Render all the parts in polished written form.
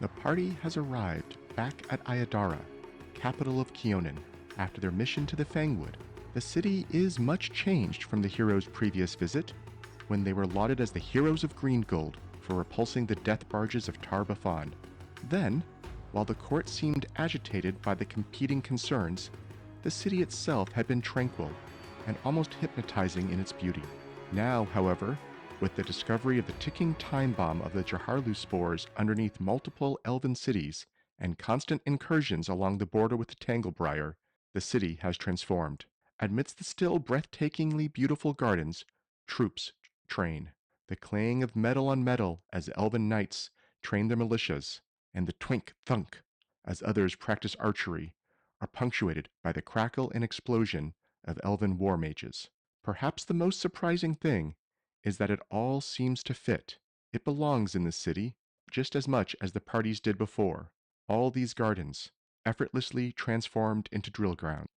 The party has arrived back at Iadara, capital of Keonan, after their mission to the Fangwood. The city is much changed from the heroes' previous visit, when they were lauded as the heroes of Greengold for repulsing the death barges of Tar-Baphon. Then, while the court seemed agitated by the competing concerns, the city itself had been tranquil and almost hypnotizing in its beauty. Now, however, with the discovery of the ticking time bomb of the Jaharlu spores underneath multiple elven cities and constant incursions along the border with the Tanglebriar, the city has transformed. Amidst the still breathtakingly beautiful gardens, troops train. The clang of metal on metal as elven knights train their militias, and the twink thunk as others practice archery, are punctuated by the crackle and explosion of elven war mages. Perhaps the most surprising thing is that it all seems to fit. It belongs in the city just as much as the parties did before. All these gardens, effortlessly transformed into drill ground.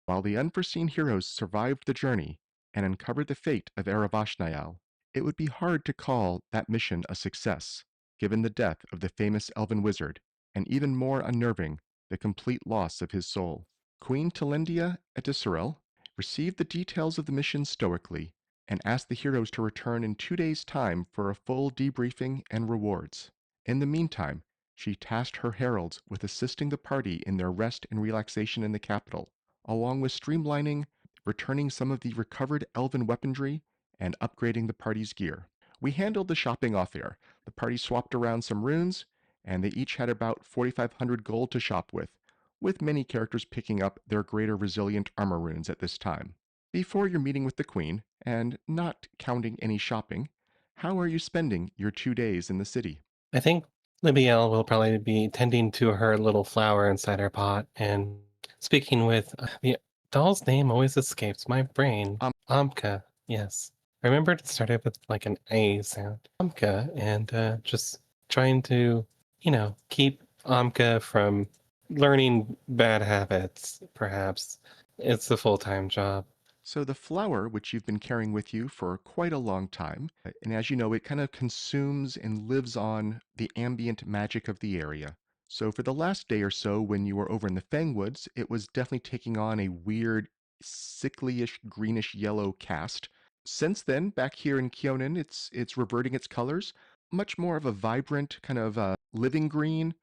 While the Unforeseen heroes survived the journey and uncovered the fate of Eravashnayal, it would be hard to call that mission a success, given the death of the famous elven wizard, and even more unnerving, the complete loss of his soul. Queen Telendia Etisarel received the details of the mission stoically and asked the heroes to return in 2 days' time for a full debriefing and rewards. In the meantime, she tasked her heralds with assisting the party in their rest and relaxation in the capital, along with streamlining, returning some of the recovered elven weaponry, and upgrading the party's gear. We handled the shopping off air. The party swapped around some runes, and they each had about 4,500 gold to shop with many characters picking up their greater resilient armor runes at this time. Before your meeting with the Queen, and not counting any shopping, how are you spending your 2 days in the city? I think Libbiel will probably be tending to her little flower inside her pot and speaking with the doll's name always escapes my brain. Um, Amka, yes. I remember it started with like an A sound. Amka, and just trying to, keep Amka from learning bad habits, perhaps. It's a full-time job. So the flower, which you've been carrying with you for quite a long time, and as you know, it kind of consumes and lives on the ambient magic of the area. So for the last day or so, when you were over in the Fangwoods, it was definitely taking on a weird, sickly-ish, greenish-yellow cast. Since then, back here in Kyonin, it's reverting its colors, much more of a vibrant kind of living green,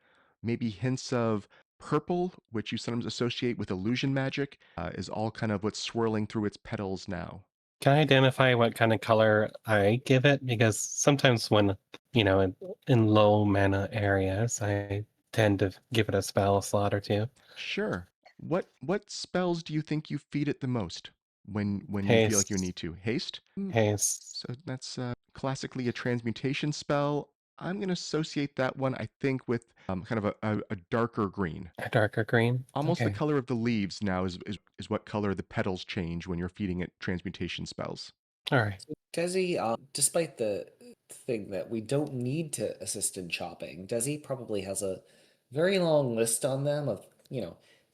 maybe hints of purple, which you sometimes associate with illusion magic, is all kind of what's swirling through its petals now. Can I identify what kind of color I give it? Because sometimes when, in low mana areas, I tend to give it a spell slot or two. Sure. What spells do you think you feed it the most when you feel like you Haste, need to? Haste? haste, So that's classically a transmutation spell. I'm going to associate that one, I think, with kind of a darker green. a darker green. Almost the Okay. color of the leaves now is what color the petals change when you're feeding it transmutation spells. All right. Desi, despite the thing that we don't need to assist in shopping, Desi probably has a very long list on them of,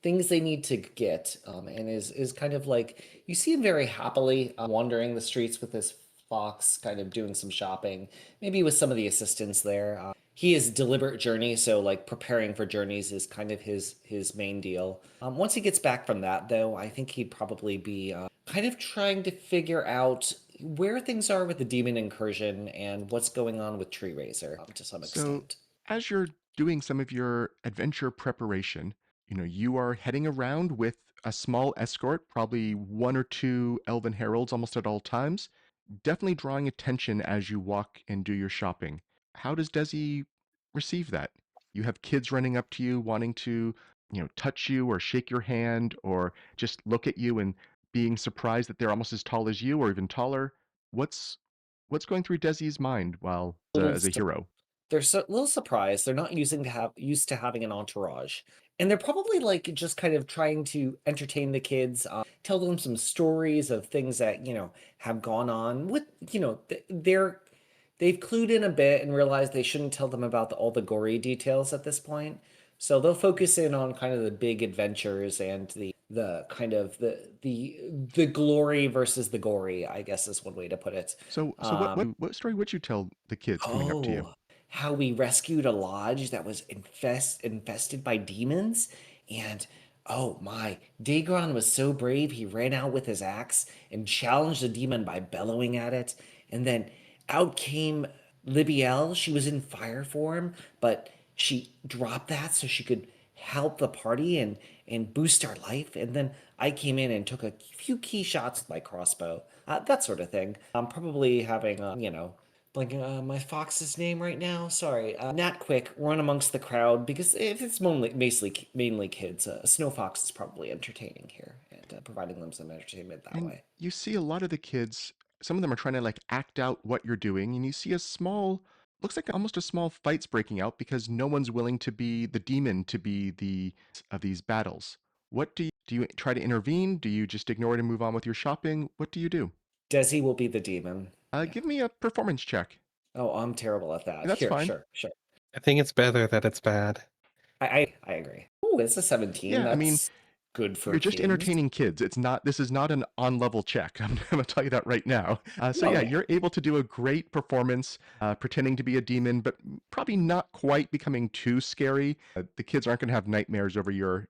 things they need to get, and is kind of like, you see him very happily wandering the streets with his fox, kind of doing some shopping, maybe with some of the assistants there. He is deliberate journey, so like preparing for journeys is kind of his main deal. Once he gets back from that, though, I think he'd probably be kind of trying to figure out where things are with the demon incursion and what's going on with Tree Razor to some So, extent. as you're doing some of your adventure preparation, you are heading around with a small escort, probably one or two elven heralds almost at all times, definitely drawing attention as you walk and do your shopping. How does Desi receive that? You have kids running up to you wanting to, touch you or shake your hand or just look at you and being surprised that they're almost as tall as you or even taller. What's what's going through Desi's mind while Little as a hero? they're so, a little surprised. They're not used to having an entourage, and they're probably like just kind of trying to entertain the kids, tell them some stories of things that have gone on. With they've clued in a bit and realized they shouldn't tell them about all the gory details at this point. So they'll focus in on kind of the big adventures and the kind of the glory versus the gory, I guess is one way to put it. So what story would you tell the kids coming up to you? Oh, how we rescued a lodge that was infested by demons. And oh my, Daegron was so brave, he ran out with his axe and challenged the demon by bellowing at it. And then out came Libbiel. She was in fire form, but she dropped that so she could help the party and boost our life. And then I came in and took a few key shots with my crossbow, that sort of thing. I'm probably having, blanking my fox's name right now. Sorry, Nat Quick run amongst the crowd because if it's mainly kids, a snow fox is probably entertaining here and providing them some entertainment that And way. you see a lot of the kids, some of them are trying to like act out what you're doing, and you see a small, looks like almost a small fights breaking out because no one's willing to be the demon to be the of these battles. What do you try to intervene? Do you just ignore it and move on with your shopping? What do you do? Dezi will be the demon. Yeah. Give me a performance check. Oh, I'm terrible at that. That's Here, fine. sure. I think it's better that it's bad. I agree. Oh, it's a 17. Yeah, I mean, That's good for you're just kids. entertaining kids. This is not an on-level check. I'm going to tell you that right now. So yeah, Okay. you're able to do a great performance, pretending to be a demon, but probably not quite becoming too scary. The kids aren't going to have nightmares over your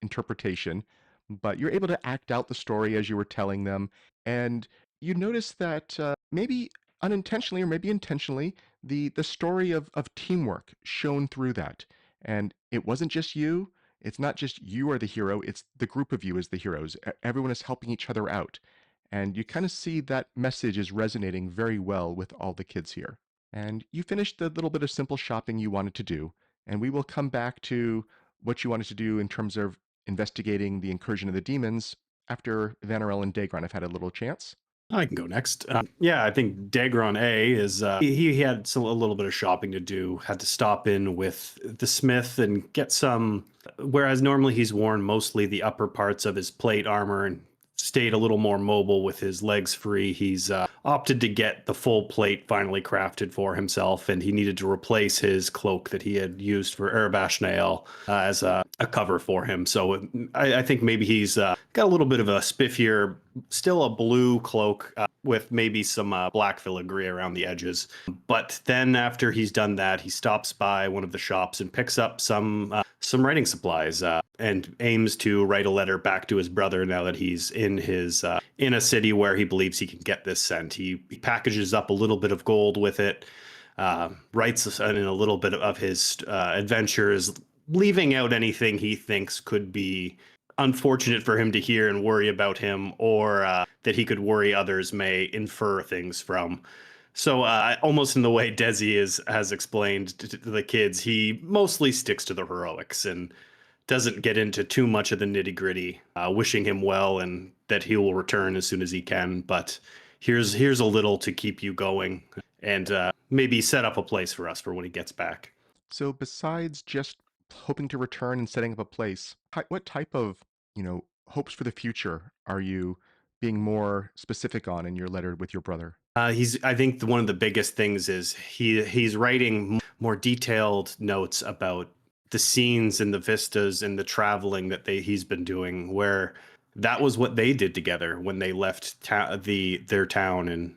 interpretation, but you're able to act out the story as you were telling them, and you notice that maybe unintentionally or maybe intentionally, the story of teamwork shone through that, and it wasn't just you. It's not just you are the hero, it's the group of you as the heroes. Everyone is helping each other out. And you kind of see that message is resonating very well with all the kids here. And you finished the little bit of simple shopping you wanted to do. And we will come back to what you wanted to do in terms of investigating the incursion of the demons after Vanarel and Daegron have had a little chance. I can go next. Yeah, I think Daegron A is he had a little bit of shopping to do. Had to stop in with the smith and get some. Whereas normally he's worn mostly the upper parts of his plate armor and stayed a little more mobile with his legs free. He's opted to get the full plate finally crafted for himself, and he needed to replace his cloak that he had used for Erebash Nael as a cover for him. So I think maybe he's got a little bit of a spiffier, still a blue cloak with maybe some black filigree around the edges. But then after he's done that, he stops by one of the shops and picks up some writing supplies and aims to write a letter back to his brother now that he's in his in a city where he believes he can get this sent. He packages up a little bit of gold with it, writes in a little bit of his adventures, leaving out anything he thinks could be unfortunate for him to hear and worry about him, or that he could worry others may infer things from. So almost in the way Dezi has explained to the kids, he mostly sticks to the heroics and doesn't get into too much of the nitty gritty, wishing him well and that he will return as soon as he can. But here's a little to keep you going and maybe set up a place for us for when he gets back. So besides just hoping to return and setting up a place, what type of, hopes for the future are you being more specific on in your letter with your brother? I think one of the biggest things is he's writing more detailed notes about the scenes and the vistas and the traveling that he's been doing, where that was what they did together when they left their town and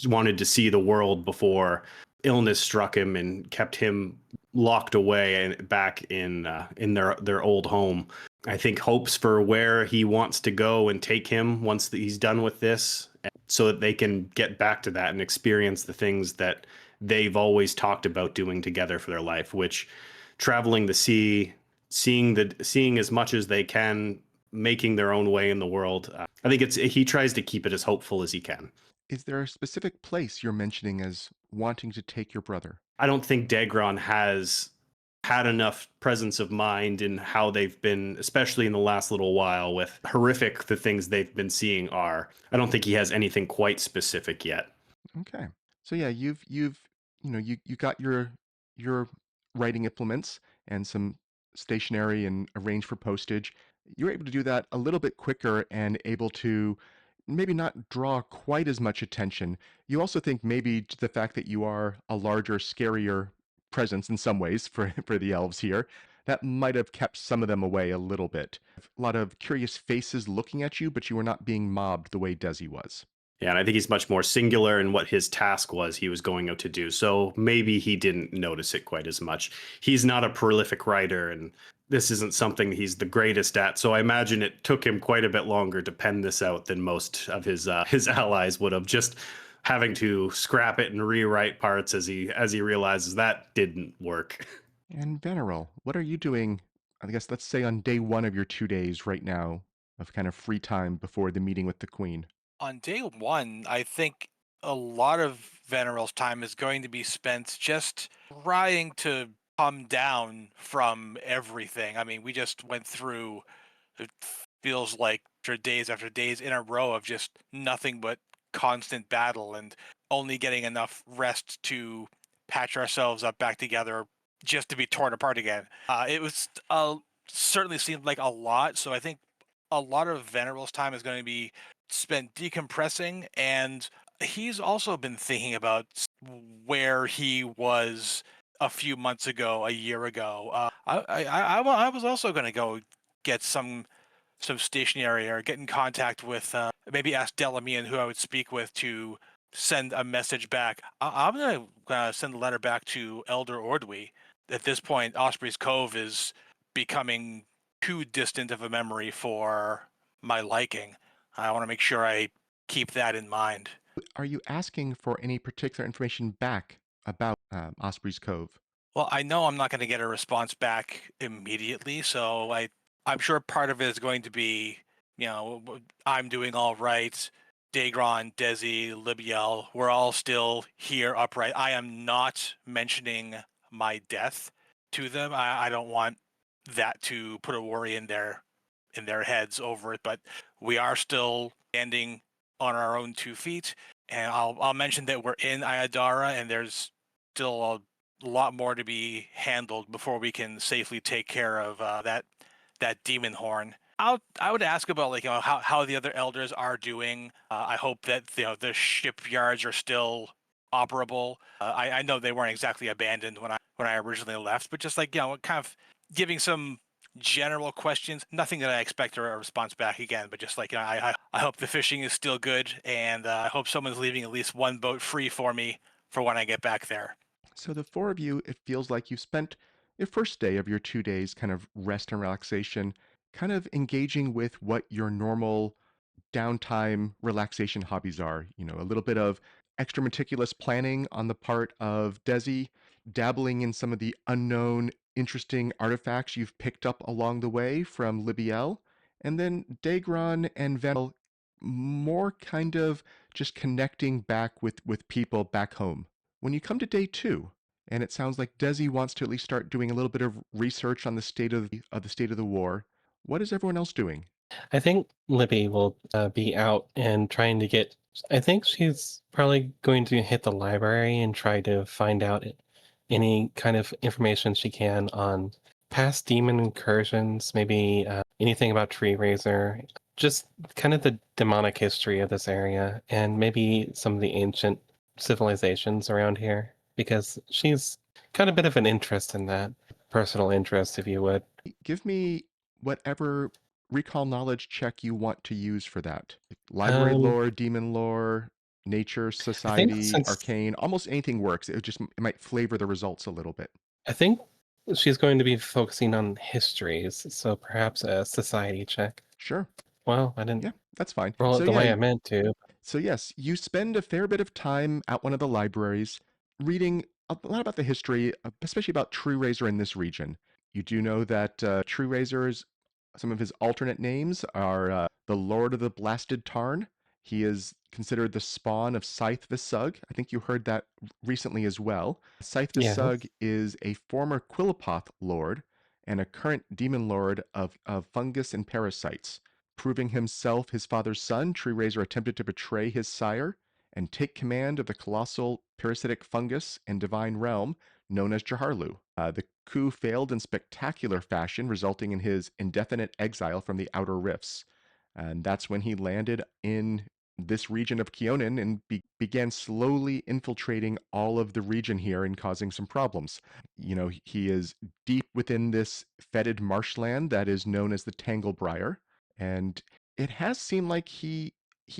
wanted to see the world before illness struck him and kept him locked away and back in their old home. I think hopes for where he wants to go and take him once he's done with this, so that they can get back to that and experience the things that they've always talked about doing together for their life, which traveling the sea, seeing as much as they can, making their own way in the world. I think he tries to keep it as hopeful as he can. Is there a specific place you're mentioning as wanting to take your brother? I don't think Daegron has had enough presence of mind in how they've been, especially in the last little while, with horrific the things they've been seeing are. I don't think he has anything quite specific yet. Okay. So yeah, you got your writing implements and some stationery and arrange for postage. You're able to do that a little bit quicker and able to maybe not draw quite as much attention. You also think maybe the fact that you are a larger, scarier presence in some ways for for the elves here, that might have kept some of them away a little bit. A lot of curious faces looking at you, but you were not being mobbed the way Dezi was. Yeah, and I think he's much more singular in what his task was he was going out to do. So maybe he didn't notice it quite as much. He's not a prolific writer, and this isn't something he's the greatest at. So I imagine it took him quite a bit longer to pen this out than most of his allies would have. Just having to scrap it and rewrite parts as he realizes that didn't work. And Vanarel, what are you doing? I guess let's say on day one of your 2 days right now of kind of free time before the meeting with the Queen. On day one, I think a lot of Vanarel's time is going to be spent just trying to come down from everything. I mean, we just went through, it feels like after days in a row of just nothing but constant battle and only getting enough rest to patch ourselves up back together just to be torn apart again. It was certainly seemed like a lot. So I think a lot of Vanarel's time is going to be spent decompressing, and he's also been thinking about where he was a few months ago, a year ago. I was also going to go get some stationery or get in contact with maybe ask Delamian who I would speak with to send a message back. I'm going to send a letter back to Elder Ordwy. At this point, Osprey's Cove is becoming too distant of a memory for my liking. I want to make sure I keep that in mind. Are you asking for any particular information back about Osprey's Cove? Well, I know I'm not going to get a response back immediately, so I'm sure part of it is going to be, I'm doing all right. Daegron, Dezi, Libbiel, we're all still here upright. I am not mentioning my death to them. I don't want that to put a worry in their heads over it, but we are still standing on our own 2 feet. And I'll mention that we're in Iadara, and there's still a lot more to be handled before we can safely take care of that demon horn. I would ask about how the other elders are doing. I hope that the shipyards are still operable. I know they weren't exactly abandoned when I originally left, but just kind of giving some general questions. Nothing that I expect a response back again, but just I hope the fishing is still good, and I hope someone's leaving at least one boat free for me for when I get back there. So the four of you, it feels like you spent your first day of your 2 days kind of rest and relaxation, kind of engaging with what your normal downtime relaxation hobbies are. A little bit of extra meticulous planning on the part of Dezi, dabbling in some of the unknown, interesting artifacts you've picked up along the way from Libbiel, and then Daegron and Venel more kind of just connecting back with people back home. When you come to day two, and it sounds like Dezi wants to at least start doing a little bit of research on the state of the war. What is everyone else doing? I think Libby will be out and trying to get. I think she's probably going to hit the library and try to find out any kind of information she can on past demon incursions, maybe anything about Tree Razor, just kind of the demonic history of this area, and maybe some of the ancient civilizations around here, because she's got a bit of an interest in that, personal interest, if you would. Give me whatever recall knowledge check you want to use for that. Library lore, demon lore, nature, I think society, since arcane, almost anything works. It might flavor the results a little bit. I think she's going to be focusing on histories, so perhaps a society check. Sure. Well, I didn't Yeah, that's fine. roll it So the way yeah, I meant to. so yes, you spend a fair bit of time at one of the libraries reading a lot about the history, especially about True Razor in this region. You do know that True Razor's some of his alternate names are the Lord of the Blasted Tarn. He is considered the spawn of Scythe Visug. I think you heard that recently as well. Scythe Yes. Visug is a former Quillipoth lord and a current demon lord of fungus and parasites. Proving himself his father's son, Tree Razor attempted to betray his sire and take command of the colossal parasitic fungus and divine realm known as Jaharlu. The coup failed in spectacular fashion, resulting in his indefinite exile from the Outer Rifts. And that's when he landed in this region of Keonan and began slowly infiltrating all of the region here and causing some problems. He is deep within this fetid marshland that is known as the Tanglebriar, and it has seemed like he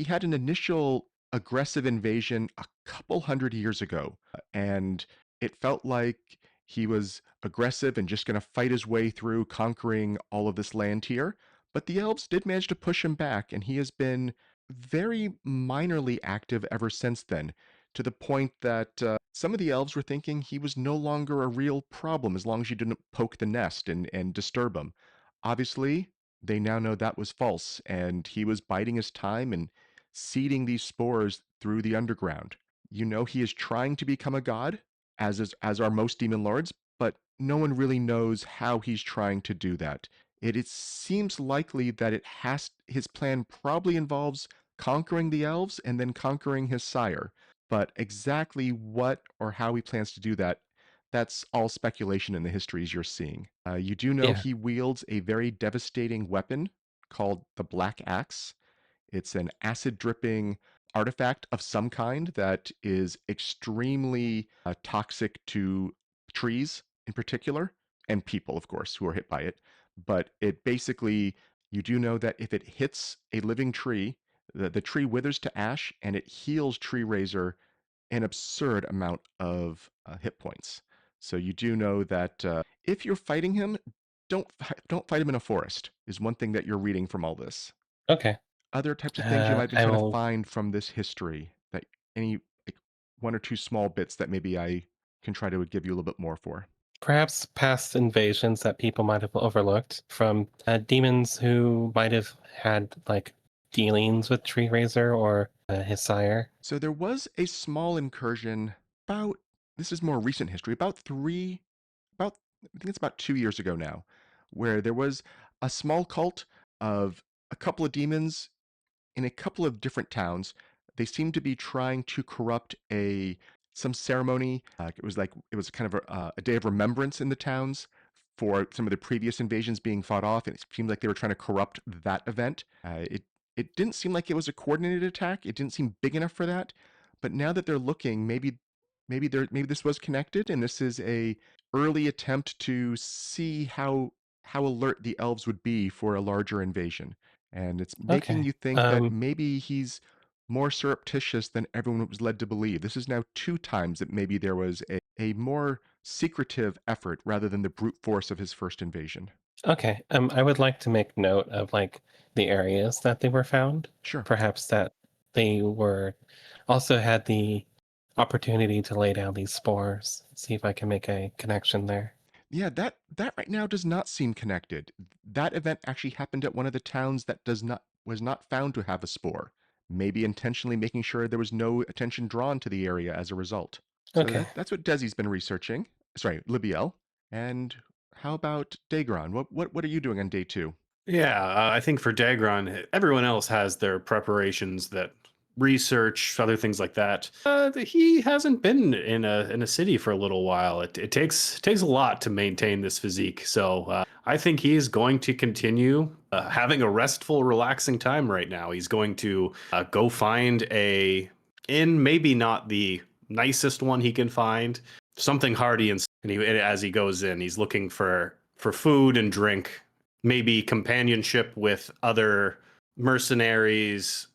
had an initial aggressive invasion a couple hundred years ago, and it felt like he was aggressive and just going to fight his way through conquering all of this land here. But the elves did manage to push him back, and he has been very minorly active ever since then, to the point that some of the elves were thinking he was no longer a real problem as long as you didn't poke the nest and disturb him. Obviously, they now know that was false, and he was biding his time and seeding these spores through the underground. You know he is trying to become a god, as are most demon lords, but no one really knows how he's trying to do that. It seems likely that his plan probably involves conquering the elves and then conquering his sire. But exactly what or how he plans to do that, that's all speculation in the histories you're seeing. You do know Yeah. he wields a very devastating weapon called the Black Axe. It's an acid dripping artifact of some kind that is extremely toxic to trees in particular, and people, of course, who are hit by it. But it basically, you do know that if it hits a living tree, the tree withers to ash and it heals Tree Razor an absurd amount of hit points. So you do know that if you're fighting him, don't fight him in a forest, is one thing that you're reading from all this. Okay. Other types of things you might have been I trying to will find from this history, that any like one or two small bits that maybe I can try to give you a little bit more for. perhaps past invasions that people might have overlooked from demons who might have had like dealings with Tree Razor or his sire. So there was a small incursion about, this is more recent history, about I think it's about 2 years ago now, where there was a small cult of a couple of demons in a couple of different towns. They seemed to be trying to corrupt some ceremony. It was kind of a day of remembrance in the towns for some of the previous invasions being fought off, and it seemed like they were trying to corrupt that event. It didn't seem like it was a coordinated attack. It didn't seem big enough for that. But now that they're looking, maybe this was connected, and this is a early attempt to see how alert the elves would be for a larger invasion. And it's making Okay. you think that maybe he's more surreptitious than everyone was led to believe. This is now 2 times that maybe there was a more secretive effort rather than the brute force of his first invasion. Okay. I would like to make note of like the areas that they were found. Sure. Perhaps that they were also had the opportunity to lay down these spores. See if I can make a connection there. Yeah, that right now does not seem connected. That event actually happened at one of the towns that was not found to have a spore, maybe intentionally making sure there was no attention drawn to the area as a result. So Okay. that's what Dezi's been researching. Sorry, Libbiel. And how about Daegron? What are you doing on day 2? Yeah, I think for Daegron, everyone else has their preparations, that research, other things like that. He hasn't been in a city for a little while. It takes a lot to maintain this physique. So I think he's going to continue having a restful, relaxing time right now. He's going to go find a inn, maybe not the nicest one he can find, something hearty, and as he goes in, he's looking for food and drink, maybe companionship with other mercenaries,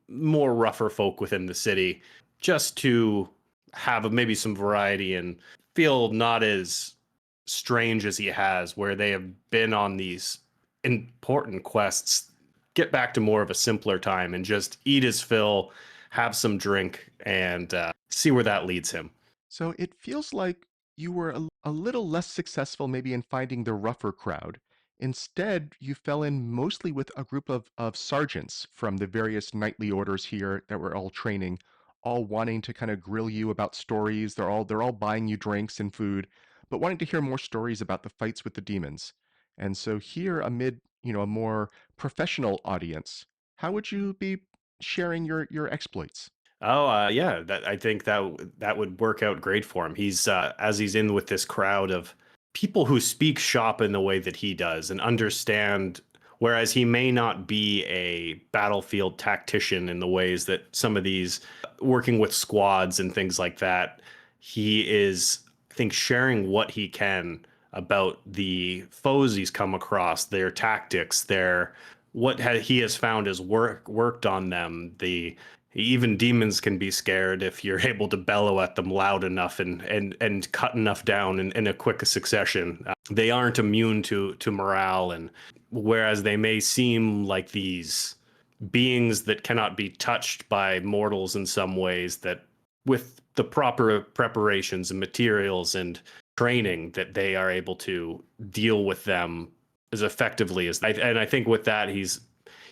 more rougher folk within the city, just to have maybe some variety and feel not as strange as he has, where they have been on these important quests. Get back to more of a simpler time and just eat his fill, have some drink, and see where that leads him. So it feels like you were a little less successful maybe in finding the rougher crowd. Instead, you fell in mostly with a group of sergeants from the various knightly orders here that were all training, all wanting to kind of grill you about stories. They're all buying you drinks and food, but wanting to hear more stories about the fights with the demons. And so here, amid a more professional audience, how would you be sharing your exploits? Oh, yeah, that I think that would work out great for him. He's as he's in with this crowd of people who speak shop in the way that he does and understand, whereas he may not be a battlefield tactician in the ways that some of these working with squads and things like that. He is, I think, sharing what he can about the foes he's come across, their tactics, he has found has worked on them, the even demons can be scared if you're able to bellow at them loud enough and cut enough down in a quick succession. They aren't immune to morale, and whereas they may seem like these beings that cannot be touched by mortals in some ways, that with the proper preparations and materials and training, that they are able to deal with them as effectively as and I think with that he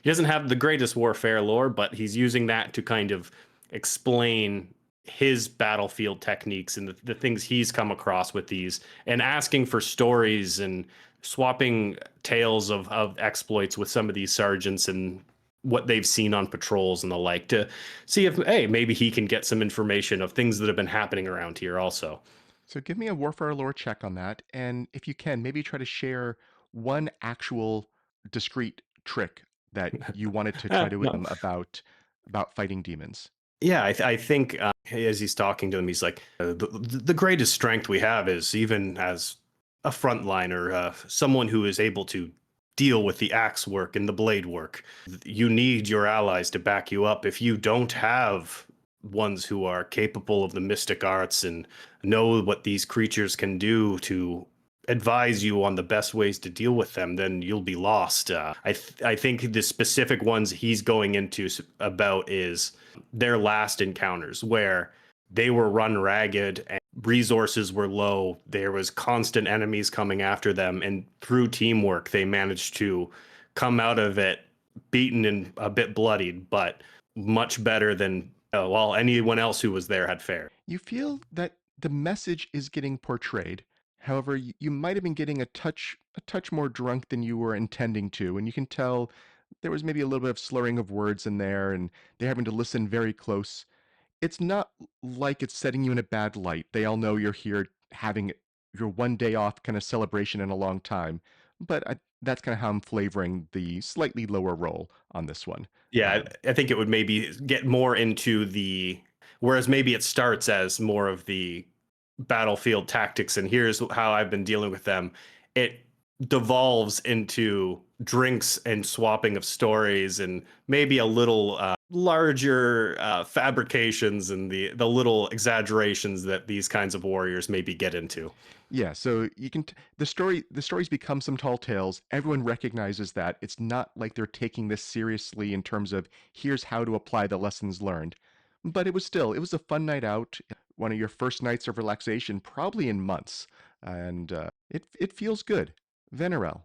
doesn't have the greatest warfare lore, but he's using that to kind of explain his battlefield techniques and the things he's come across with these, and asking for stories and swapping tales of exploits with some of these sergeants and what they've seen on patrols and the like, to see if, hey, maybe he can get some information of things that have been happening around here also. So give me a warfare lore check on that, and if you can, maybe try to share one actual discrete trick that you wanted to try to No. about fighting demons. Yeah, I think as he's talking to him, he's like, the greatest strength we have is even as a frontliner, someone who is able to deal with the axe work and the blade work. You need your allies to back you up. If you don't have ones who are capable of the mystic arts and know what these creatures can do to advise you on the best ways to deal with them, then you'll be lost. I think the specific ones he's going into about is their last encounters, where they were run ragged and resources were low. There was constant enemies coming after them, and through teamwork, they managed to come out of it beaten and a bit bloodied, but much better than anyone else who was there had fared. You feel that the message is getting portrayed. However, you might have been getting a touch more drunk than you were intending to, and you can tell there was maybe a little bit of slurring of words in there, and they're having to listen very close. It's not like it's setting you in a bad light. They all know you're here having your one day off kind of celebration in a long time, but that's kind of how I'm flavoring the slightly lower roll on this one. Yeah, I think it would maybe get more into whereas maybe it starts as more of the battlefield tactics and here's how I've been dealing with them. It devolves into drinks and swapping of stories and maybe a little larger fabrications and the little exaggerations that these kinds of warriors maybe get into. Yeah, so you can the stories become some tall tales. Everyone recognizes that. It's not like they're taking this seriously in terms of here's how to apply the lessons learned. But it was a fun night out, one of your first nights of relaxation probably in months, and it feels good. Vanarel.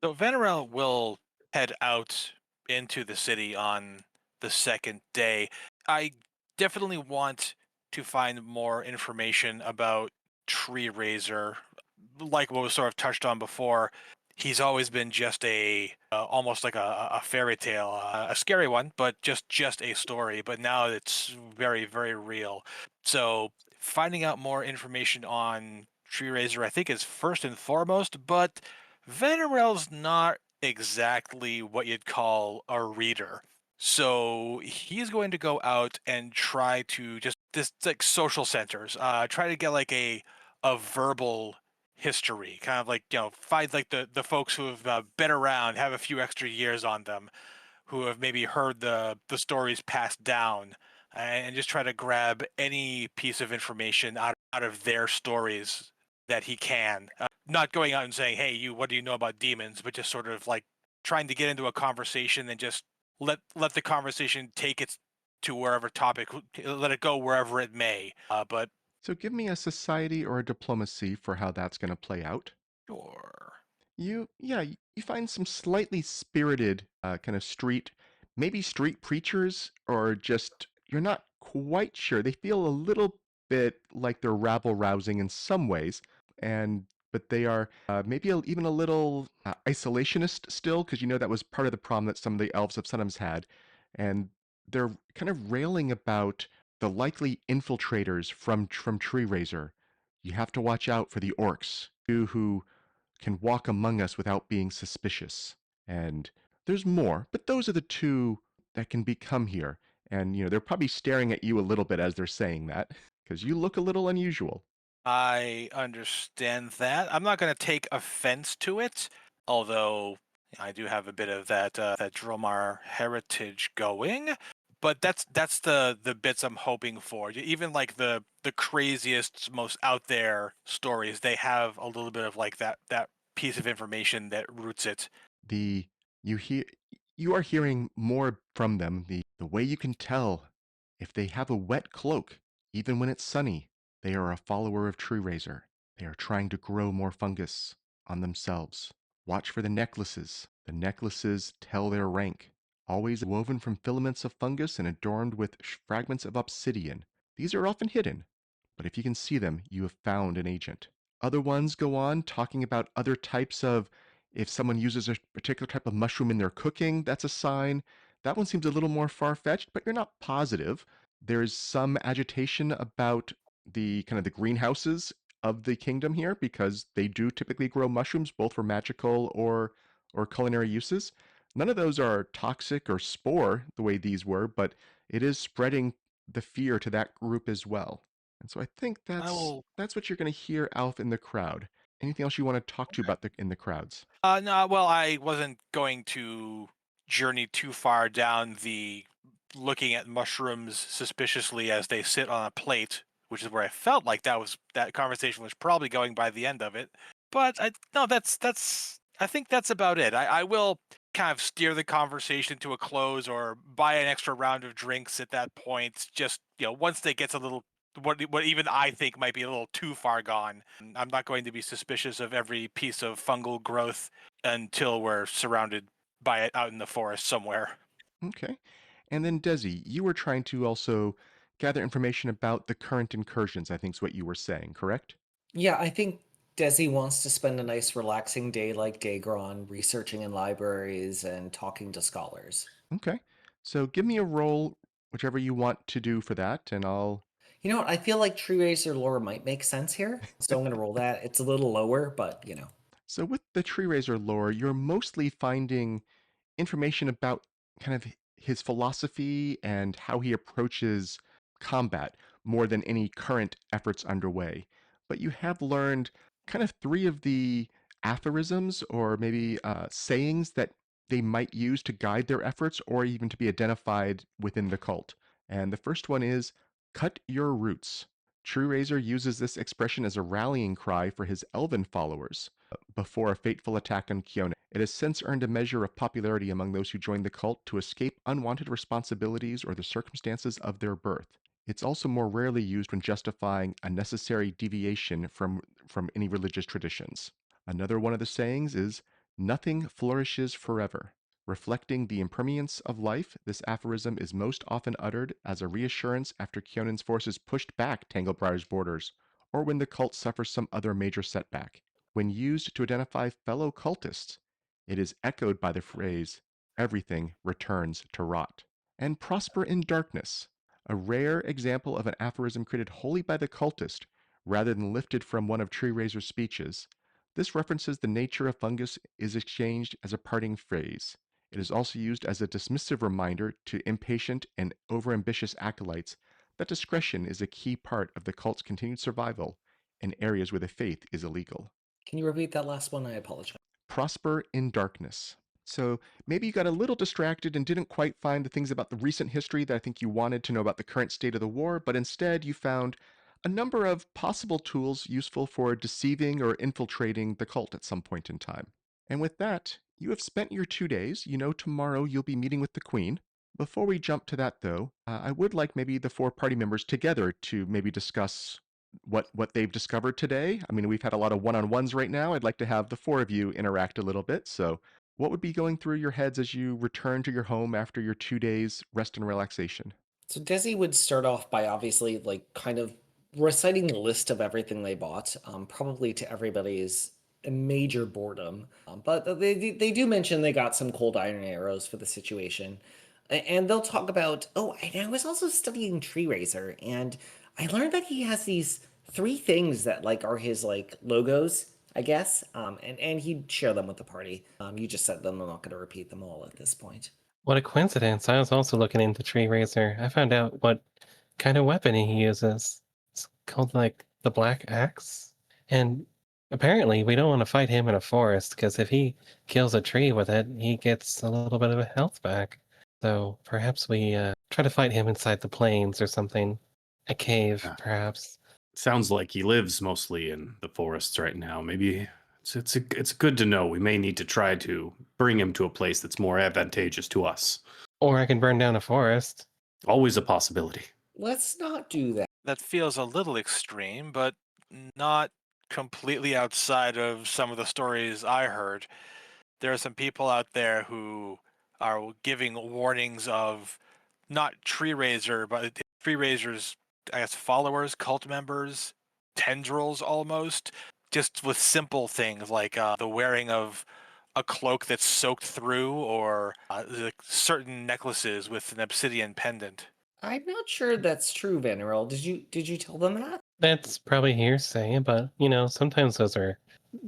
So Vanarel will head out into the city on the second day. I definitely want to find more information about Tree Razor. Like what was sort of touched on before, he's always been just almost like a fairy tale, a scary one, but just a story. But now it's very, very real. So finding out more information on Tree Razor, I think, is first and foremost, but Vanarel's not exactly what you'd call a reader. So he's going to go out and try to just this like social centers, try to get like a verbal history, kind of like, find like the folks who have been around, have a few extra years on them, who have maybe heard the stories passed down, and just try to grab any piece of information out of their stories that he can. Not going out and saying, "Hey, what do you know about demons?" But just sort of like trying to get into a conversation and just let the conversation take its to wherever topic, let it go wherever it may. But So give me a society or a diplomacy for how that's going to play out. sure. You find some slightly spirited kind of maybe street preachers, or just you're not quite sure. They feel a little bit like they're rabble rousing in some ways, and but they are maybe even a little isolationist still, because that was part of the problem that some of the elves have sometimes had, and they're kind of railing about the likely infiltrators from Tree Razor. You have to watch out for the orcs who can walk among us without being suspicious. And there's more, but those are the two that can become here. And, they're probably staring at you a little bit as they're saying that, because you look a little unusual. I understand that. I'm not going to take offense to it, although I do have a bit of that Dromar heritage going. But that's the bits I'm hoping for. Even like the craziest, most out there stories, they have a little bit of like that piece of information that roots it. The you hear you are hearing more from them. The way you can tell if they have a wet cloak, even when it's sunny, they are a follower of Tree Razor. They are trying to grow more fungus on themselves. Watch for the necklaces. The necklaces tell their rank. Always woven from filaments of fungus and adorned with fragments of obsidian. These are often hidden, but if you can see them, you have found an agent. Other ones go on talking about other types of, if someone uses a particular type of mushroom in their cooking, that's a sign. That one seems a little more far-fetched, but you're not positive. There's some agitation about the kind of the greenhouses of the kingdom here because they do typically grow mushrooms both for magical or culinary uses. None of those are toxic or spore the way these were, but it is spreading the fear to that group as well. And so I think I will. that's what you're going to hear out in the crowd. Anything else you want to talk to about in the crowds? No, well, I wasn't going to journey too far down the looking at mushrooms suspiciously as they sit on a plate, which is where I felt like that conversation was probably going by the end of it. But no, that's I think that's about it. I will kind of steer the conversation to a close or buy an extra round of drinks at that point. Just once they get a little what even I think might be a little too far gone. I'm not going to be suspicious of every piece of fungal growth until we're surrounded by it out in the forest somewhere. Okay. And then Dezi, you were trying to also gather information about the current incursions, I think is what you were saying, correct? Yeah, I think Desi wants to spend a nice relaxing day like Daegron, researching in libraries and talking to scholars. Okay. So give me a roll, whichever you want to do for that, and I'll. You know what? I feel like Tree Razor lore might make sense here, so I'm going to roll that. It's a little lower, but So with the Tree Razor lore, you're mostly finding information about kind of his philosophy and how he approaches combat more than any current efforts underway. But you have learned kind of three of the aphorisms or maybe sayings that they might use to guide their efforts or even to be identified within the cult. And the first one is cut your roots. True Razor uses this expression as a rallying cry for his elven followers before a fateful attack on Kiona. It has since earned a measure of popularity among those who joined the cult to escape unwanted responsibilities or the circumstances of their birth. It's also more rarely used when justifying a necessary deviation from any religious traditions. Another one of the sayings is, nothing flourishes forever. Reflecting the impermanence of life, this aphorism is most often uttered as a reassurance after Kionan's forces pushed back Tanglebriar's borders, or when the cult suffers some other major setback. When used to identify fellow cultists, it is echoed by the phrase, everything returns to rot. And prosper in darkness, a rare example of an aphorism created wholly by the cultist rather than lifted from one of Tree Razor's speeches. This references the nature of fungus is exchanged as a parting phrase. It is also used as a dismissive reminder to impatient and overambitious acolytes that discretion is a key part of the cult's continued survival in areas where the faith is illegal. can you repeat that last one? I apologize. Prosper in darkness. So maybe you got a little distracted and didn't quite find the things about the recent history that I think you wanted to know about the current state of the war, but instead you found a number of possible tools useful for deceiving or infiltrating the cult at some point in time. And with that, you have spent your 2 days. You know tomorrow you'll be meeting with the Queen. Before we jump to that, though, I would like maybe the four party members together to maybe discuss what they've discovered today. I mean, we've had a lot of one-on-ones right now. I'd like to have the four of you interact a little bit. So, what would be going through your heads as you return to your home after your 2 days rest and relaxation? So Desi would start off by obviously like kind of reciting the list of everything they bought, probably to everybody's major boredom. But they do mention they got some cold iron arrows for the situation, and they'll talk about, oh, and I was also studying Tree Razor, and I learned that he has these three things that like are his like logos, I guess, and he'd share them with the party. You just said them. I'm not going to repeat them all at this point. What a coincidence. I was also looking into Tree Razor. I found out what kind of weapon he uses. It's called like the Black Axe. And apparently we don't want to fight him in a forest because if he kills a tree with it, he gets a little bit of a health back. So perhaps we try to fight him inside the plains or something. A cave, Yeah. perhaps. Sounds like he lives mostly in the forests right now. Maybe it's good to know. We may need to try to bring him to a place that's more advantageous to us. Or I can burn down a forest. Always a possibility. Let's not do that. That feels a little extreme, but not completely outside of some of the stories I heard. There are some people out there who are giving warnings of not tree raiser, but tree raisers, I guess, followers, cult members, tendrils almost, just with simple things like the wearing of a cloak that's soaked through, or certain necklaces with an obsidian pendant. I'm not sure that's true, Vanarel. Did you tell them that? That's probably hearsay, but sometimes those are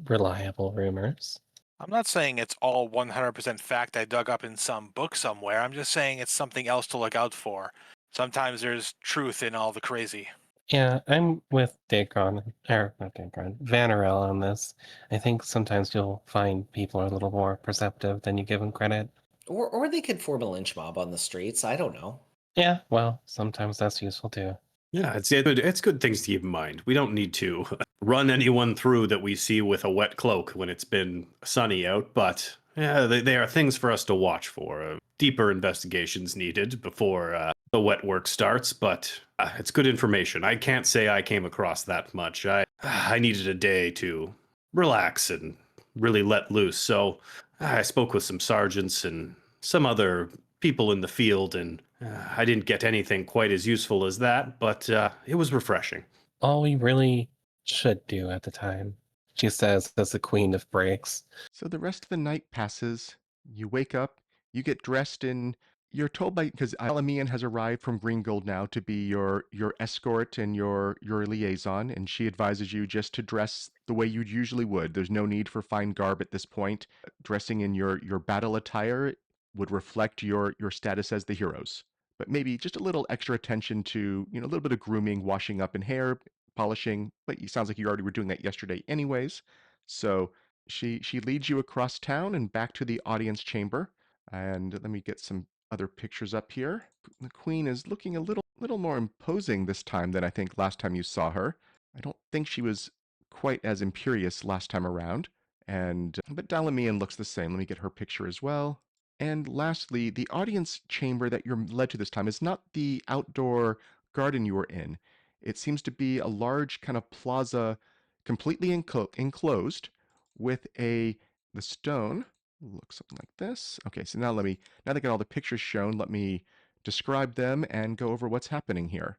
reliable rumors. I'm not saying it's all 100% fact I dug up in some book somewhere. I'm just saying it's something else to look out for. Sometimes there's truth in all the crazy. Yeah, I'm with Daegron, or not Daegron, Vanarel on this. I think sometimes you'll find people are a little more perceptive than you give them credit. Or they could form a lynch mob on the streets. I don't know. Yeah, well, sometimes that's useful too. Yeah, it's good things to keep in mind. We don't need to run anyone through that we see with a wet cloak when it's been sunny out, but yeah, they are things for us to watch for. Deeper investigations needed before the wet work starts, but it's good information. I can't say I came across that much. I needed a day to relax and really let loose. So I spoke with some sergeants and some other people in the field, and I didn't get anything quite as useful as that, but it was refreshing. All we really should do at the time, she says as the queen of breaks. So the rest of the night passes. You wake up, you get dressed in. You're told by because Alamian has arrived from Greengold now to be your escort and your liaison, and she advises you just to dress the way you usually would. There's no need for fine garb at this point. Dressing in your battle attire would reflect your status as the heroes, but maybe just a little extra attention to a little bit of grooming, washing up and hair, polishing. But it sounds like you already were doing that yesterday, anyways. So she leads you across town and back to the audience chamber. And let me get some other pictures up here. The queen is looking a little more imposing this time than I think last time you saw her. I don't think she was quite as imperious last time around. And but Dalamian looks the same. Let me get her picture as well. And lastly, the audience chamber that you're led to this time is not the outdoor garden you were in. It seems to be a large kind of plaza, completely enclosed, with the stone looks something like this. Okay, so now that I get all the pictures shown, let me describe them and go over what's happening here.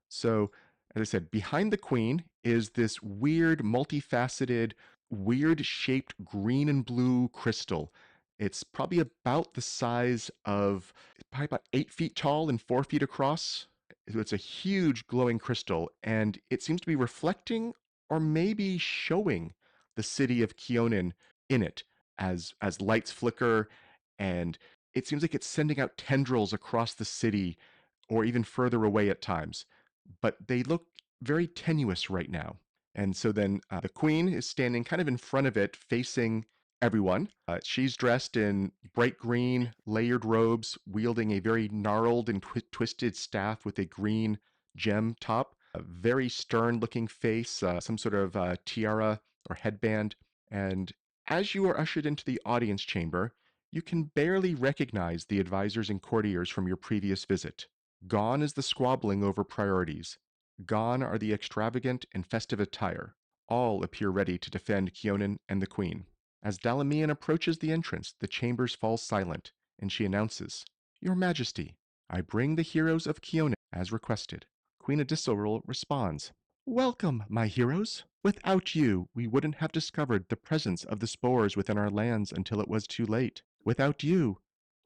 So, as I said, behind the queen is this weird, multifaceted, weird shaped green and blue crystal. It's probably about the size of, probably about 8 feet tall and 4 feet across. It's a huge glowing crystal, and it seems to be reflecting or maybe showing the city of Keonan in it as lights flicker, and it seems like it's sending out tendrils across the city or even further away at times. But they look very tenuous right now. And so then the queen is standing kind of in front of it, facing everyone. She's dressed in bright green, layered robes, wielding a very gnarled and twisted staff with a green gem top. A very stern looking face, some sort of tiara or headband. And as you are ushered into the audience chamber, you can barely recognize the advisors and courtiers from your previous visit. Gone is the squabbling over priorities. Gone are the extravagant and festive attire. All appear ready to defend Keonan and the Queen. As Dalamian approaches the entrance, the chambers fall silent, and she announces, "Your Majesty, I bring the heroes of Keonan as requested." Queen Adissoril responds, "Welcome, my heroes. Without you, we wouldn't have discovered the presence of the spores within our lands until it was too late. Without you,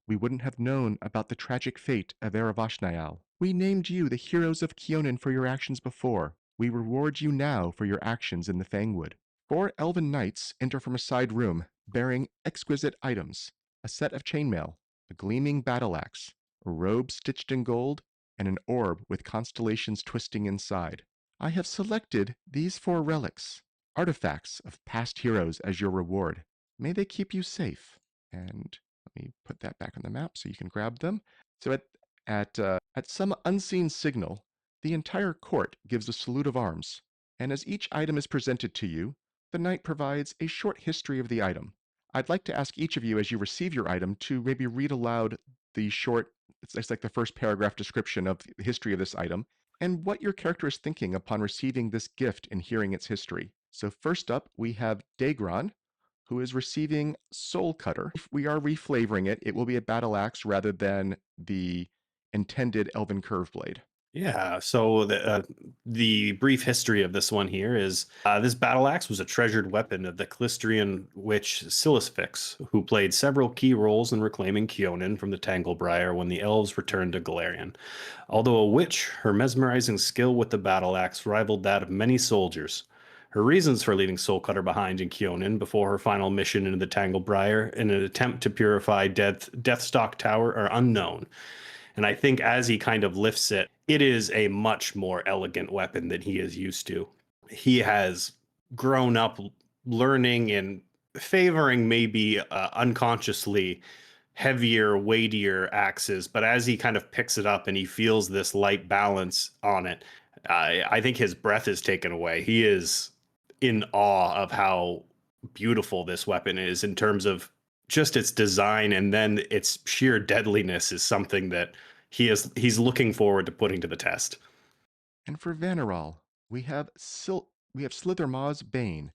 we wouldn't have known about the tragic fate of Eravashnayal. We named you the heroes of Keonan for your actions before. We reward you now for your actions in the Fangwood." 4 elven knights enter from a side room, bearing exquisite items: a set of chainmail, a gleaming battle axe, a robe stitched in gold, and an orb with constellations twisting inside. "I have selected these 4 relics, artifacts of past heroes, as your reward. May they keep you safe." And Let me put that back on the map so you can grab them. So at some unseen signal, the entire court gives a salute of arms, and as each item is presented to you, the knight provides a short history of the item. I'd like to ask each of you as you receive your item to maybe read aloud the short, it's like the first paragraph description of the history of this item, and what your character is thinking upon receiving this gift and hearing its history. So first up, we have Daegron, who is receiving Soul Cutter. We are reflavoring it. It will be a battle axe rather than the intended Elven Curve Blade. Yeah, so the brief history of this one here is this battle axe was a treasured weapon of the Clistrian witch Silisfix, who played several key roles in reclaiming Keonan from the Tanglebriar when the Elves returned to Galarian. Although a witch, her mesmerizing skill with the battle axe rivaled that of many soldiers. Her reasons for leaving Soulcutter behind in Keonan before her final mission into the Tanglebriar in an attempt to purify Deathstalk Tower are unknown. And I think as he kind of lifts it, it is a much more elegant weapon than he is used to. He has grown up learning and favoring maybe unconsciously heavier, weightier axes, but as he kind of picks it up and he feels this light balance on it, I think his breath is taken away. He is in awe of how beautiful this weapon is in terms of just its design, and then its sheer deadliness is something that he's looking forward to putting to the test. And for Vanarel, we have Slithermaw's Bane.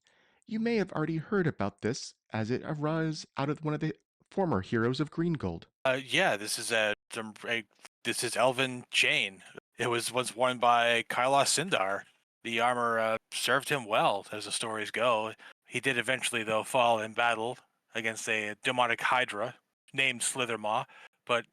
You may have already heard about this, as it arose out of one of the former heroes of Greengold. Yeah, this is Elven Chain. It was once worn by Kailash Sindar. The armor served him well, as the stories go. He did eventually, though, fall in battle against a demonic hydra named Slithermaw, but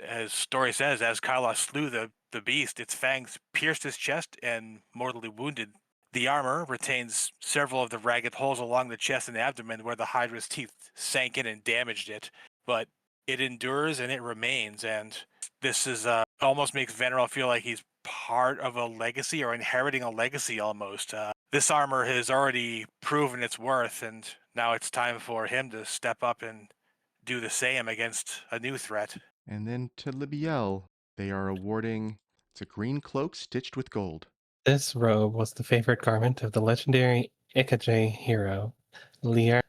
as story says, as Kailash slew the beast, its fangs pierced his chest and mortally wounded. The armor retains several of the ragged holes along the chest and abdomen where the hydra's teeth sank in and damaged it, but it endures and it remains, and this is almost makes Vanarel feel like he's part of a legacy or inheriting a legacy almost. This armor has already proven its worth, and now it's time for him to step up and do the same against a new threat. And then to Libbiel, they are awarding it's a green cloak stitched with gold. This robe was the favorite garment of the legendary Ikajay hero, Lyria.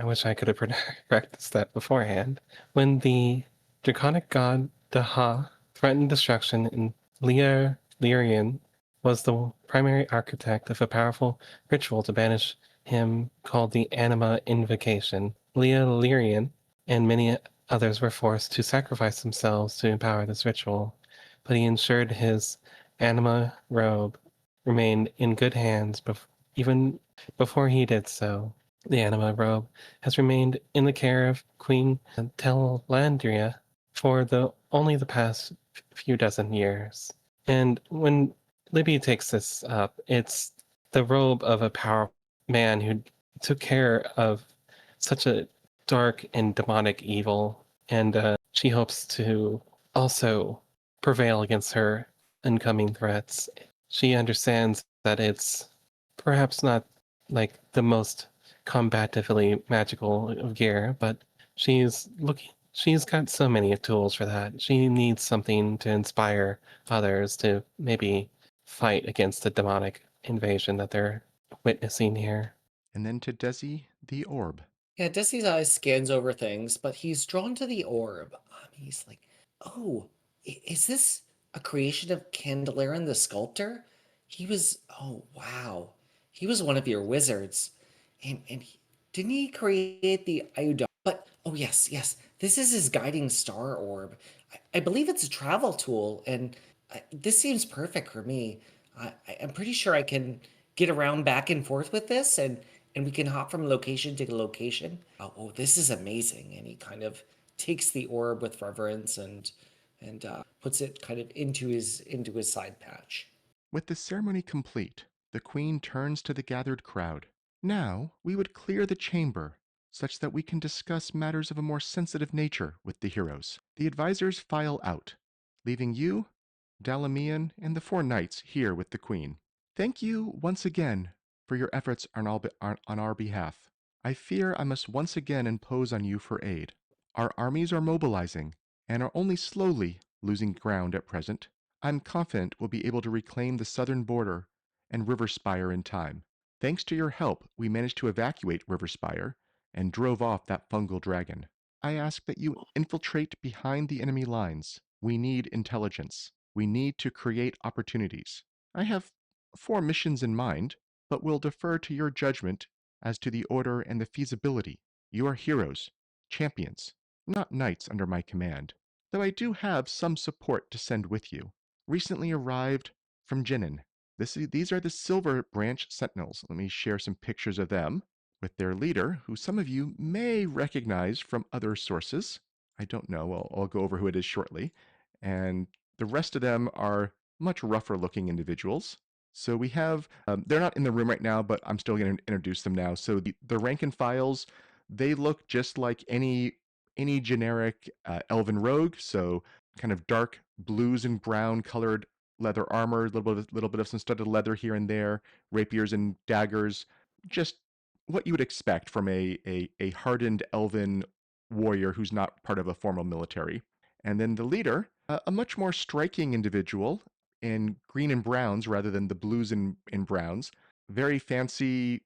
I wish I could have practiced that beforehand. When the draconic god Daha threatened destruction, and Lyrian was the primary architect of a powerful ritual to banish him called the Anima Invocation. Lyrian and many others were forced to sacrifice themselves to empower this ritual, but he ensured his Anima robe remained in good hands even before he did so. The Anima robe has remained in the care of Queen Tellandria for only the past few dozen years. And when Libby takes this up, it's the robe of a powerful man who took care of such a dark and demonic evil, and she hopes to also prevail against her incoming threats. She understands that it's perhaps not like the most combatively magical of gear, but she's got so many tools for that. She needs something to inspire others to maybe fight against the demonic invasion that they're witnessing here. And then to Dezi, the orb. Yeah, Desi's eyes scans over things, but he's drawn to the orb. He's like, oh, is this a creation of Candelarin the sculptor? Oh, wow. He was one of your wizards. Didn't he create the Iadara? But, oh, yes, this is his guiding star orb. I believe it's a travel tool, and this seems perfect for me. I'm pretty sure I can get around back and forth with this, and we can hop from location to location. Oh, this is amazing. And he kind of takes the orb with reverence and puts it kind of into his side patch. With the ceremony complete, the queen turns to the gathered crowd. Now we would clear the chamber, such that we can discuss matters of a more sensitive nature with the heroes. The advisors file out, leaving you, Dalamian, and the 4 knights here with the queen. Thank you once again for your efforts on our behalf. I fear I must once again impose on you for aid. Our armies are mobilizing, and are only slowly losing ground at present. I'm confident we'll be able to reclaim the southern border and Riverspire in time. Thanks to your help, we managed to evacuate Riverspire and drove off that fungal dragon. I ask that you infiltrate behind the enemy lines. We need intelligence. We need to create opportunities. I have 4 missions in mind, but will defer to your judgment as to the order and the feasibility. You are heroes, champions, not knights under my command, though I do have some support to send with you. Recently arrived from Jinin. These are the Silver Branch Sentinels. Let me share some pictures of them with their leader, who some of you may recognize from other sources. I don't know. I'll go over who it is shortly. And the rest of them are much rougher looking individuals. So we have, they're not in the room right now, but I'm still going to introduce them now. So the rank and files, they look just like any generic elven rogue. So kind of dark blues and brown colored leather armor, a little bit of some studded leather here and there, rapiers and daggers, just what you would expect from a hardened elven warrior who's not part of a formal military. And then the leader, a much more striking individual in green and browns rather than the blues and browns. Very fancy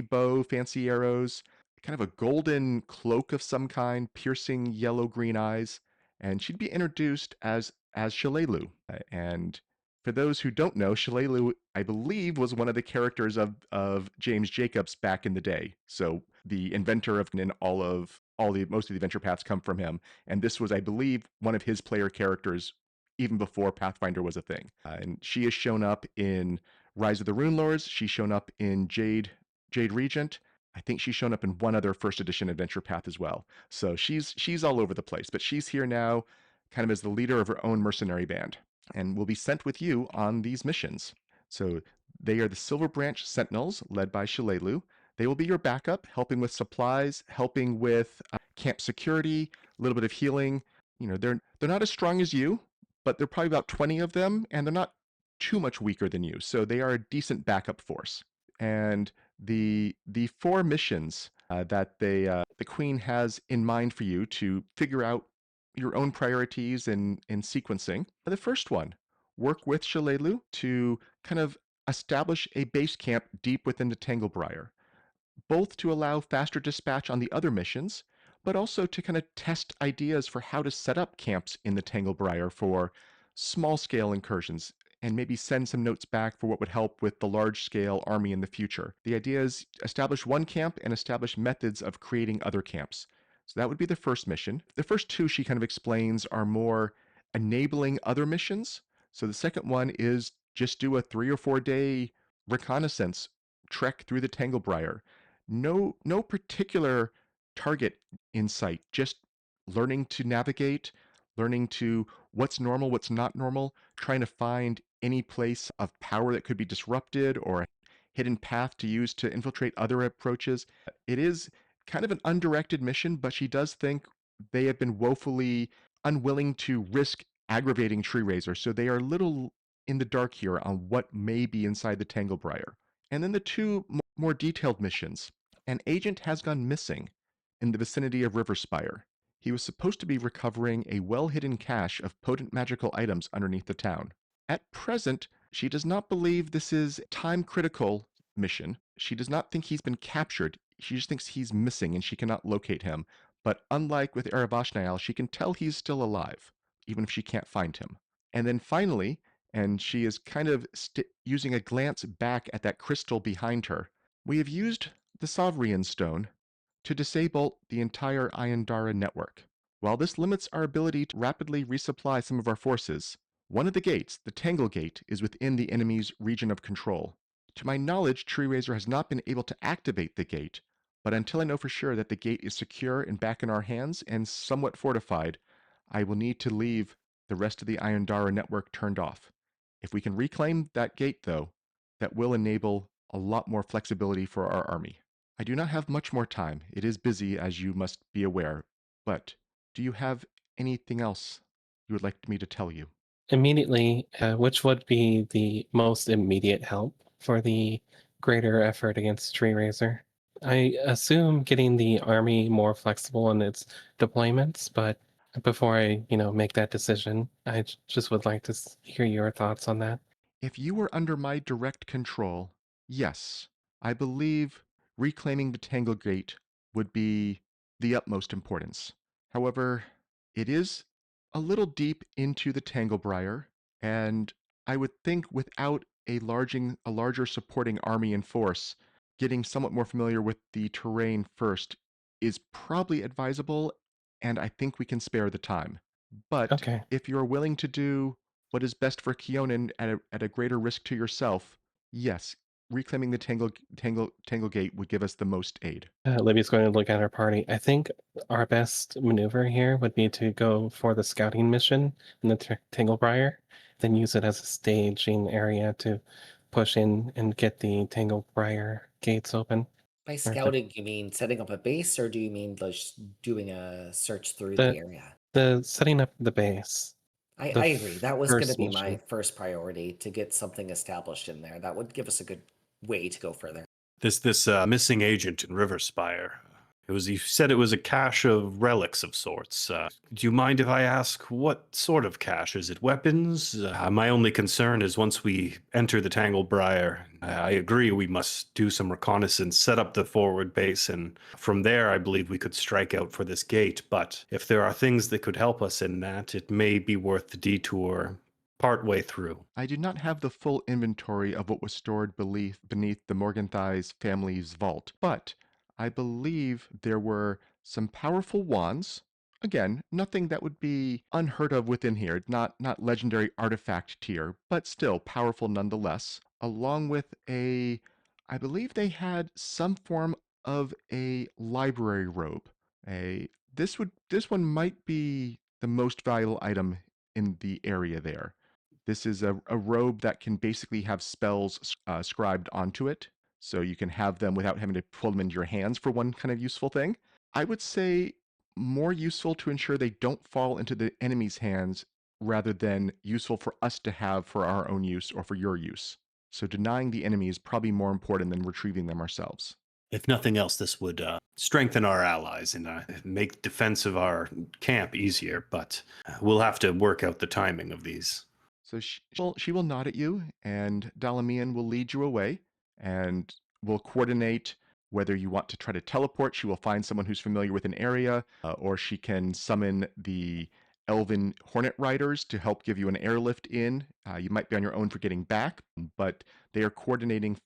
bow, fancy arrows, kind of a golden cloak of some kind, piercing yellow-green eyes. And she'd be introduced as Shalelu. And for those who don't know, Shalelu, I believe, was one of the characters of James Jacobs back in the day. So the inventor of most of the adventure paths come from him. And this was, I believe, one of his player characters even before Pathfinder was a thing. And she has shown up in Rise of the Rune Lords. She's shown up in Jade Regent. I think she's shown up in one other first edition adventure path as well. So she's all over the place, but she's here now kind of as the leader of her own mercenary band and will be sent with you on these missions. So they are the Silver Branch Sentinels led by Shalelu. They will be your backup, helping with supplies, helping with camp security, a little bit of healing. You know, they're not as strong as you, but there are probably about 20 of them, and they're not too much weaker than you. So they are a decent backup force. And the 4 missions that the Queen has in mind for you to figure out your own priorities and sequencing. The first one, work with Shalelu to kind of establish a base camp deep within the Tanglebriar, both to allow faster dispatch on the other missions, but also to kind of test ideas for how to set up camps in the Tanglebriar for small scale incursions and maybe send some notes back for what would help with the large scale army in the future. The idea is establish one camp and establish methods of creating other camps. So that would be the first mission. The first 2 she kind of explains are more enabling other missions. So the second one is just do a 3 or 4 day reconnaissance trek through the Tanglebriar. No particular target in sight, just learning to navigate, learning to what's normal, what's not normal, trying to find any place of power that could be disrupted or a hidden path to use to infiltrate other approaches. It is kind of an undirected mission, but she does think they have been woefully unwilling to risk aggravating Tree Razor, so they are a little in the dark here on what may be inside the Tanglebriar. And then the 2 more detailed missions. An agent has gone missing in the vicinity of Riverspire. He was supposed to be recovering a well-hidden cache of potent magical items underneath the town. At present, she does not believe this is a time-critical mission. She does not think he's been captured. She just thinks he's missing and she cannot locate him. But unlike with Erebashnael, she can tell he's still alive, even if she can't find him. And then finally, and she is kind of using a glance back at that crystal behind her, we have used the Sovereign Stone to disable the entire Iadara network. While this limits our ability to rapidly resupply some of our forces, one of the gates, the Tangle Gate, is within the enemy's region of control. To my knowledge, Tree Razor has not been able to activate the gate, but until I know for sure that the gate is secure and back in our hands and somewhat fortified, I will need to leave the rest of the Iadara network turned off. If we can reclaim that gate, though, that will enable a lot more flexibility for our army. I do not have much more time. It is busy, as you must be aware. But do you have anything else you would like me to tell you? Immediately, which would be the most immediate help for the greater effort against Tree Razor? I assume getting the army more flexible in its deployments, but before I, make that decision, I just would like to hear your thoughts on that. If you were under my direct control, yes, I believe reclaiming the Tangle Gate would be the utmost importance. However, it is a little deep into the Tanglebriar, and I would think without a larger supporting army and force, getting somewhat more familiar with the terrain first is probably advisable, and I think we can spare the time. But Okay. if you're willing to do what is best for Keonan at a greater risk to yourself, yes, reclaiming the Tangle Gate would give us the most aid. Libby's going to look at her party. I think our best maneuver here would be to go for the scouting mission in the Tanglebriar, then use it as a staging area to push in and get the Tanglebriar gates open. By Or scouting, you mean setting up a base, or do you mean just doing a search through The the area? the setting up the base. I, The I agree. That was going to first be my mission. first priority to get something established in there. That would give us a good way to go further. This missing agent in Riverspire. You said it was a cache of relics of sorts. Do you mind if I ask what sort of cache? Is it weapons? My only concern is once we enter the Tanglebriar, I agree we must do some reconnaissance, set up the forward base, and from there I believe we could strike out for this gate. But if there are things that could help us in that, it may be worth the detour partway through. I do not have the full inventory of what was stored beneath the Morgenthai's family's vault, but I believe there were some powerful wands. Again, nothing that would be unheard of within here, not legendary artifact tier, but still powerful nonetheless, along with I believe they had some form of a library robe. This one might be the most valuable item in the area there. This is a robe that can basically have spells scribed onto it, so you can have them without having to pull them into your hands for one kind of useful thing. I would say more useful to ensure they don't fall into the enemy's hands rather than useful for us to have for our own use or for your use. So denying the enemy is probably more important than retrieving them ourselves. If nothing else, this would strengthen our allies and make defense of our camp easier, but we'll have to work out the timing of these. So she will nod at you, and Dalamian will lead you away, and will coordinate whether you want to try to teleport. She will find someone who's familiar with an area, or she can summon the Elven Hornet Riders to help give you an airlift in. You might be on your own for getting back, but they are coordinating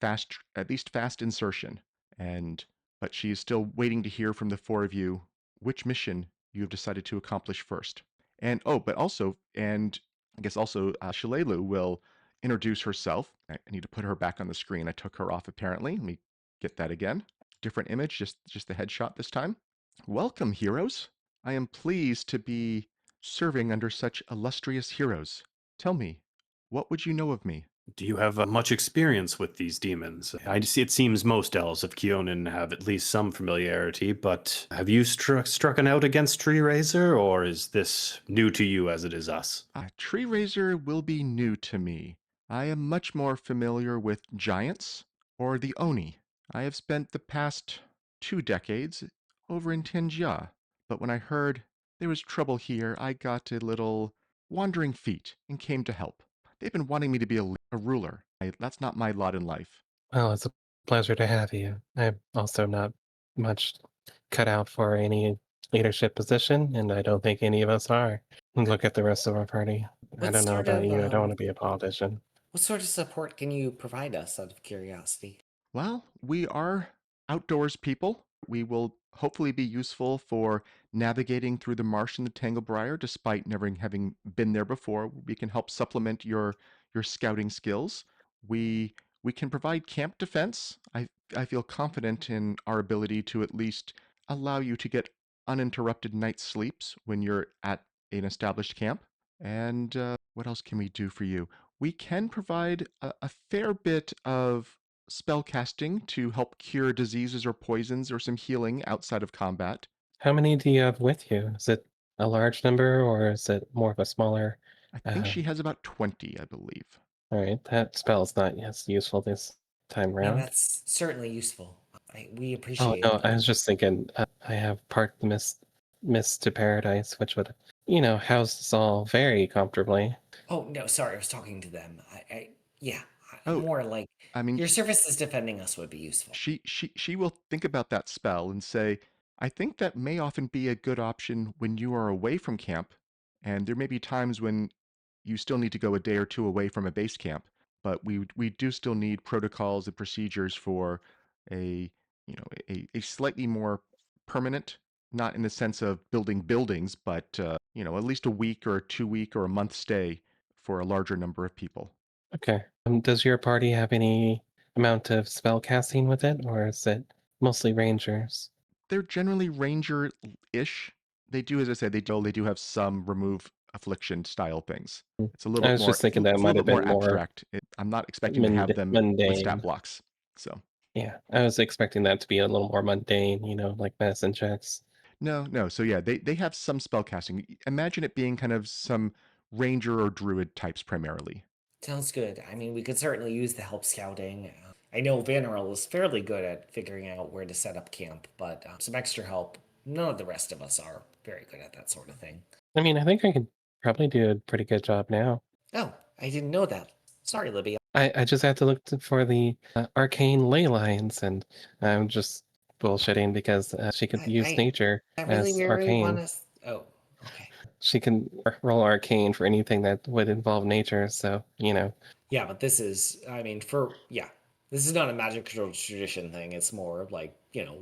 at least fast insertion. But she is still waiting to hear from the four of you which mission you have decided to accomplish first. And I guess also Shalelu will introduce herself. I need to put her back on the screen. I took her off apparently. Let me get that again. Different image, just the headshot this time. Welcome, heroes. I am pleased to be serving under such illustrious heroes. Tell me, what would you know of me? Do you have much experience with these demons? It seems most elves of Keonan have at least some familiarity, but have you struck out against Tree Razor, or is this new to you as it is us? Tree Razor will be new to me. I am much more familiar with giants or the Oni. I have spent the past 2 decades over in Tenjia, but when I heard there was trouble here, I got a little wandering feet and came to help. They've been wanting me to be a ruler. That's not my lot in life. Well, it's a pleasure to have you. I'm also not much cut out for any leadership position, and I don't think any of us are. Look at the rest of our party. I What don't know sort about of you. I don't want to be a politician. what sort of support can you provide us out of curiosity? Well, we are outdoors people. We will hopefully be useful for navigating through the marsh and the Tanglebriar, despite never having been there before. We can help supplement your scouting skills. We can provide camp defense. I feel confident in our ability to at least allow you to get uninterrupted night sleeps when you're at an established camp. And what else can we do for you? We can provide a fair bit of spell casting to help cure diseases or poisons or some healing outside of combat. How many do you have with you? Is it a large number or is it more of a smaller? I think she has about 20, I believe. All right, that spell's not as useful this time Yeah, around. that's certainly useful. We Oh appreciate no, it. I was just thinking I have parked the mist to paradise, which would, house us all very comfortably. Oh no, sorry, I was talking to them. Yeah, Oh, more like I mean, your services defending us would be useful. she will think about that spell and say, I think that may often be a good option when you are away from camp, and there may be times when you still need to go a day or two away from a base camp, but we do still need protocols and procedures for a a slightly more permanent, not in the sense of building buildings, but at least a week or a 2 week or a month stay for a larger number of people. Okay. Does your party have any amount of spell casting with it, or is it mostly rangers? They're generally ranger-ish. They do, as I said, they do have some remove affliction style things. It's a little I bit was more just thinking that it's a might little have bit more been more abstract. I'm not expecting to have them with stat mundane. blocks. So Yeah, I was expecting that to be a little more mundane, like medicine checks. no. So yeah, they have some spell casting. Imagine it being kind of some ranger or druid types primarily. Sounds good. I mean, we could certainly use the help scouting. I know Vanarel is fairly good at figuring out where to set up camp, but some extra help. None of the rest of us are very good at that sort of thing. I mean, I think I could probably do a pretty good job now. Oh, I didn't know that. Sorry, Libby. I just have to look for the arcane ley lines, and I'm just bullshitting because she could use I nature that really as really want arcane. us. Oh, okay. She can roll arcane for anything that would involve nature, so, Yeah, but this is, I mean, this is not a magic control tradition thing. It's more like,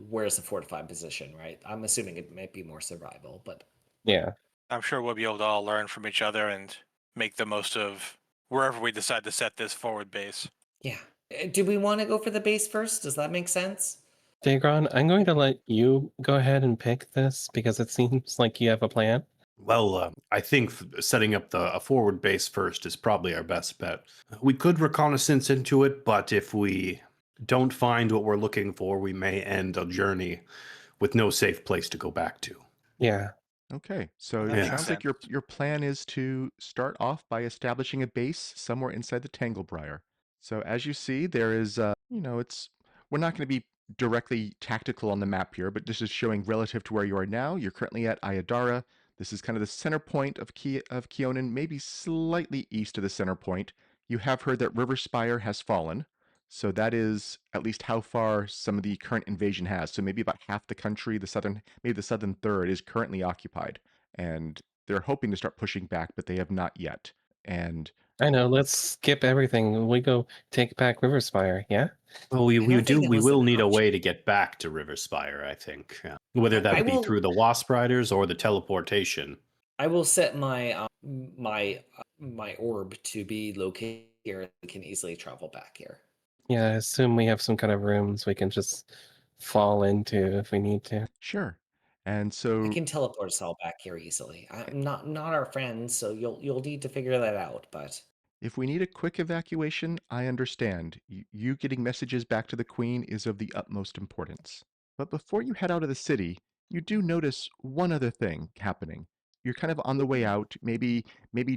where's the fortified position, right? I'm assuming it might be more survival, but yeah. I'm sure we'll be able to all learn from each other and make the most of wherever we decide to set this forward base. yeah. Do we want to go for the base first? Does that make sense? Daegron, I'm going to let you go ahead and pick this because it seems like you have a plan. Well, I think setting up a forward base first is probably our best bet. We could reconnaissance into it, but if we don't find what we're looking for, we may end a journey with no safe place to go back to. Yeah. Okay, so That it Yeah. makes sounds like sense. your plan is to start off by establishing a base somewhere inside the Tanglebriar. So as you see, there is, it's we're not going to be directly tactical on the map here, but this is showing relative to where you are now. You're currently at Iadara. This is kind of the center point of Keonan, maybe slightly east of the center point. You have heard that Riverspire has fallen. So that is at least how far some of the current invasion has. So maybe about half the country, maybe the southern third is currently occupied. And they're hoping to start pushing back, but they have not yet. And I know. Let's skip everything. We go take back Riverspire. Yeah. Well, I don't think that we was an will need a option. way to get back to Riverspire, I think. Whether I that be will through the Wasp Riders or the teleportation. I will set my orb to be located here and can easily travel back here. Yeah, I assume we have some kind of rooms we can just fall into if we need to. sure. And I so can teleport us all back here easily. I'm not our friends, so you'll need to figure that out, but if we need a quick evacuation, I understand. You getting messages back to the Queen is of the utmost importance. But before you head out of the city, you do notice one other thing happening. You're kind of on the way out, maybe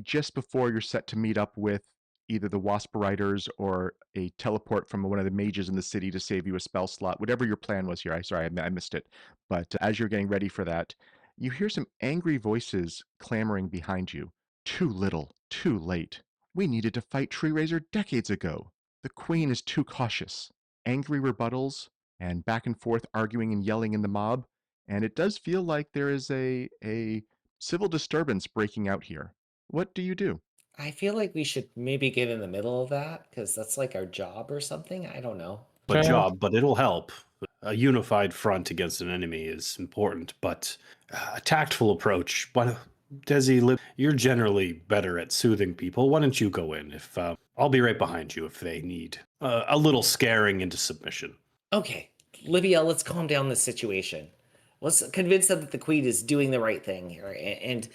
just before you're set to meet up with either the Wasp Riders or a teleport from one of the mages in the city to save you a spell slot, whatever your plan was here. I missed it. But as you're getting ready for that, you hear some angry voices clamoring behind you. Too little, too late. We needed to fight Tree Razor decades ago. The Queen is too cautious. Angry rebuttals and back and forth arguing and yelling in the mob, and it does feel like there is a civil disturbance breaking out here. What do you do? I feel like we should maybe get in the middle of that because that's like our job or something. I don't know. Sure. But it'll help. A unified front against an enemy is important, but a tactful approach. Dezi, you're generally better at soothing people. Why don't you go in? If I'll be right behind you if they need a little scaring into submission. Okay, Libbiel, let's calm down the situation. Let's convince them that the queen is doing the right thing here and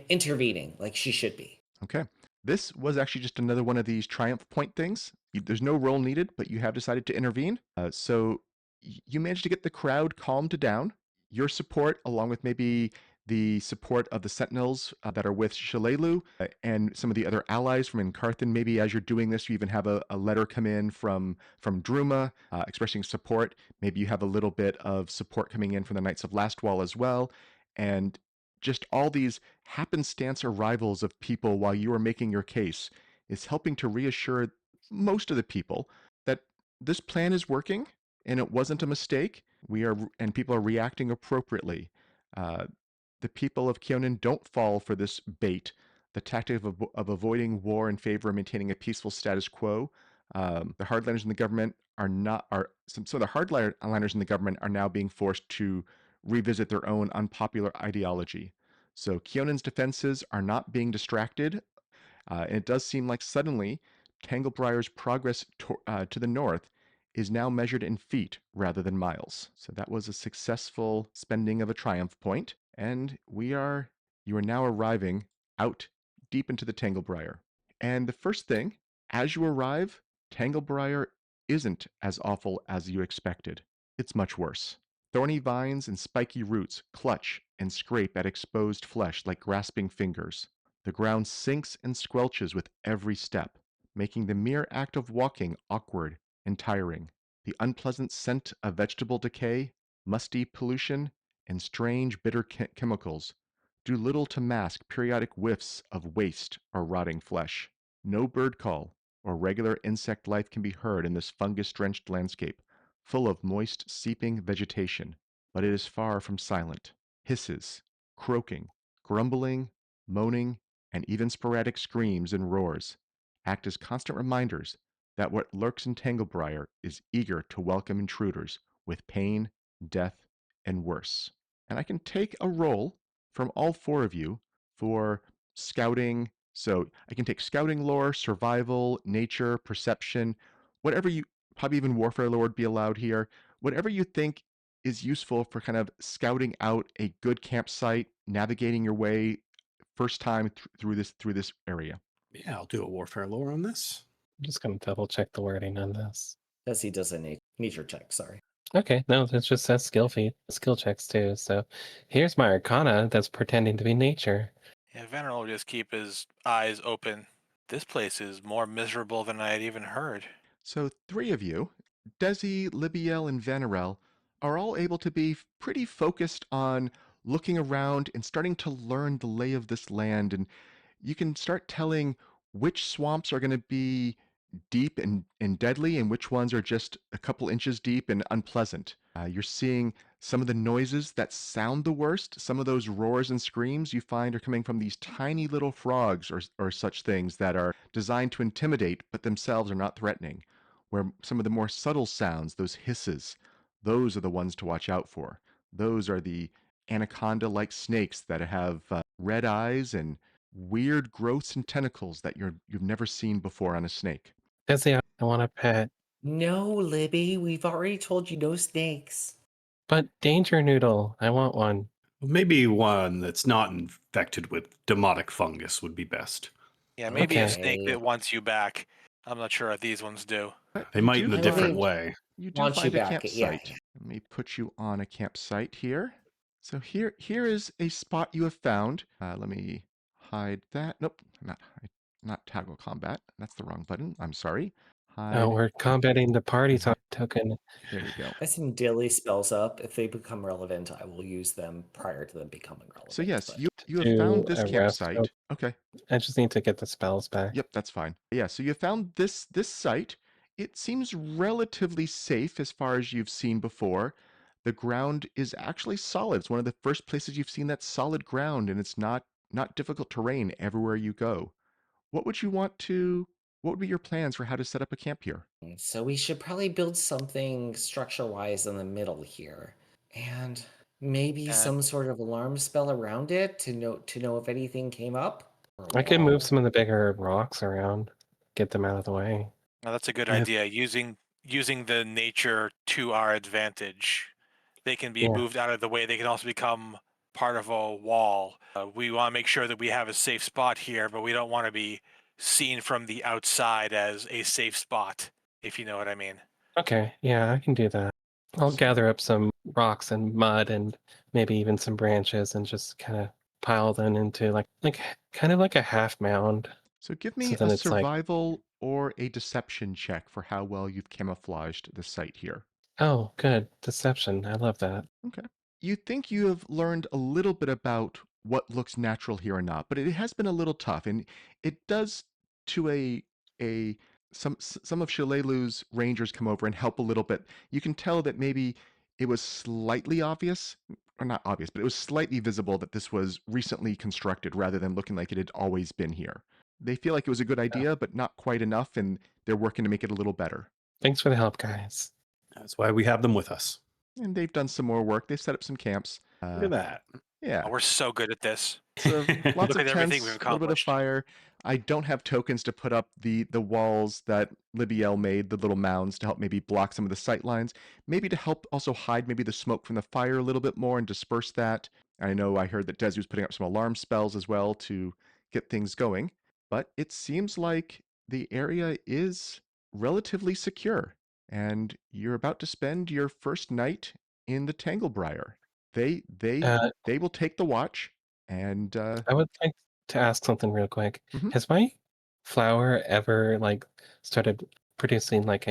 intervening like she should be. Okay. This was actually just another one of these triumph point things. There's no roll needed, but you have decided to intervene. So you managed to get the crowd calmed down. Your support, along with maybe the support of the Sentinels that are with Shalelu and some of the other allies from Incarthen. Maybe as you're doing this, you even have a letter come in from Druma expressing support. Maybe you have a little bit of support coming in from the Knights of Lastwall as well. And just all these happenstance arrivals of people while you are making your case is helping to reassure most of the people that this plan is working and it wasn't a mistake. And people are reacting appropriately. The people of Kionin don't fall for this bait, the tactic of avoiding war in favor of maintaining a peaceful status quo. The hardliners in the government some of the hardliners in the government are now being forced to revisit their own unpopular ideology. So Kionin's defenses are not being distracted, and it does seem like suddenly Tanglebriar's progress to the north is now measured in feet rather than miles. So that was a successful spending of a triumph point, and you are now arriving out deep into the Tanglebriar. And the first thing, as you arrive, Tanglebriar isn't as awful as you expected. It's much worse. Thorny vines and spiky roots clutch and scrape at exposed flesh like grasping fingers. The ground sinks and squelches with every step, making the mere act of walking awkward and tiring. The unpleasant scent of vegetable decay, musty pollution, and strange bitter chemicals do little to mask periodic whiffs of waste or rotting flesh. No bird call or regular insect life can be heard in this fungus-drenched landscape, full of moist, seeping vegetation, but it is far from silent. Hisses, croaking, grumbling, moaning, and even sporadic screams and roars act as constant reminders that what lurks in Tanglebriar is eager to welcome intruders with pain, death, and worse. And I can take a roll from all four of you for scouting. So I can take scouting lore, survival, nature, perception, whatever you, probably even warfare lore would be allowed here. Whatever you think is useful for kind of scouting out a good campsite, navigating your way first time through this area. Yeah, I'll do a warfare lore on this. I'm just going to double check the wording on this. As he does a nature check, sorry. Okay, no, it just says skill checks too. So here's my Arcana that's pretending to be nature. Yeah, Vanarel will just keep his eyes open. This place is more miserable than I had even heard. So three of you, Dezi, Libbiel, and Vanarel, are all able to be pretty focused on looking around and starting to learn the lay of this land. And you can start telling which swamps are going to be deep and deadly and which ones are just a couple inches deep and unpleasant. You're seeing some of the noises that sound the worst. Some of those roars and screams you find are coming from these tiny little frogs or such things that are designed to intimidate but themselves are not threatening. Where some of the more subtle sounds, those hisses, those are the ones to watch out for. Those are the anaconda-like snakes that have red eyes and weird growths and tentacles that you've never seen before on a snake. Desi, I want a pet. No, Libby, we've already told you no snakes. But Danger Noodle, I want one. Maybe one that's not infected with demonic fungus would be best. Yeah, maybe a Okay. snake that wants you back. I'm not sure if these ones do. They You might do in a find- different think- way. You do Want you find a back, campsite. yeah. Let me put you on a campsite here. So here is a spot you have found. Let me hide that. Nope, not toggle combat. That's the wrong button. I'm sorry. Hide. Oh, we're combating the party token. There you go. I some daily spells up. If they become relevant, I will use them prior to them becoming relevant. So yes, but- you have found this a rest. campsite. Okay. I just need to get the spells back. Yep, that's fine. Yeah, so you found this site. It seems relatively safe as far as you've seen before. The ground is actually solid. It's one of the first places you've seen that solid ground, and it's not difficult terrain everywhere you go. What would be your plans for how to set up a camp here? So we should probably build something structure-wise in the middle here, and maybe And- some sort of alarm spell around it to know if anything came up. Or a I could wall. move some of the bigger rocks around, get them out of the way. Now, that's a good Yeah. idea. Using the nature to our advantage. They can be Yeah. moved out of the way. They can also become part of a wall. We want to make sure that we have a safe spot here, but we don't want to be seen from the outside as a safe spot, if you know what I mean. Okay, yeah, I can do that. I'll gather up some rocks and mud and maybe even some branches and just kind of pile them into like kind of like a half mound. So give So me then a it's like, survival or a deception check for how well you've camouflaged the site here. oh, good. Deception. I love that. Okay. You think you have learned a little bit about what looks natural here or not, but it has been a little tough, and it does to a some of Shalalu's rangers come over and help a little bit. You can tell that maybe it was slightly obvious, or not obvious, but it was slightly visible that this was recently constructed rather than looking like it had always been here. They feel like it was a good Yeah. idea, but not quite enough, and they're working to make it a little better. Thanks for the help, guys. That's why we have them with us. And they've done some more work. They've set up some camps. Look at that. Yeah. Oh, we're so good at this. So lots Look of at everything we've tents, a little bit of accomplished. fire. I don't have tokens to put up the walls that Libbiel made, the little mounds to help maybe block some of the sight lines. Maybe to help also hide maybe the smoke from the fire a little bit more and disperse that. I know I heard that Dezi was putting up some alarm spells as well to get things going. But it seems like the area is relatively secure. And you're about to spend your first night in the Tanglebriar. They they Uh, they will take the watch and I would like to ask something real quick. mhm. Has my flower ever like started producing like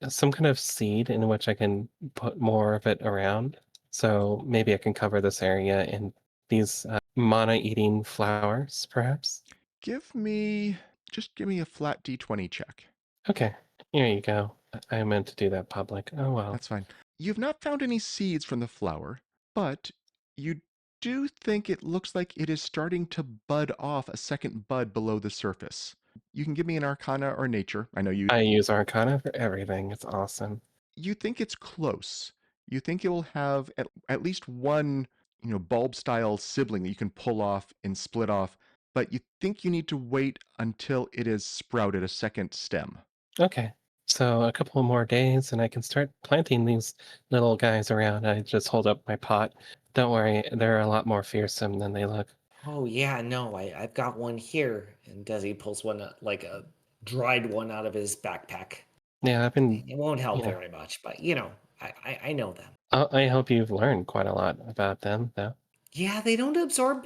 some kind of seed in which I can put more of it around? So maybe I can cover this area in these mana-eating flowers, perhaps? Just give me a flat d20 check. Okay, here you go. I meant to do that public. Oh well. That's fine. You've not found any seeds from the flower, but you do think it looks like it is starting to bud off a second bud below the surface. You can give me an arcana or nature. I know I use Arcana for everything. It's awesome. you think it's close. You think it will have at least one, bulb style sibling that you can pull off and split off, but you think you need to wait until it has sprouted a second stem. Okay. So a couple more days and I can start planting these little guys around. I just hold up my pot. Don't worry, they're a lot more fearsome than they look. Oh yeah, no, I've got one here. And Desi pulls one like a dried one out of his backpack. Yeah, I've been, It won't help you know, very much, but I know them. I hope you've learned quite a lot about them, though. Yeah, they don't absorb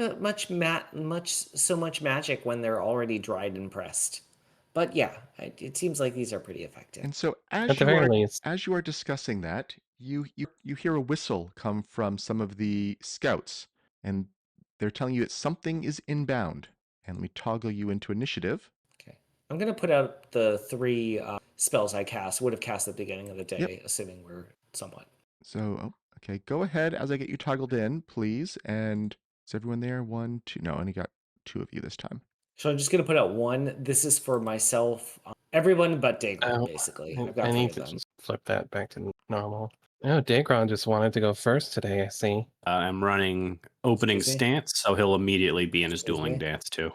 so much magic when they're already dried and pressed. But yeah, it seems like these are pretty effective. And so At the very least, as you are discussing that, you hear a whistle come from some of the scouts, and they're telling you that something is inbound. And let me toggle you into initiative. Okay, I'm gonna put out the three spells I would have cast at the beginning of the Yep. day, assuming we're somewhat. So, okay, go ahead as I get you toggled in, please. And is everyone there? One, two. No, I only got two of you this time. So I'm just gonna put out one. This is for myself, everyone but Daegron, oh, basically. I've I got three need of to them. just flip that back to normal. Oh, Daegron just wanted to go first today, I see. I'm running opening Excuse me? stance, so he'll immediately be in his Excuse dueling me? dance too.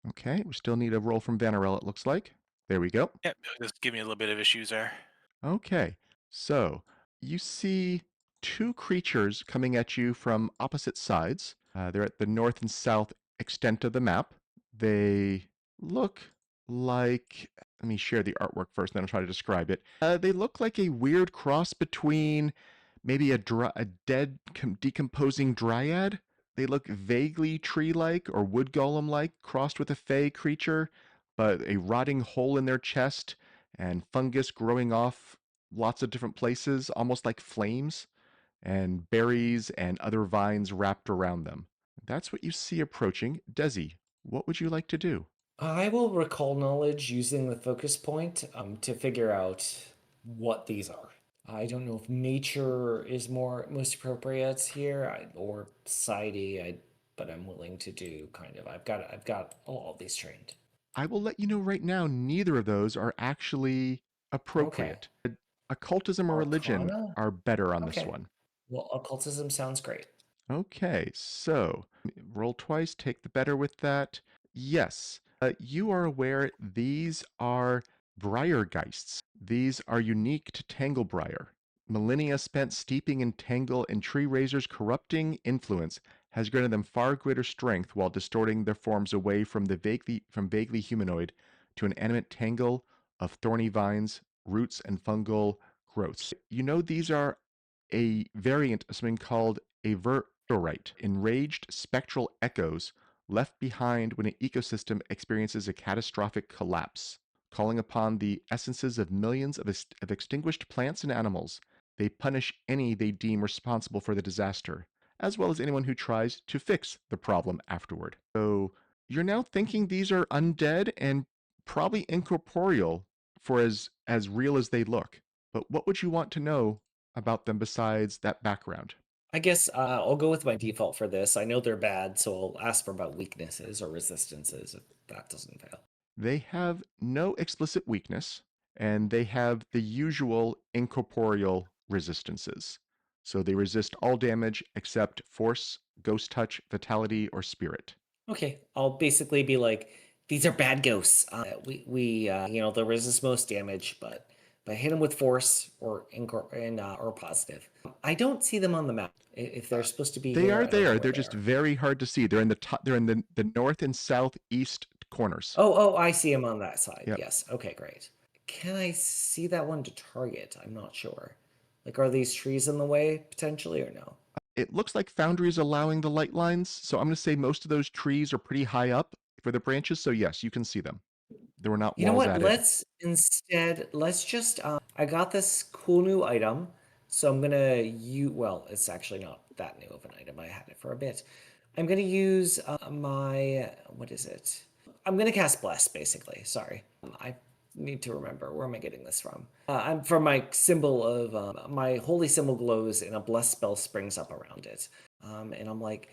Okay, we still need a roll from Vanarel, it looks like. There we go. Yep, just give me a little bit of issues there. Okay, so you see two creatures coming at you from opposite sides. They're at the north and south extent of the map. They look like. Let me share the artwork first, then I'll try to describe it. They look like a weird cross between maybe a dead decomposing dryad. They look vaguely tree-like or wood golem-like, crossed with a fey creature, but a rotting hole in their chest and fungus growing off lots of different places, almost like flames, and berries and other vines wrapped around them. That's what you see approaching. Dezi, what would you like to do? I will recall knowledge using the focus point to figure out what these are. I don't know if nature is most appropriate here, or society. But I'm willing to do kind of. I've got all of these trained. I will let you know right now, neither of those are actually Okay. appropriate. Occultism or religion Arcana. are better on this Okay. one. Well, occultism sounds great. Okay, so roll twice, take the better with that. Yes, you are aware these are Briargeists. These are unique to Tanglebriar. Millennia spent steeping in Tangle and Tree Razor's corrupting influence has granted them far greater strength while distorting their forms away from vaguely humanoid to an animate tangle of thorny vines, roots, and fungal growths. You know these are a variant of something called a vertorite, enraged spectral echoes left behind when an ecosystem experiences a catastrophic collapse. Calling upon the essences of millions of extinguished plants and animals, they punish any they deem responsible for the disaster, as well as anyone who tries to fix the problem afterward. So you're now thinking these are undead and probably incorporeal for as real as they look. But what would you want to know about them besides that background? I guess I'll go with my default for this. I know they're bad, so I'll ask for about weaknesses or resistances if that doesn't fail. They have no explicit weakness, and they have the usual incorporeal resistances. So they resist all damage except force, ghost touch, vitality, or spirit. Okay, I'll basically be like, these are bad ghosts. They'll resist most damage, but hit them with force or or positive. I don't see them on the map. If they're supposed to be They here, are I don't know there. where They're they just are. very hard to see. They're in the top, they're in the north and southeast corners. Oh, I see them on that side. Yep. Yes. Okay, great. Can I see that one to target? I'm not sure. Like, are these trees in the way potentially or no? It looks like Foundry is allowing the light lines, so I'm going to say most of those trees are pretty high up for the branches, so yes, you can see them. There were not You know walls what? added. Let's just I got this cool new item, so I'm gonna use, well, it's actually not that new of an item. I had it for a bit. I'm gonna use my, what is it? I'm gonna cast Bless, basically. Sorry. I need to remember, where am I getting this from? I'm from my symbol of, my holy symbol glows and a Bless spell springs up around it. And I'm like,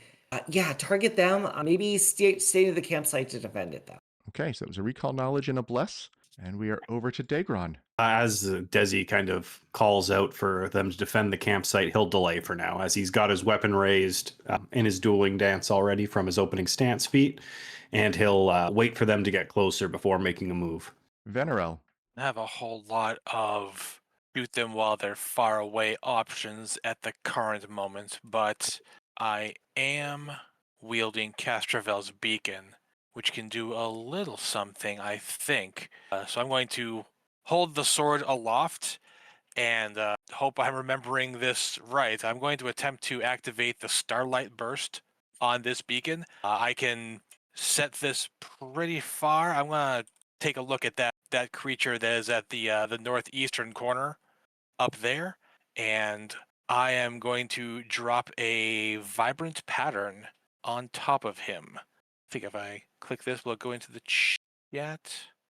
yeah, target them. Maybe stay to the campsite to defend it, though. Okay, so it was a recall knowledge and a bless, and we are over to Daegron. As Dezi kind of calls out for them to defend the campsite, he'll delay for now, as he's got his weapon raised in his dueling dance already from his opening stance feat, and he'll wait for them to get closer before making a move. Vanarel. I have a whole lot of shoot them while they're far away options at the current moment, but I am wielding Castrovel's beacon, which can do a little something, I think. So I'm going to hold the sword aloft and hope I'm remembering this right. I'm going to attempt to activate the Starlight Burst on this beacon. I can set this pretty far. I'm going to take a look at that creature that is at the northeastern corner up there, and I am going to drop a vibrant pattern on top of him. I think if I click this, will it go into the chat?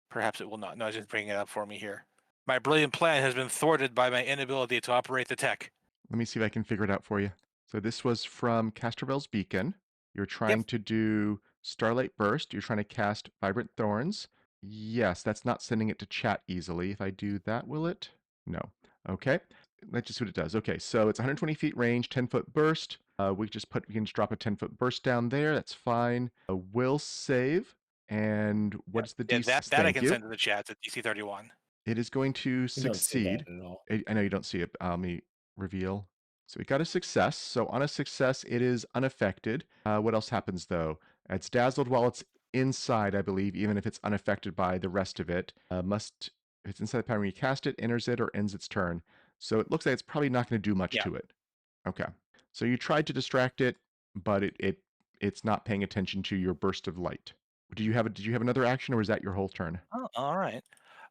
Perhaps it will not. No, it's just bringing it up for me here. My brilliant plan has been thwarted by my inability to operate the tech. Let me see if I can figure it out for you. So this was from Castrovel's Beacon. You're trying Yep. to do Starlight Burst. You're trying to cast Vibrant Thorns. Yes, that's not sending it to chat easily. If I do that, will it? No. Okay. Let's just see what it does. Okay, so it's 120 feet range, 10-foot burst. We can just drop a 10-foot burst down there. That's fine. A will save. And what is the Yeah, DC? that I Thank can you. send to the chat at DC 31. It is going to You don't see that succeed. at all. I know you don't see it. Let me reveal. So we got a success. So on a success, it is unaffected. What else happens though? It's dazzled while it's inside, I believe, even if it's unaffected by the rest of it. If it's inside the pattern, when you cast it, enters it, or ends its turn. So it looks like it's probably not going to do much Yeah. to it. Okay. So you tried to distract it, but it's not paying attention to your burst of light. Did you have another action, or was that your whole turn? Oh, all right.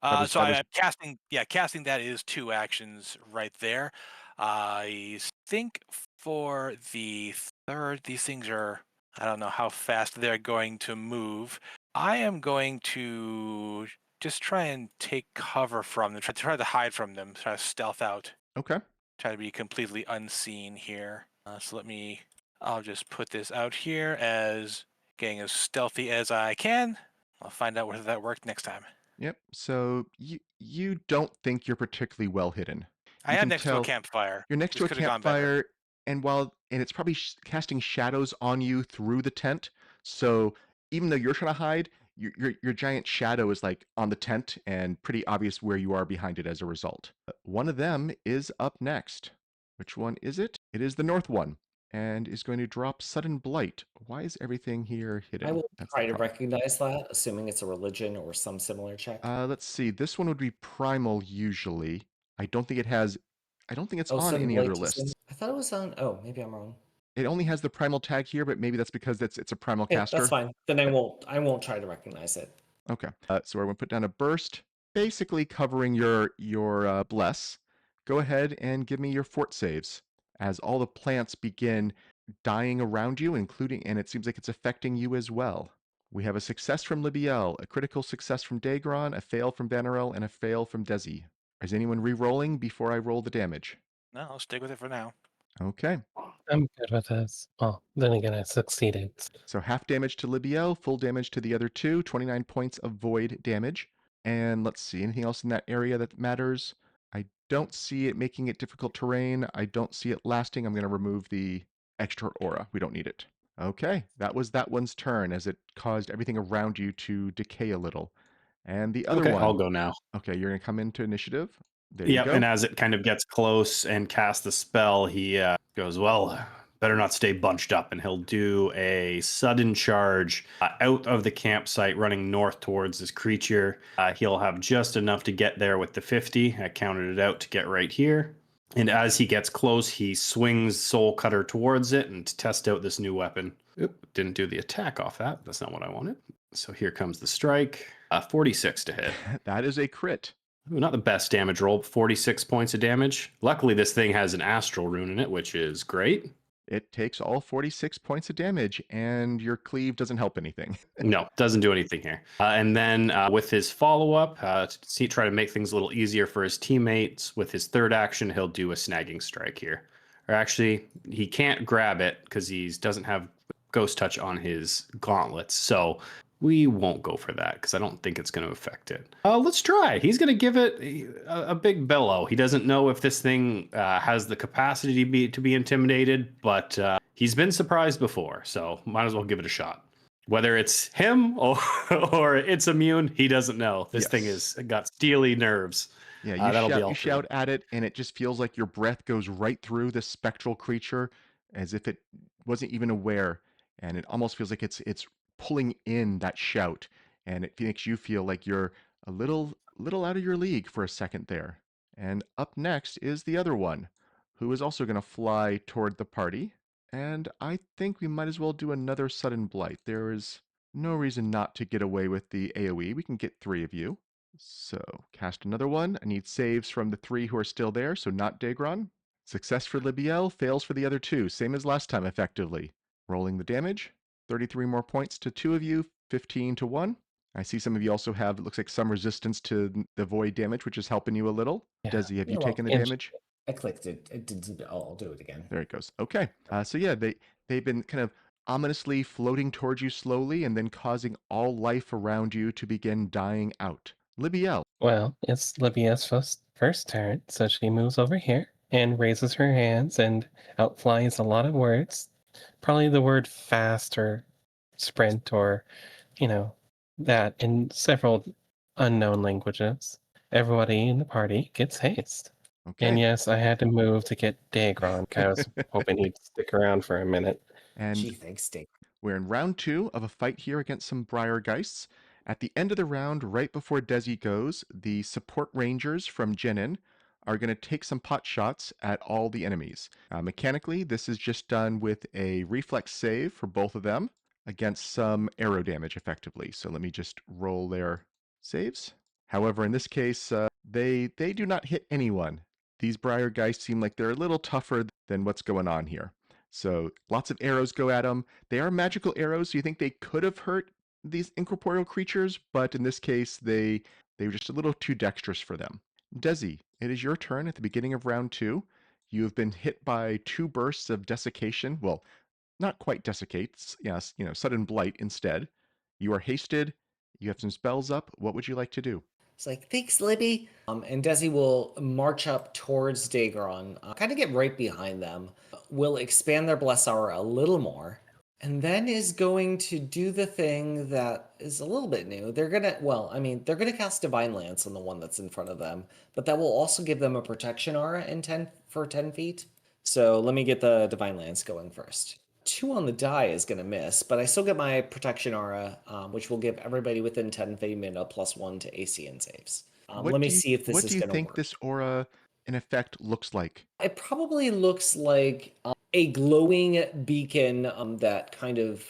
That was I'm casting. Yeah, casting that is 2 actions right there. I think for the third, these things are. I don't know how fast they're going to move. I am going to just try and take cover from them. Try to hide from them. Try to stealth out. okay. Try to be completely unseen here. So I'll just put this out here as getting as stealthy as I can. I'll find out whether that worked next time. Yep. So you don't think you're particularly well hidden. I You am can next to a tell campfire. you're next This to a could have gone better. campfire, and it's probably casting shadows on you through the tent. So even though you're trying to hide, your giant shadow is like on the tent and pretty obvious where you are behind it as a result. One of them is up next. Which one is it? It is the north one, and is going to drop sudden blight. Why is everything here hidden? I will That's the try to problem. recognize that, assuming it's a religion or some similar check. Let's see. This one would be primal usually. I don't think it has I don't think it's Oh, on Sudden any other Blight is in. lists. I thought it was on. Oh, maybe I'm wrong. It only has the primal tag here, but maybe that's because it's a primal Okay, caster. that's fine. Then I won't try to recognize it. Okay. So we're going to put down a burst, basically covering your bless. Go ahead and give me your fort saves as all the plants begin dying around you, and it seems like it's affecting you as well. We have a success from Libbiel, a critical success from Daegron, a fail from Vanarel, and a fail from Dezi. Is anyone re-rolling before I roll the damage? No, I'll stick with it for now. Okay. I'm good with this. Well, then again, I succeeded. So half damage to Libbiel, full damage to the other two, 29 points of void damage. And let's see, anything else in that area that matters? I don't see it making it difficult terrain. I don't see it lasting. I'm going to remove the extra aura. We don't need it. Okay, that was that one's turn as it caused everything around you to decay a little. And the other Okay, one. I'll go now. Okay, you're going to come into initiative. There you Yep, go. and as it kind of gets close and casts the spell, he goes, well, better not stay bunched up, and he'll do a sudden charge out of the campsite running north towards this creature. He'll have just enough to get there with the 50. I counted it out to get right here. And as he gets close, he swings Soul Cutter towards it and to test out this new weapon. Oop, didn't do the attack off that. That's not what I wanted. So here comes the strike. 46 to hit. That is a crit. Ooh, not the best damage roll, 46 points of damage. Luckily, this thing has an astral rune in it, which is great. It takes all 46 points of damage, and your cleave doesn't help anything. No, doesn't do anything here. And then with his follow-up, try to make things a little easier for his teammates, with his third action, he'll do a snagging strike here. Or actually, he can't grab it because he doesn't have Ghost Touch on his gauntlets. So we won't go for that because I don't think it's going to affect it. Let's try. He's going to give it a big bellow. He doesn't know if this thing has the capacity to be intimidated, but he's been surprised before, so might as well give it a shot. Whether it's him or it's immune, he doesn't know. This thing has got steely nerves. Yeah, you you shout at it, and it just feels like your breath goes right through this spectral creature, as if it wasn't even aware, and it almost feels like it's pulling in that shout, and it makes you feel like you're a little out of your league for a second there. And up next is the other one, who is also going to fly toward the party, and I think we might as well do another sudden blight. There is no reason not to get away with the AoE. We can get 3 of you. So cast another one. I need saves from the 3 who are still there, so not Daegron. Success for Libbiel, fails for the other 2, same as last time effectively. Rolling the damage. 33 more points to 2 of you, 15 to 1. I see some of you also have, it looks like, some resistance to the void damage, which is helping you a little. Yeah. Dezi, have you Yeah, well, taken the damage? I clicked it. It didn't. I'll do it again. There it goes. Okay. So yeah, they've been kind of ominously floating towards you slowly and then causing all life around you to begin dying out. Libbiel. Well, it's Libbia's first turn, so she moves over here and raises her hands and outflies a lot of words. Probably the word fast or sprint or, that in several unknown languages. Everybody in the party gets haste. Okay. And yes, I had to move to get Daegron. I was hoping he'd stick around for a minute. And Gee, thanks, Dave. we're in round 2 of a fight here against some Briargeists. At the end of the round, right before Dezi goes, the support rangers from Jenin are going to take some pot shots at all the enemies. Mechanically, this is just done with a reflex save for both of them against some arrow damage effectively. So let me just roll their saves. However, in this case, they do not hit anyone. These Briargeists seem like they're a little tougher than what's going on here. So lots of arrows go at them. They are magical arrows, so you think they could have hurt these incorporeal creatures, but in this case, they were just a little too dexterous for them. Dezi, it is your turn at the beginning of round 2. You have been hit by 2 bursts of desiccation. Well, not quite desiccate, yes, sudden blight instead. You are hasted. You have some spells up. What would you like to do? It's like, thanks, Libby. And Dezi will march up towards Daegron, kind of get right behind them, will expand their Bless Aura a little more, and then is going to do the thing that is a little bit new. They're gonna cast Divine Lance on the one that's in front of them, but that will also give them a protection aura for 10 feet. So let me get the Divine Lance going first. 2 on the die is going to miss, but I still get my protection aura, which will give everybody within 10 feet a +1 to AC and saves. Let me see if this is going to work. What do you think this aura an effect looks like. It probably looks like a glowing beacon that kind of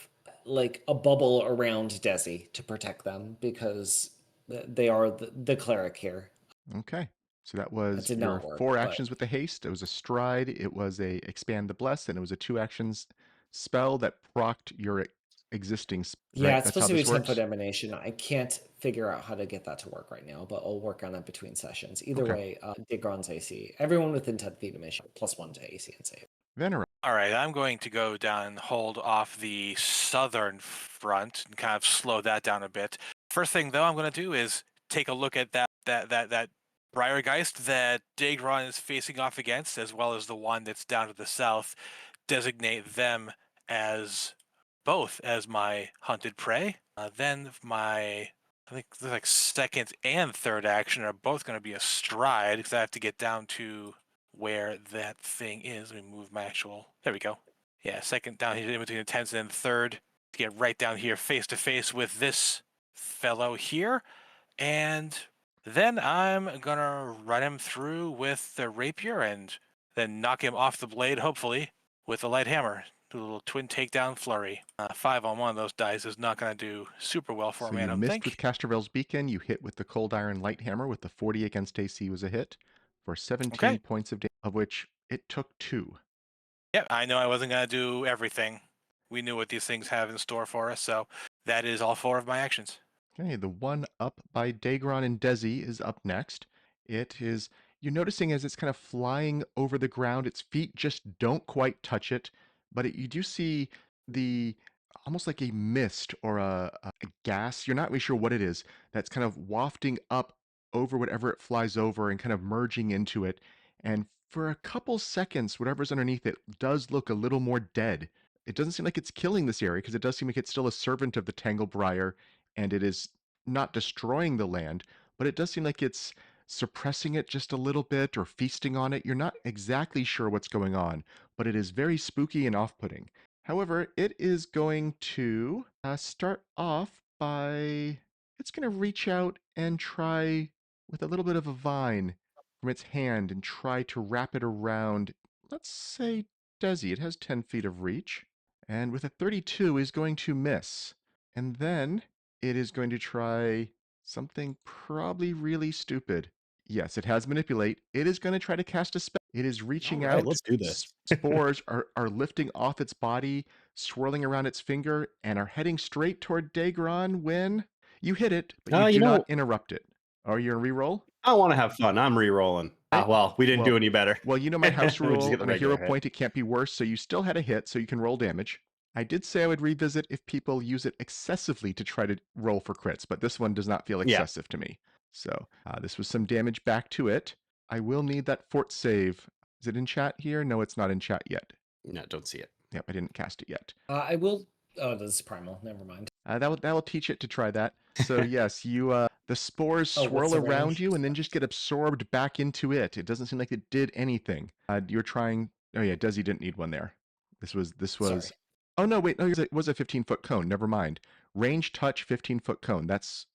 like a bubble around Dezi to protect them because they are the cleric here. Okay. So that That was did your not work, 4 but actions with the haste. It was a stride, it was a expand the bless, and it was a 2 actions spell that procced your existing yeah, right? it's That's supposed how to be a this 10-foot works? emanation. I can't figure out how to get that to work right now, but I'll work on it between sessions. Either Okay. way, Daegron's AC. Everyone within 10 feet of me, +1 to AC and save. Vanarel. All right, I'm going to go down and hold off the southern front and kind of slow that down a bit. First thing though, I'm going to do is take a look at that Briargeist that Daegron is facing off against, as well as the one that's down to the south. Designate them as both as my hunted prey. Then I think the like second and third action are both going to be a stride because I have to get down to where that thing is. Let me move my actual. There we go. Yeah, second down here in between the 10s and third to get right down here face to face with this fellow here. And then I'm gonna run him through with the rapier and then knock him off the blade, hopefully, with the light hammer. Do a little twin takedown flurry. 5 on one of those dice is not gonna do super well for So me, I you don't missed with think. Castrovel's Beacon, you hit with the Cold Iron Light Hammer with the 40 against AC was a hit for 17 Okay. points of damage, of which it took 2. Yeah, I know I wasn't gonna do everything. We knew what these things have in store for us, so that is all 4 of my actions. Okay, the one up by Daegron and Dezi is up next. It is, you're noticing as it's kind of flying over the ground, its feet just don't quite touch it, but you do see the almost like a mist or a gas, you're not really sure what it is, that's kind of wafting up over whatever it flies over and kind of merging into it. And for a couple seconds, whatever's underneath it does look a little more dead. It doesn't seem like it's killing this area because it does seem like it's still a servant of the Tanglebriar and it is not destroying the land, but it does seem like it's suppressing it just a little bit or feasting on it. You're not exactly sure what's going on, but it is very spooky and off putting. However, it is going to start off by it's going to reach out and try with a little bit of a vine from its hand and try to wrap it around, let's say, Dezi. It has 10 feet of reach. And with a 32 is going to miss. And then it is going to try something probably really stupid. Yes, it has manipulate. It is going to try to cast a spell. It is reaching All right, out. let's do this. Spores are lifting off its body, swirling around its finger, and are heading straight toward Daegron when you hit it, but you You do know, not interrupt it. Are you going to reroll? I want to have fun. I'm re-rolling. Right? Well, we didn't Well- do any better. Well, you know my house We just rule. get the On a hero regular hit. point, it can't be worse, so you still had a hit, so you can roll damage. I did say I would revisit if people use it excessively to try to roll for crits, but this one does not feel Yeah. excessive to me. So this was some damage back to it. I will need that fort save. Is it in chat here? No, it's not in chat yet. No, don't see it. Yep, I didn't cast it yet. I will. Oh, this is primal. Never mind. That will teach it to try that. So yes, you the spores Oh, what's swirl the around range? you and then just get absorbed back into it. It doesn't seem like it did anything. You're trying. Oh yeah, Dezi didn't need one there. This was. Sorry. Oh no, wait, no, it was a 15-foot cone. Never mind. Range touch 15-foot cone. That's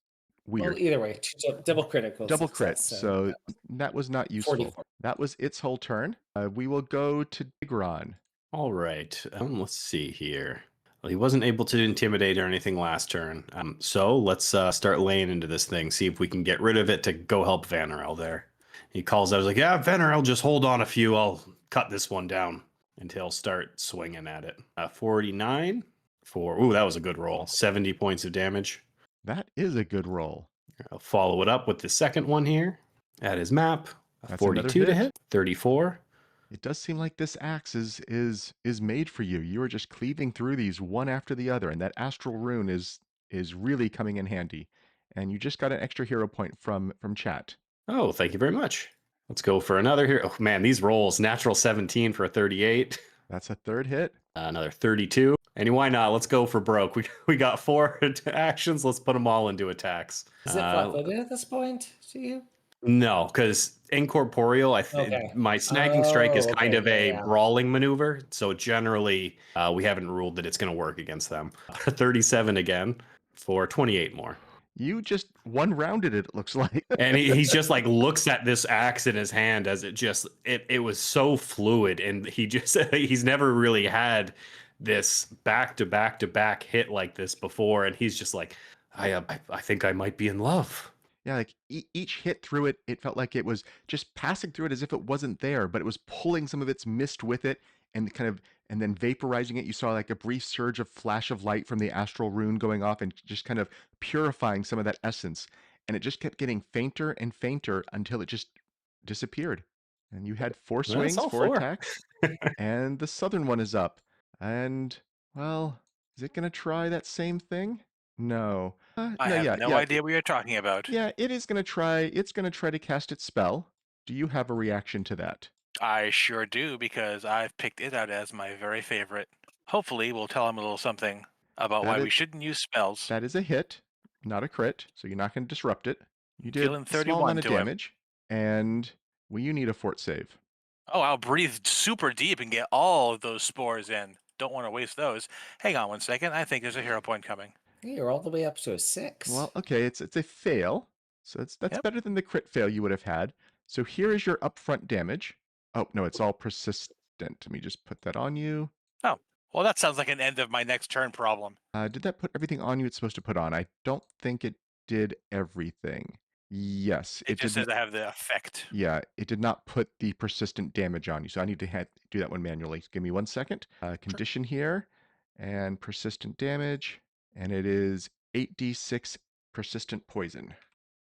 weird. Well, either way, double critical Double crit. success, So that was not useful. 44. That was its whole turn. We will go to Daegron. All right. Let's see here. Well, he wasn't able to intimidate or anything last turn. So let's start laying into this thing, see if we can get rid of it to go help Vanarel there. He calls out, he's like, yeah, Vanarel, just hold on a few. I'll cut this one down. And he'll start swinging at it. 49 for, ooh, that was a good roll. 70 points of damage. That is a good roll. I'll follow it up with the second one here at his map. That's another 42 to hit. hit. 34. It does seem like this axe is made for you. You are just cleaving through these one after the other, and that astral rune is really coming in handy. And you just got an extra hero point from chat. Oh, thank you very much. Let's go for another here. Oh man, these rolls, natural 17 for a 38. That's a third hit. Another 32. And why not? Let's go for broke. We got 4 actions. Let's put them all into attacks. Is it flat-footed at this point to you? No, because incorporeal, Okay. my snagging strike is Oh, kind okay, of a yeah. brawling maneuver. So generally, we haven't ruled that it's going to work against them. 37 again for 28 more. You just one-rounded it looks like. And he's just like looks at this axe in his hand as it was so fluid, and he's never really had this back to back to back hit like this before, and he's just like, I think I might be in love. Yeah, like each hit through it, it felt like it was just passing through it as if it wasn't there, but it was pulling some of its mist with it and then vaporizing it. You saw like a brief surge of flash of light from the astral rune going off and just kind of purifying some of that essence. And it just kept getting fainter and fainter until it just disappeared. And you had 4 That's swings, all 4 4. attacks, and the southern one is up. And well, is it going to try that same thing? No. I No, have yeah, no yeah. idea what you're talking about. Yeah, it is going to try. It's going to try to cast its spell. Do you have a reaction to that? I sure do, because I've picked it out as my very favorite. Hopefully, we'll tell him a little something about why we shouldn't use spells. That is a hit, not a crit, so you're not going to disrupt it. You did Dealing a small 31 amount of to him. damage, and well, you need a fort save. Oh, I'll breathe super deep and get all of those spores in. Don't want to waste those. Hang on one second. I think there's a hero point coming. You're all the way up to a 6. Well, okay, it's a fail, so that's Yep. better than the crit fail you would have had. So here is your upfront damage. Oh no, it's all persistent. Let me just put that on you. Oh, well, that sounds like an end of my next turn problem. Did that put everything on you it's supposed to put on? I don't think it did everything. Yes, It just did. says I have the effect. Yeah, it did not put the persistent damage on you, so I need to do that one manually. Give me 1 second. Condition here, and persistent damage, and it is 8d6 persistent poison.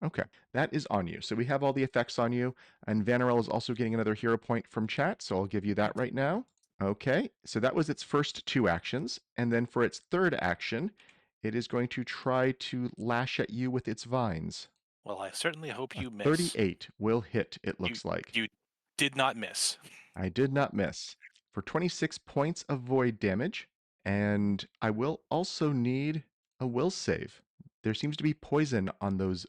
Okay, that is on you. So we have all the effects on you, and Vanarel is also getting another hero point from chat, so I'll give you that right now. Okay, so that was its first 2 actions, and then for its third action, it is going to try to lash at you with its vines. Well, I certainly hope you miss. 38 will hit, it looks like. You did not miss. I did not miss. For 26 points of void damage, and I will also need a will save. There seems to be poison on the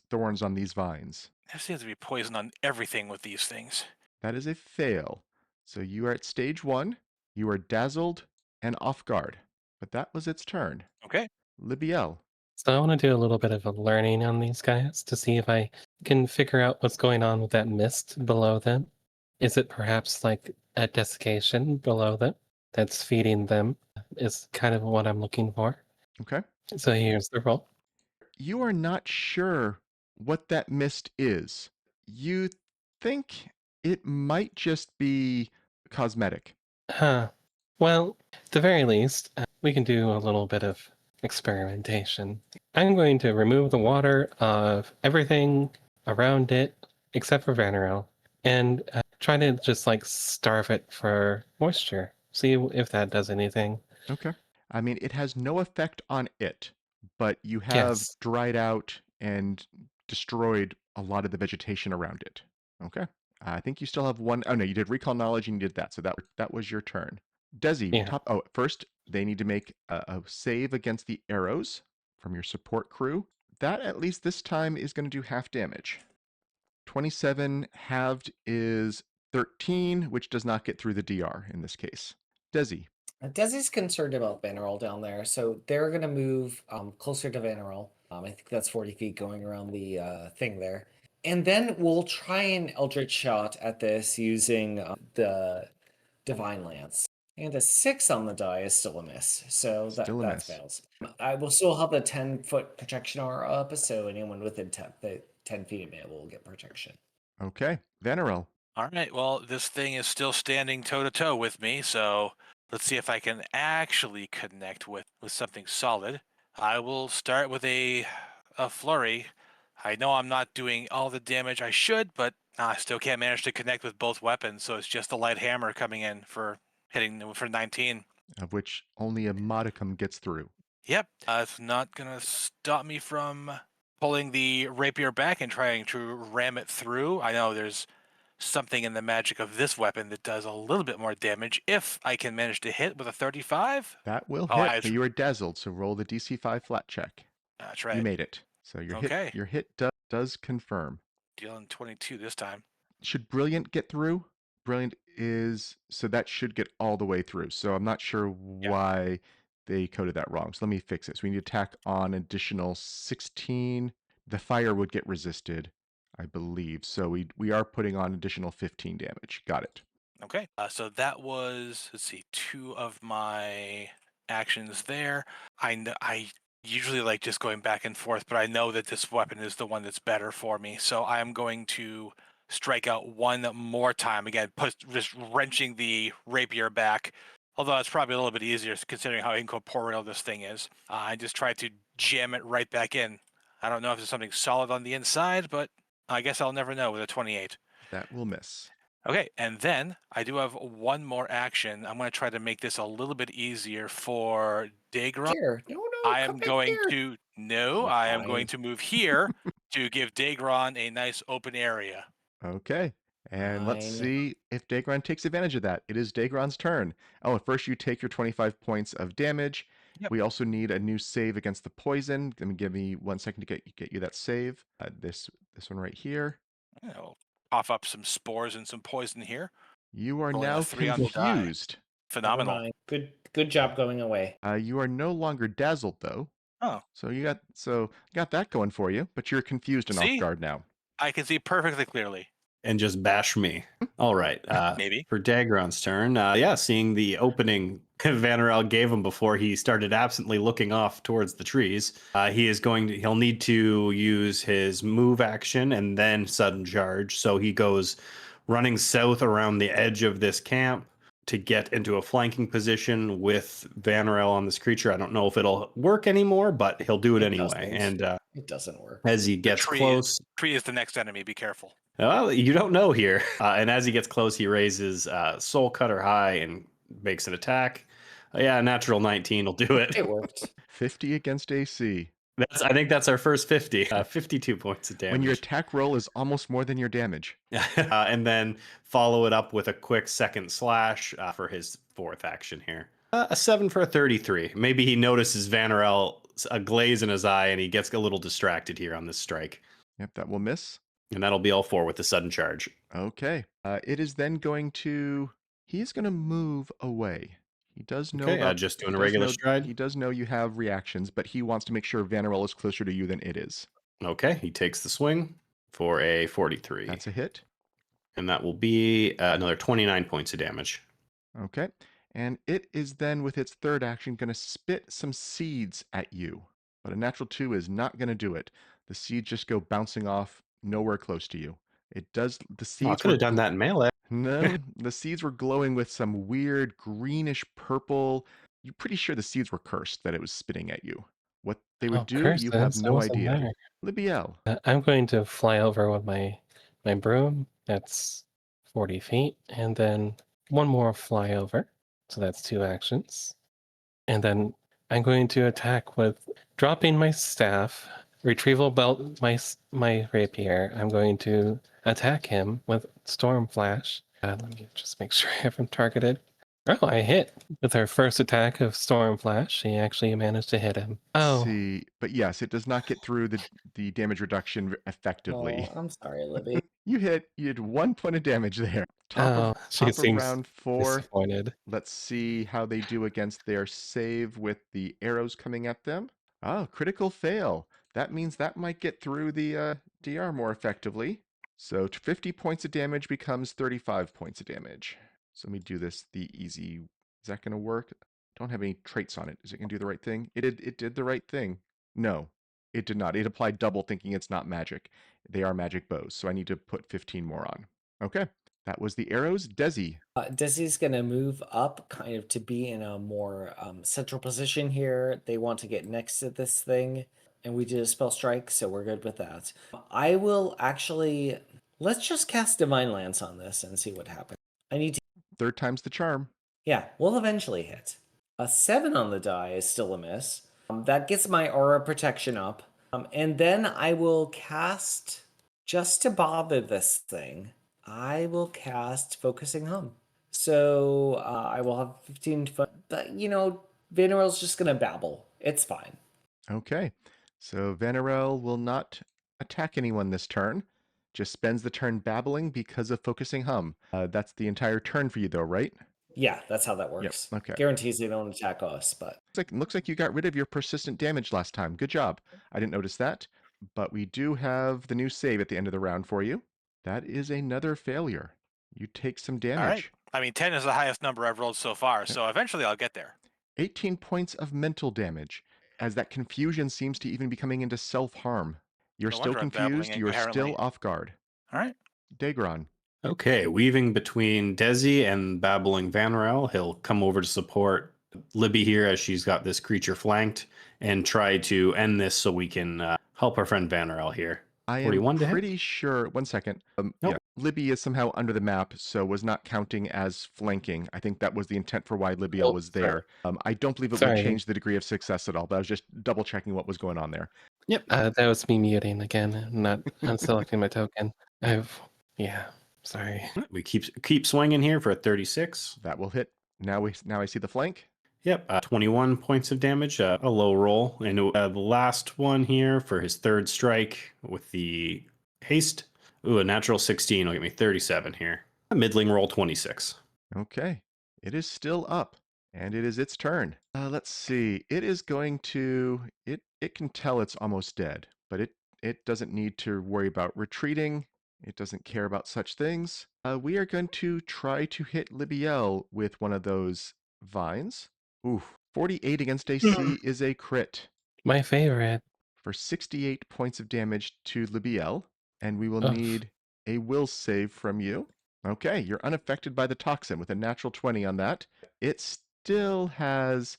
thorns on these vines. There seems to be poison on everything with these things. That is a fail. So you are at stage 1. You are dazzled and off guard. But that was its turn. Okay. Libbiel. So I want to do a little bit of a learning on these guys to see if I can figure out what's going on with that mist below them. Is it perhaps like a desiccation below them that's feeding them? Is kind of what I'm looking for. Okay. So here's the roll. You are not sure what that mist is. You think it might just be cosmetic. Huh. Well, at the very least, we can do a little bit of experimentation. I'm going to remove the water of everything around it except for Vanarel and try to just like starve it for moisture. See if that does anything. Okay. I mean, it has no effect on it, but you have Yes. dried out and destroyed a lot of the vegetation around it. Okay. I think you still have one. Oh no, you did recall knowledge and you did that. So that was your turn. Dezi, Yeah. first they need to make a save against the arrows from your support crew. That at least this time is going to do half damage. 27 halved is 13, which does not get through the DR in this case. Dezi. Desi's concerned about Vanarel down there, so they're going to move closer to Vanarel. I think that's 40 feet going around the thing there. And then we'll try an Eldritch Shot at this using the Divine Lance. And a 6 on the die is still a miss, so that miss. fails. I will still have the 10-foot protection aura up, so anyone within 10 feet of me will get protection. Okay, Vanarel. All right. Well, this thing is still standing toe to toe with me, so let's see if I can actually connect with something solid. I will start with a flurry. I know I'm not doing all the damage I should, but I still can't manage to connect with both weapons, so it's just a light hammer coming in for hitting for 19. Of which only a modicum gets through. Yep. It's not going to stop me from pulling the rapier back and trying to ram it through. I know there's something in the magic of this weapon that does a little bit more damage if I can manage to hit with a 35. That will Oh, hit, but you are dazzled, so roll the DC 5 flat check. That's right. You made it. So your Okay. hit does confirm. Dealing 22 this time. Should Brilliant get through? Brilliant is, so that should get all the way through. So I'm not sure why they coded that wrong. So let me fix it. So we need to attack on additional 16. The fire would get resisted, I believe. So we are putting on additional 15 damage. Got it. Okay. So that was, let's see, 2 of my actions there. I usually like just going back and forth, but I know that this weapon is the one that's better for me. So I am going to strike out one more time. Again, just wrenching the rapier back. Although it's probably a little bit easier considering how incorporeal this thing is. I just try to jam it right back in. I don't know if there's something solid on the inside, but I guess I'll never know with a 28. That will miss. Okay, and then I do have one more action. I'm going to try to make this a little bit easier for Daegron. Here. No, I come am back going here. to no, You're I am going fine. to move here to give Daegron a nice open area. Okay. And let's Fine. see if Daegron takes advantage of that. It is Daegron's turn. Oh, and first you take your 25 points of damage. Yep. We also need a new save against the poison. Give me 1 second to get you that save. This one right here. I'll cough up some spores and some poison here. You are Rolling a now 3 on the die. confused. Never Phenomenal. mind. Good job going away. You are no longer dazzled though. Oh, So you got that going for you, but you're confused and off see? guard now. I can see perfectly clearly. And just bash me. All right. Maybe. For Daegron's turn, seeing the opening Vanarel gave him before he started absently looking off towards the trees, he'll need to use his move action and then sudden charge. So he goes running south around the edge of this camp to get into a flanking position with Vanarel on this creature. I don't know if it'll work anymore, but he'll do it anyway. doesn't. And It doesn't work. as he gets close, Tree is the next enemy. Be careful. well, you don't know here. And as he gets close, he raises Soul Cutter high and makes an attack. A natural 19 will do it. It worked. 50 against AC. I think that's our first 50. 52 points of damage. When your attack roll is almost more than your damage. And then follow it up with a quick second slash for his fourth action here. A 7 for a 33. Maybe he notices Vanarel a glaze in his eye and he gets a little distracted here on this strike. Yep, that will miss. And that'll be all 4 with the sudden charge. Okay. It is then he's going to move away. He does know Okay, just doing a regular stride. He does know you have reactions, but he wants to make sure Vanarel is closer to you than it is. Okay, he takes the swing for a 43. That's a hit. And that will be another 29 points of damage. Okay. And it is then, with its third action, going to spit some seeds at you. But a natural 2 is not going to do it. The seeds just go bouncing off nowhere close to you. It does. The seeds I could have done that in melee. No, the seeds were glowing with some weird greenish purple. You're pretty sure the seeds were cursed that it was spitting at you. What they would do, you have curses, I no wasn't idea. there. Libbiel. I'm going to fly over with my broom. That's 40 feet, and then one more fly over. So that's 2 actions. And then I'm going to attack with dropping my staff, retrieval belt my rapier. I'm going to attack him with Storm Flash. Let me just make sure I have him targeted. Oh, I hit with our first attack of Storm Flash. He actually managed to hit him. Oh, See, but yes, it does not get through the damage reduction effectively. Oh, I'm sorry, Libby. You did 1 point of damage there. she Top of seems round 4. disappointed. Let's see how they do against their save with the arrows coming at them. Oh, critical fail. That means that might get through the DR more effectively. So 50 points of damage becomes 35 points of damage. So let me do this the easy. Is that going to work? Don't have any traits on it. Is it going to do the right thing? It did the right thing. No, it did not. It applied double thinking it's not magic. They are magic bows, so I need to put 15 more on. Okay, that was the arrows. Dezi. Dezi's going to move up kind of to be in a more central position here. They want to get next to this thing, and we did a spell strike, so we're good with that. I will actually... Let's just cast Divine Lance on this and see what happens. I need to... Third time's the charm. Yeah, we'll eventually hit. A 7 on the die is still a miss. That gets my aura protection up. And then I will cast, just to bother this thing, I will cast Focusing Hum. So I will have 15 foot. But, Vanarel's just going to babble. It's fine. Okay, so Vanarel will not attack anyone this turn. Just spends the turn babbling because of Focusing Hum. That's the entire turn for you, though, right? Yeah, that's how that works. Okay. Guarantees they don't attack us, but Looks like you got rid of your persistent damage last time. Good job. I didn't notice that, but we do have the new save at the end of the round for you. That is another failure. You take some All right. damage. I mean, 10 is the highest number I've rolled so far, Yep. so eventually I'll get there. 18 points of mental damage, as that confusion seems to even be coming into self-harm. You're No still wonder I'm babbling confused. You're still incoherently. off guard. All right. Daegron. Okay, weaving between Dezi and babbling Vanarel, he'll come over to support Libby here as she's got this creature flanked and try to end this so we can help our friend Vanarel here. I am 41 to hit? pretty sure. One second. Nope. Yeah, Libby is somehow under the map, so was not counting as flanking. I think that was the intent for why Libbiel Oh, was there. I don't believe it would Sorry. change the degree of success at all, but I was just double checking what was going on there. Yep. That was me muting again, not unselecting my token. Yeah, sorry. We keep swinging here for a 36. That will hit. Now I see the flank. Yep, 21 points of damage, a low roll. And the last one here for his third strike with the haste. Ooh, a natural 16 will get me 37 here. A middling roll 26. Okay. It is still up, and it is its turn. Let's see. It is going to. It can tell it's almost dead, but it doesn't need to worry about retreating. It doesn't care about such things. We are going to try to hit Libbiel with one of those vines. Oof. 48 against AC is a crit My favorite. for 68 points of damage to Libbiel, and we will Ugh. need a will save from you. Okay, you're unaffected by the toxin with a natural 20 on that. It still has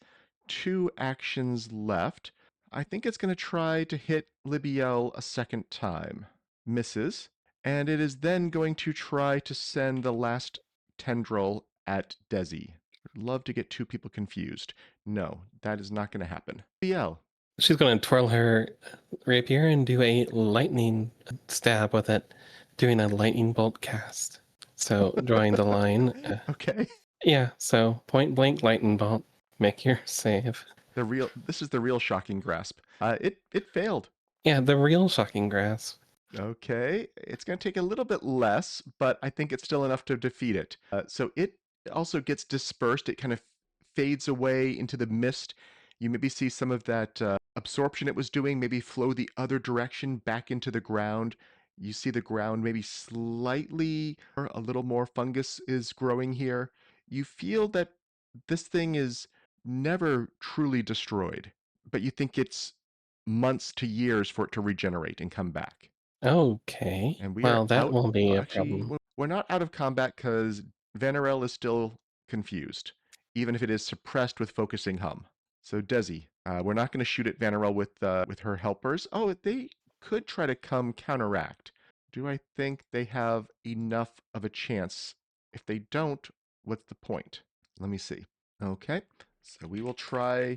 2 actions left. I think it's going to try to hit Libbiel a second time. Misses. And it is then going to try to send the last tendril at Dezi. I'd love to get 2 people confused. No, that is not going to happen. Libbiel. She's going to twirl her rapier and do a lightning stab with it, doing a lightning bolt cast. So drawing the line. Okay. Yeah, so point blank lightning bolt. Make your save. This is the real shocking grasp. It failed. Yeah, the real shocking grasp. Okay, it's going to take a little bit less, but I think it's still enough to defeat it. So it also gets dispersed. It kind of fades away into the mist. You maybe see some of that absorption it was doing maybe flow the other direction back into the ground. You see the ground maybe slightly, or a little more fungus is growing here. You feel that this thing is never truly destroyed, but you think it's months to years for it to regenerate and come back. Okay. And we Well, are that out. won't be Well, a actually, problem. we're not out of combat because Vanarel is still confused, even if it is suppressed with focusing hum. So Dezi, we're not going to shoot at Vanarel with her helpers. Oh, they could try to come counteract. Do I think they have enough of a chance? If they don't, what's the point? Let me see. Okay, so we will try.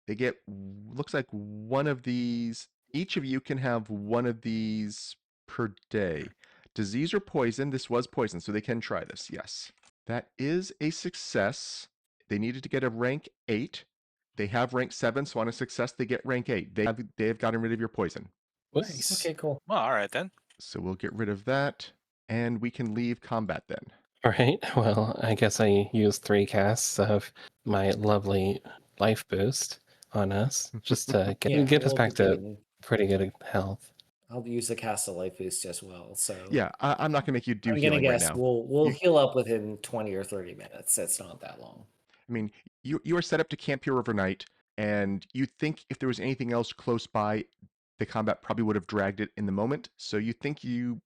They get, looks like one of these. Each of you can have one of these per day. Disease or poison. This was poison, so they can try this. Yes. That is a success. They needed to get a rank 8. They have rank 7, so on a success, they get rank 8. They have gotten rid of your poison. Nice. okay, cool. Well, all right then. So we'll get rid of that, and we can leave combat then. All right. Well, I guess I used 3 casts of my lovely life boost on us just to get us we'll back be to getting- pretty good health. I'll use the cast of life boost as well. So Yeah, I'm not going to make you do I'm gonna healing right guess now. we'll You- heal up within 20 or 30 minutes. It's not that long. I mean, you are set up to camp here overnight, and you think if there was anything else close by, the combat probably would have dragged it in the moment. So you think you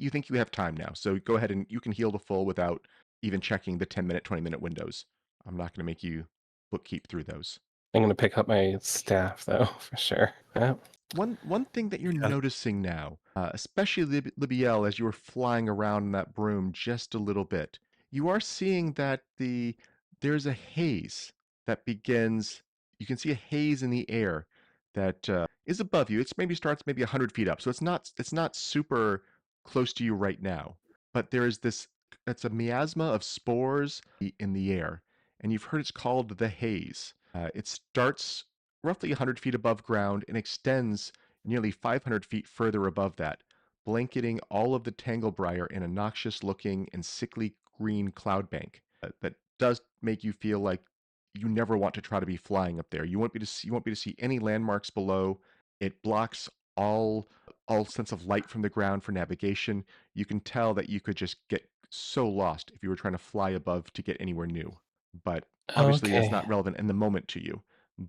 think you have time now. So go ahead and you can heal to full without even checking the 10-minute, 20-minute windows. I'm not going to make you bookkeep through those. I'm going to pick up my staff, though, for sure. Yeah. One thing that you're Yeah. noticing now, especially Libbiel, as you were flying around in that broom just a little bit, you are seeing that there's a haze that begins. You can see a haze in the air that is above you. It's maybe starts maybe 100 feet up, so it's not super close to you right now. But there is this. It's a miasma of spores in the air, and you've heard it's called the haze. It starts roughly 100 feet above ground and extends nearly 500 feet further above that, blanketing all of the Tanglebriar in a noxious looking and sickly green cloud bank that does make you feel like you never want to try to be flying up there. You won't be able to see any landmarks below. It blocks all sense of light from the ground for navigation. You can tell that you could just get so lost if you were trying to fly above to get anywhere new. But obviously that's Okay. not relevant in the moment to you.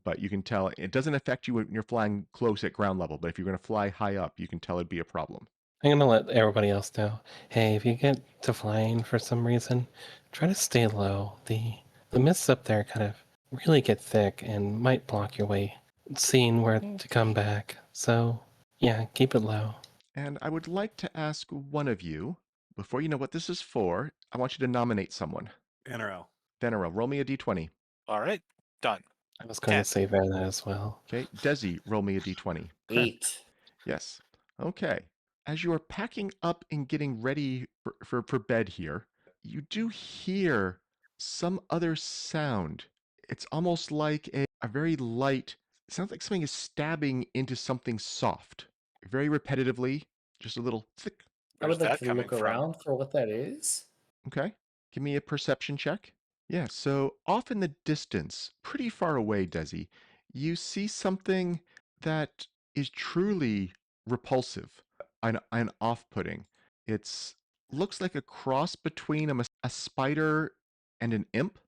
But you can tell it doesn't affect you when you're flying close at ground level, but if you're going to fly high up, you can tell it'd be a problem. I'm gonna let everybody else know. Hey, if you get to flying for some reason, try to stay low. The mists up there kind of really get thick and might block your way seeing where to come back. So yeah, keep it low. And I would like to ask one of you, before you know what this is for, I want you to nominate someone. Vanarel. Vanarel, roll me a d20. All right, done. I was going 10. to say Vanna as well. Okay, Dezi, roll me a d20. 8. Yes. Okay. As you are packing up and getting ready for bed here, you do hear some other sound. It's almost like a very light, it sounds like something is stabbing into something soft. Very repetitively, just a little thick. I Where's would like that to coming look from? around for what that is. Okay. Give me a perception check. Yeah, so off in the distance, pretty far away, Dezi, you see something that is truly repulsive and off-putting. It's looks like a cross between a spider and an imp.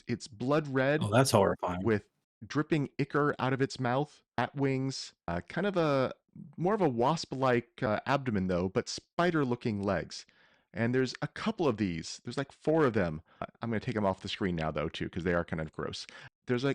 It's blood red Oh, that's horrifying. with dripping ichor out of its mouth, bat wings, kind of a more of a wasp-like abdomen though, but spider-looking legs. And there's a couple of these. There's like 4 of them. I'm going to take them off the screen now though too, because they are kind of gross. There's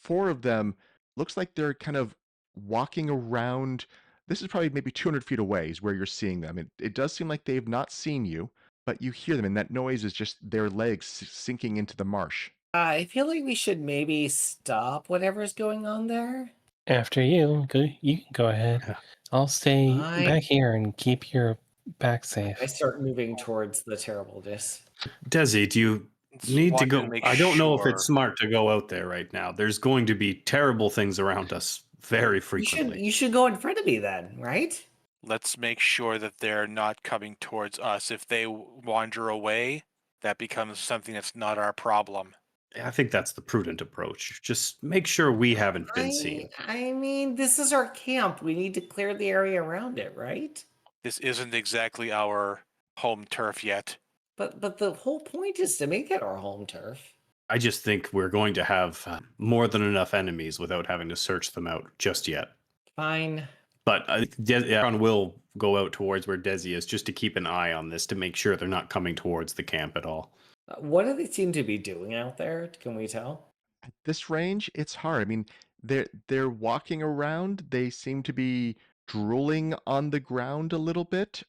4 of them. Looks like they're kind of walking around. This is probably maybe 200 feet away is where you're seeing them. It does seem like they've not seen you, but you hear them, and that noise is just their legs sinking into the marsh. I feel like we should maybe stop whatever's going on there. After you, you can go ahead. Yeah. I'll stay I- back here and keep your back safe. I start moving towards the terribleness. Dezi, do you Just need to wanted go? make I don't know if sure. it's smart to go out there right now. There's going to be terrible things around us very You frequently. should go in front of me then, right? Let's make sure that they're not coming towards us. If they wander away, that becomes something that's not our problem. I think that's the prudent approach. Just make sure we haven't been seen. I mean, this is our camp. We need to clear the area around it, right? This isn't exactly our home turf yet. But the whole point is to make it our home turf. I just think we're going to have more than enough enemies without having to search them out just yet. Fine. But Daegron will go out towards where Dezi is just to keep an eye on this to make sure they're not coming towards the camp at all. What do they seem to be doing out there? Can we tell? At this range, it's hard. I mean, they're walking around. They seem to be drooling on the ground a little bit.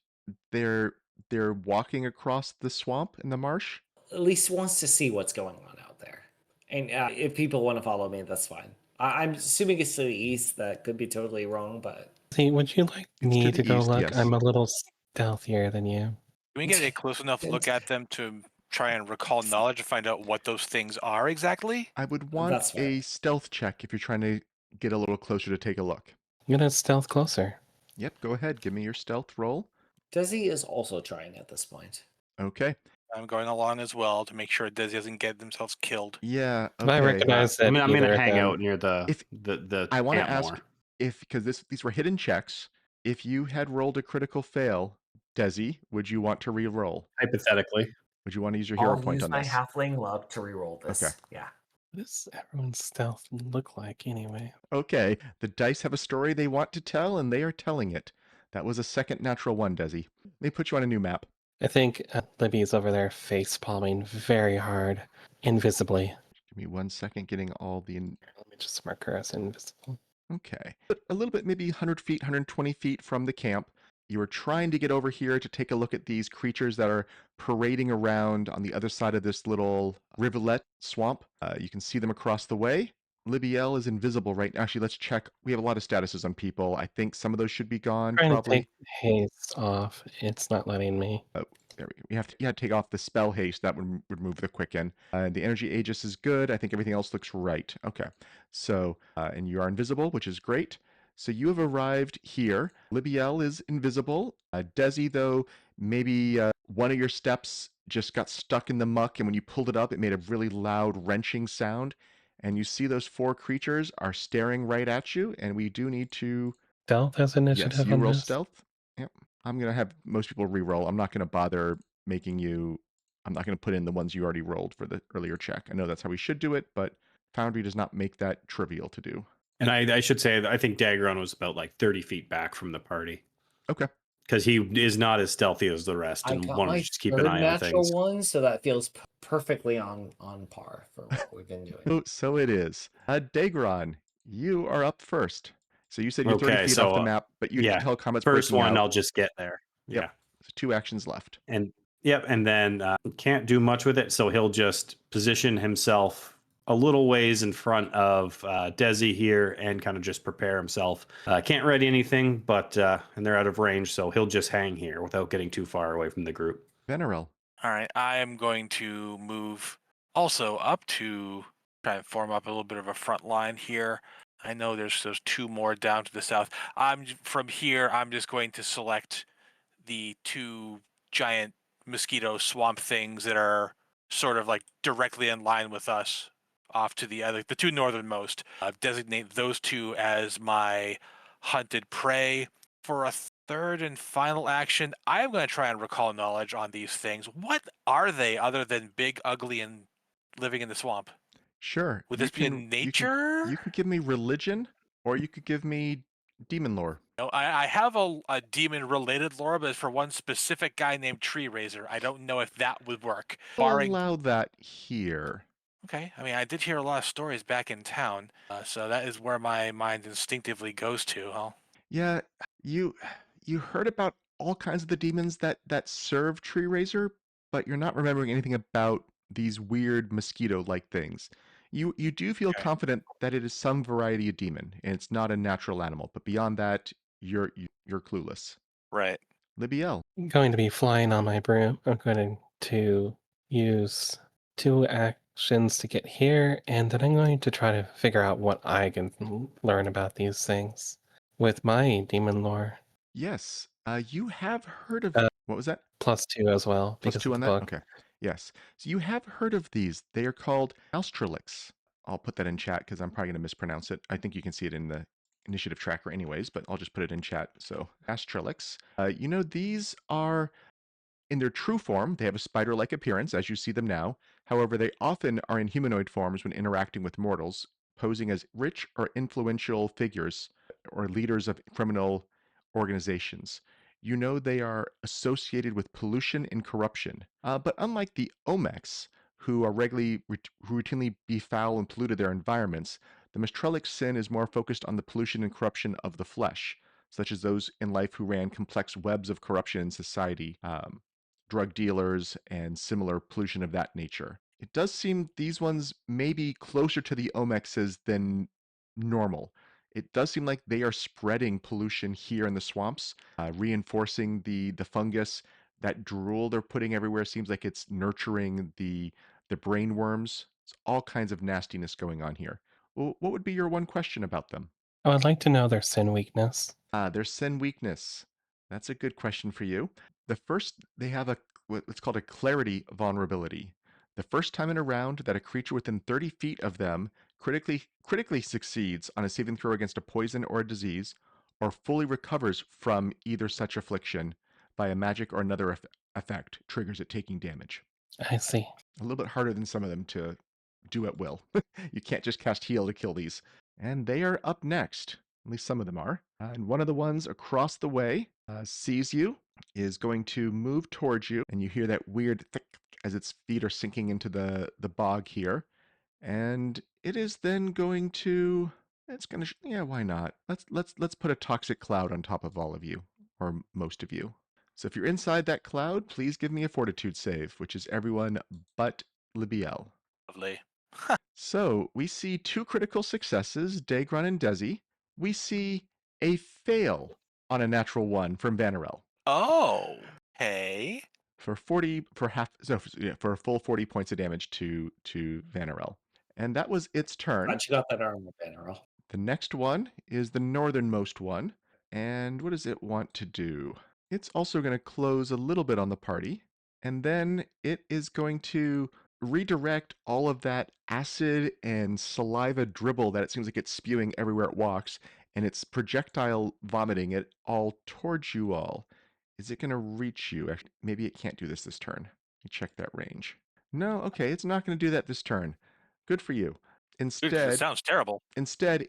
They're walking across the swamp in the marsh. At least wants to see what's going on out there. And if people want to follow me, that's fine. I'm assuming it's to the east. That could be totally wrong, but See, would you like It's me to to the go east, look? yes. I'm a little stealthier than you. Can we get a close enough look at them to try and recall knowledge and find out what those things are exactly? I would want That's fair. a stealth check if you're trying to get a little closer to take a look. I'm gonna stealth closer. Yep, go ahead. Give me your stealth roll. Dezi is also trying at this point. Okay. I'm going along as well to make sure Dezi doesn't get themselves killed. Yeah. But I okay. recognize that I'm going either to of hang them- out near the If- the I want to camp ask more. if, because these were hidden checks, if you had rolled a critical fail, Dezi, would you want to re-roll? Hypothetically. Would you want to use your hero I'll point use on my this? halfling luck to reroll this. Okay. Yeah. What does everyone's stealth look like anyway? Okay, the dice have a story they want to tell, and they are telling it. That was a second natural 1, Dezi. Let me put you on a new map. I think Libby's over there face palming very hard, invisibly. Give me 1 second getting all the... Let me just mark her as invisible. Okay. A little bit, maybe 100 feet, 120 feet from the camp. You are trying to get over here to take a look at these creatures that are parading around on the other side of this little rivulet swamp. You can see them across the way. Libbiel is invisible right now. Actually, let's check. We have a lot of statuses on people. I think some of those should be gone, Trying probably. to take haste off. It's not letting me. There we go. You have to take off the spell haste. That would remove the quicken. The energy aegis is good. I think everything else looks right. Okay. So, and you are invisible, which is great. So you have arrived here. Libbiel is invisible. Dezi, though, maybe one of your steps just got stuck in the muck, and when you pulled it up, it made a really loud wrenching sound. And you see those 4 creatures are staring right at you, and we do need to. Stealth as initiative Yes, you on roll this? stealth. Yep. I'm gonna have most people re-roll. I'm not gonna bother making you. I'm not gonna put in the ones you already rolled for the earlier check. I know that's how we should do it, but Foundry does not make that trivial to do. And I should say that I think Daegron was about like 30 feet back from the party Okay. because he is not as stealthy as the rest I and got wanted to my just keep an third eye on natural things. one, so that feels perfectly on par for what we've been doing. So it is. Daegron, you are up first. So you said you're 30 Okay, feet off so the map, but you can yeah, tell comets first breaking one out. I'll just get there. Yep. Yeah, So 2 actions left. and then can't do much with it, so he'll just position himself a little ways in front of Dezi here and kind of just prepare himself. Can't ready anything, but and they're out of range, so he'll just hang here without getting too far away from the group. Vanarel. All right, I am going to move also up to try and form up a little bit of a front line here. I know there's those 2 more down to the south. From here, I'm just going to select the 2 giant mosquito swamp things that are sort of like directly in line with us off to the other, the 2 northernmost. Designate those 2 as my hunted prey. For a third and final action, I am going to try and recall knowledge on these things. What are they other than big, ugly, and living in the swamp? Sure. Would this be in nature? You can give me religion, or you could give me demon lore. No, I have a demon-related lore, but it's for one specific guy named Tree Raiser. I don't know if that would work. I'll Barring, allow that here. okay, I mean, I did hear a lot of stories back in town, so that is where my mind instinctively goes to. Huh? Yeah, you you heard about all kinds of the demons that serve Tree Raiser, but you're not remembering anything about these weird mosquito-like things. You do feel Okay. confident that it is some variety of demon, and it's not a natural animal. But beyond that, you're clueless. Right. Libbiel. I'm going to be flying on my broom. I'm going to use 2 actions to get here, and then I'm going to try to figure out what I can learn about these things with my demon lore. Yes. You have heard of Uh, what was that? +2 as well Plus because 2 of on the that? book. Okay. Yes. So you have heard of these. They are called Australix. I'll put that in chat because I'm probably going to mispronounce it. I think you can see it in the initiative tracker anyways, but I'll just put it in chat. So Australix. These are in their true form, they have a spider-like appearance as you see them now. However, they often are in humanoid forms when interacting with mortals, posing as rich or influential figures or leaders of criminal organizations. You know they are associated with pollution and corruption. But unlike the Omex, who are who routinely befoul and polluted their environments, the Mistrelic sin is more focused on the pollution and corruption of the flesh, such as those in life who ran complex webs of corruption in society, drug dealers, and similar pollution of that nature. It does seem these ones may be closer to the Omexes than normal. It does seem like they are spreading pollution here in the swamps, reinforcing the fungus. That drool they're putting everywhere seems like it's nurturing the brain worms. It's all kinds of nastiness going on here. Well, what would be your one question about them? I would like to know their sin weakness. Their sin weakness. That's a good question for you. The first, they have what's called a clarity vulnerability. The first time in a round that a creature within 30 feet of them critically succeeds on a saving throw against a poison or a disease, or fully recovers from either such affliction by a magic or another effect, triggers it taking damage. I see. A little bit harder than some of them to do at will. You can't just cast heal to kill these. And they are up next. At least some of them are. And one of the ones across the way sees you, is going to move towards you, and you hear that weird thick as its feet are sinking into the bog here. And it is then going to. It's gonna. Yeah, why not? Let's put a toxic cloud on top of all of you, or most of you. So if you're inside that cloud, please give me a fortitude save, which is everyone but Libbiel. Lovely. So we see 2 critical successes, Daegron and Dezi. We see a fail on a natural 1 from Vanarel Oh, hey. for 40 for half so yeah, for a full 40 points of damage to Vanarel. And that was its turn. Glad you got that armor, Vanarel. The next one is the northernmost one. And what does it want to do? It's also going to close a little bit on the party. and then it is going to redirect all of that acid and saliva dribble that it seems like it's spewing everywhere it walks, and it's projectile vomiting it all towards you all. Is it going to reach you? Actually, maybe it can't do this turn. Let me check that range. No, okay, it's not going to do that this turn. Good for you. Dude, 'cause it Instead, sounds terrible. instead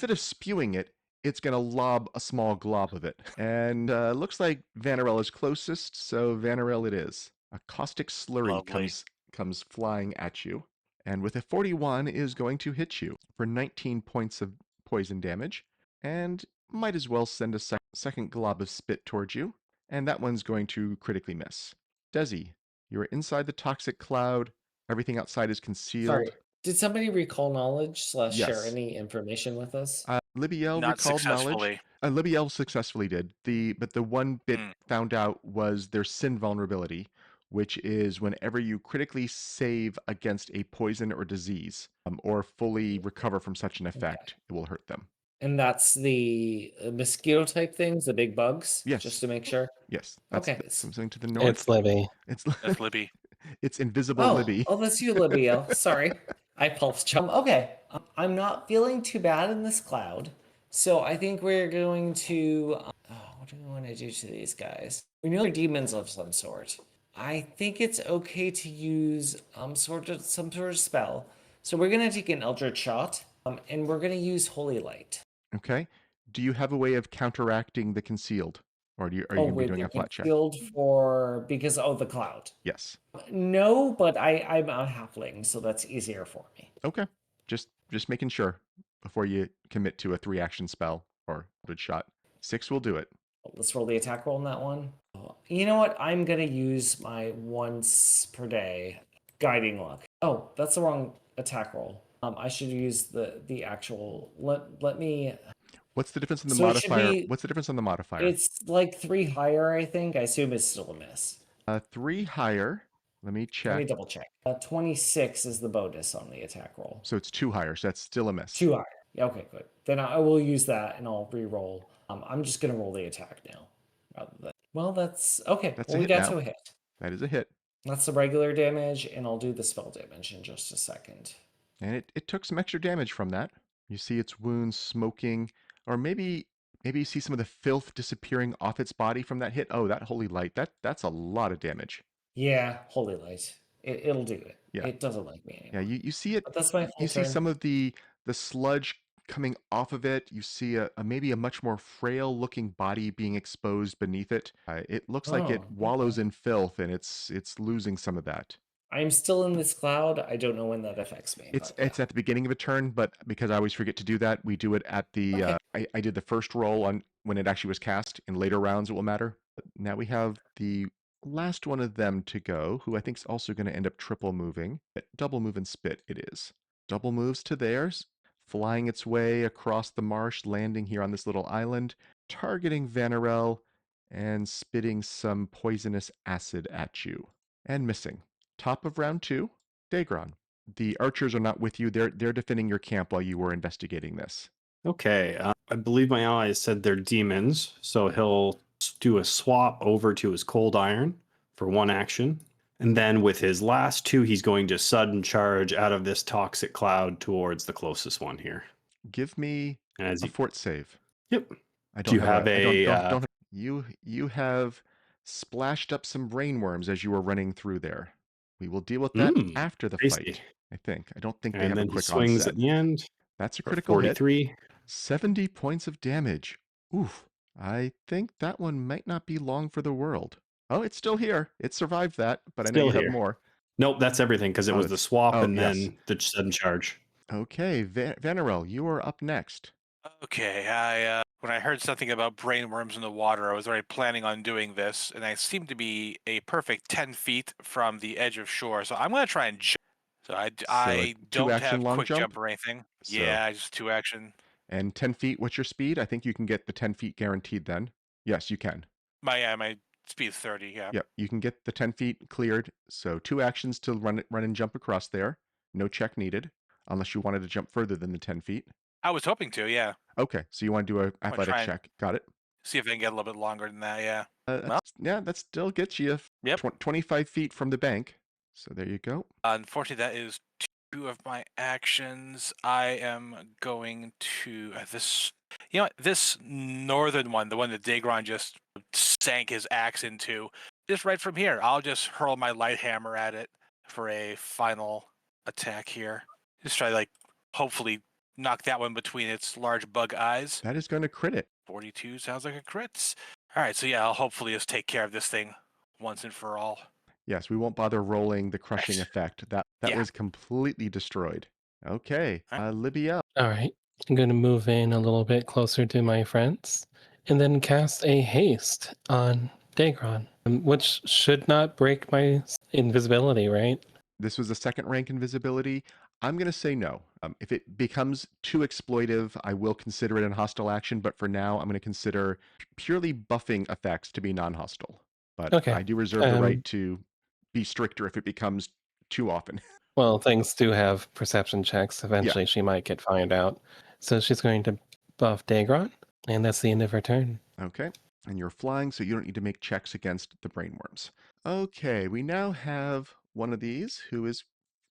of spewing it, it's going to lob a small glob of it. And looks like Vanarel is closest, so Vanarel it is. A caustic slurry Lovely. comes flying at you, and with a 41 is going to hit you for 19 points of poison damage, and might as well send a second glob of spit towards you, and that one's going to critically miss. Dezi, you're inside the toxic cloud. Everything outside is concealed. Sorry. Did somebody recall knowledge / share Yes. any information with us? Libbiel Not recalled knowledge. successfully. Libbiel successfully did. But the one bit Hmm. found out was their sin vulnerability, which is whenever you critically save against a poison or disease, or fully recover from such an effect, it will hurt them. And that's the mosquito type things, the big bugs? Yes. Just to make sure? Yes, that's Okay. something to the north. It's Libby. It's That's Libby. it's invisible Libby. Oh, that's you, Libbiel. Sorry. I pulse jump. Okay. I'm not feeling too bad in this cloud. So I think we're going to. What do we want to do to these guys? We know they're demons of some sort. I think it's okay to use some sort of spell. So we're gonna take an Eldritch shot, and we're gonna use Holy Light. Okay. Do you have a way of counteracting the concealed, or are you going to be doing a flat check? Concealed for because the cloud. Yes. No, but I'm a halfling, so that's easier for me. Okay. Just making sure before you commit to a 3-action spell or good shot. 6 will do it. Let's roll the attack roll on that one. You know what? I'm gonna use my once per day guiding luck. Oh, that's the wrong attack roll. I should use the actual. Let me. What's the difference in the So it should modifier? be- What's the difference on the modifier? It's like 3 higher, I think. I assume it's still a miss. 3 higher. Let me Let me check. double check. 26 is the bonus on the attack roll. So it's 2 higher. So that's still a miss. 2 higher. Yeah, okay, good. Then I will use that and I'll re-roll. I'm just gonna roll the attack now, rather than. Well, that's okay. That's well, a we hit got now. to a hit. That is a hit. That's the regular damage, and I'll do the spell damage in just a second. And it took some extra damage from that. You see its wounds smoking, or maybe you see some of the filth disappearing off its body from that hit. Oh, that holy light. That's a lot of damage. Yeah, holy light. It'll do it. Yeah. It doesn't like me anymore. Yeah, you see it. But that's my full You see turn. some of the sludge coming off of it. You see a maybe a much more frail looking body being exposed beneath it. It looks like it Oh, wallows in filth, and it's losing some of that. I'm still in this cloud. I don't know when that affects me. It's but, it's at the beginning of a turn, but because I always forget to do that, we do it at the. Okay. I did the first roll on when it actually was cast. In later rounds, it will matter. But now we have the last one of them to go, who I think is also going to end up triple moving. Double move and spit. It is double moves to theirs, flying its way across the marsh, landing here on this little island, targeting Vanarel, and spitting some poisonous acid at you, and missing. Top of round 2, Daegron. The archers are not with you. They're defending your camp while you were investigating this. Okay, I believe my ally said they're demons, so he'll do a swap over to his cold iron for 1 action. And then with his last 2, he's going to sudden charge out of this toxic cloud towards the closest one here. Give me And as a fort save. Yep. I Do you have you have splashed up some brainworms as you were running through there. We will deal with that after the tasty. fight. I think. I don't think they And have a then he quick swings onset. at the end. That's a For critical hit. 43. 70 points of damage. Oof. I think that one might not be long for the world. Oh, it's still here. It survived that, but I know Still you have here. more. Nope, that's everything because it was the swap and yes. then the sudden charge. Okay, Vanarel, you are up next. Okay, I when I heard something about brainworms in the water, I was already planning on doing this, and I seem to be a perfect 10 feet from the edge of shore, so I'm going to try and jump. So I don't 2-action have long quick jump? jump or anything. So- Yeah, just 2 action. And 10 feet, what's your speed? I think you can get the 10 feet guaranteed then. Yes, you can. My speed is 30. Yeah. Yep, you can get the 10 feet cleared. So 2 actions to run and jump across there. No check needed, unless you wanted to jump further than the 10 feet. I was hoping to. Yeah. Okay, so you want to do an athletic try and- check. Got it. See if I can get a little bit longer than that. Yeah. Well, Yeah, that still gets you Yep. 25 feet from the bank. So there you go. Unfortunately, that is 2 of my actions. I am going to this. You know what? This northern one, the one that Daegron just sank his axe into, just right from here, I'll just hurl my light hammer at it for a final attack here. Just try to, like, hopefully knock that one between its large bug eyes. That is going to crit it. 42 sounds like a crit. All right, so yeah, I'll hopefully just take care of this thing once and for all. Yes, we won't bother rolling the crushing Nice. effect. That Yeah. was completely destroyed. Okay, Libbiel. All right. I'm going to move in a little bit closer to my friends and then cast a haste on Daegron, which should not break my invisibility, right? This was a second rank invisibility. I'm going to say no. If it becomes too exploitive, I will consider it an hostile action, but for now, I'm going to consider purely buffing effects to be non-hostile. But Okay. I do reserve the right to be stricter if it becomes too often. Well, things do have perception checks. Eventually, she might get found out. So she's going to buff Daegron, and that's the end of her turn. Okay, and you're flying, so you don't need to make checks against the brainworms. Okay, we now have one of these who is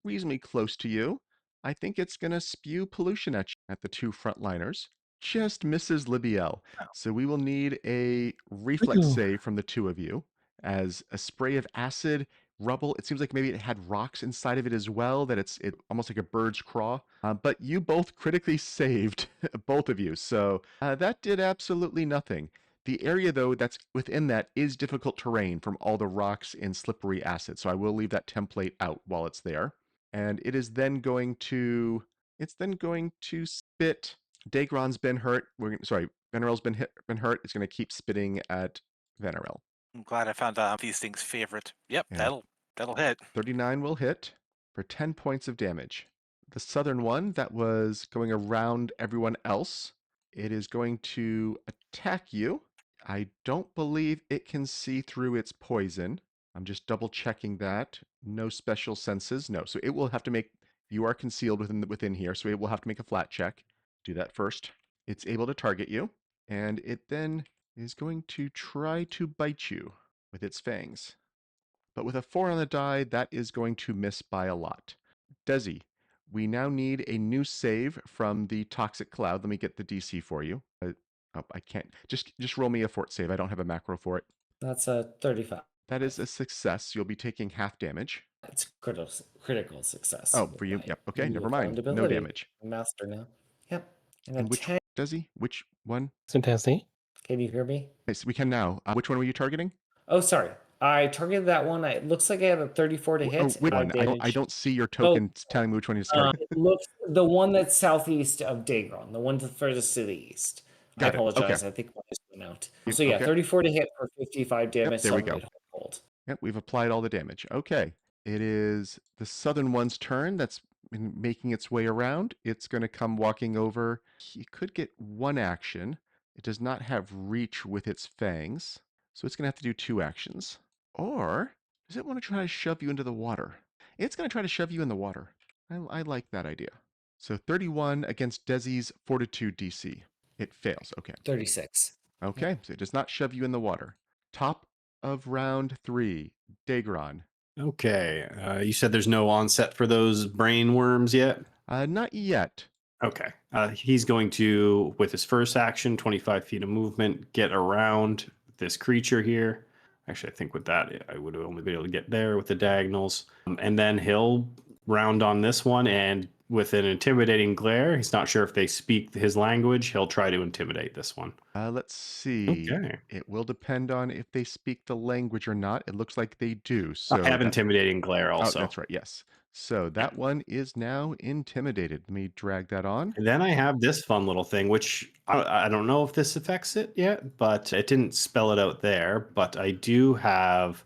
reasonably close to you. I think it's going to spew pollution at you, at the two frontliners. Just misses Libbiel. So we will need a reflex Ooh. save from the two of you as a spray of acid, rubble. It seems like maybe it had rocks inside of it as well, that it's almost like a bird's craw. But you both critically saved, both of you. So that did absolutely nothing. The area, though, that's within that is difficult terrain from all the rocks and slippery acid. So I will leave that template out while it's there. And it is then going to, spit. Daegron's been hurt. Vanarel's been hurt. It's going to keep spitting at Vanarel. I'm glad I found out these things' favorite. Yep, And that'll hit. 39 will hit for 10 points of damage. The southern one that was going around everyone else, it is going to attack you. I don't believe it can see through its poison. I'm just double checking that. No special senses. No. So it will have to make, you are concealed within here, so it will have to make a flat check. Do that first. It's able to target you, and it then is going to try to bite you with its fangs. But with a 4 on the die, that is going to miss by a lot. Dezi, we now need a new save from the Toxic Cloud. Let me get the DC for you. I can't. Just roll me a fort save. I don't have a macro for it. That's a 35. That is a success. You'll be taking half damage. It's critical success. Oh, for you? Yep. Okay, never mind. No damage. Master now. Yep. And which, Dezi? Which one? So Dezi? Can you hear me? Yes, we can now. Which one were you targeting? Oh, sorry. I targeted that one. It looks like I have a 34 to hit. Oh, which one? I don't see your token telling me which one is targeting. It looks the one that's southeast of Daegron, the one furthest to the east. I apologize. Okay. I think one just went out. So yeah, 34 to hit for 55 damage. There we go. Hold. Yep, we've applied all the damage. Okay. It is the southern one's turn that's been making its way around. It's going to come walking over. He could get one action. It does not have reach with its fangs, so it's going to have to do 2 actions. Or does it want to try to shove you into the water? It's going to try to shove you in the water. I like that idea. So 31 against Dezi's Fortitude DC. It fails. Okay. 36. Okay, so it does not shove you in the water. Top of round 3, Daegron. Okay. You said there's no onset for those brain worms yet? Not yet. Okay. He's going to, with his first action, 25 feet of movement, get around this creature here. Actually, I think with that, I would only be able to get there with the diagonals. And then he'll round on this one, and with an intimidating glare, he's not sure if they speak his language, he'll try to intimidate this one. Let's see. Okay. It will depend on if they speak the language or not. It looks like they do. So I have intimidating glare also. Oh, that's right. Yes. So that one is now intimidated. Let me drag that on. And then I have this fun little thing, which I don't know if this affects it yet, but it didn't spell it out there. But I do have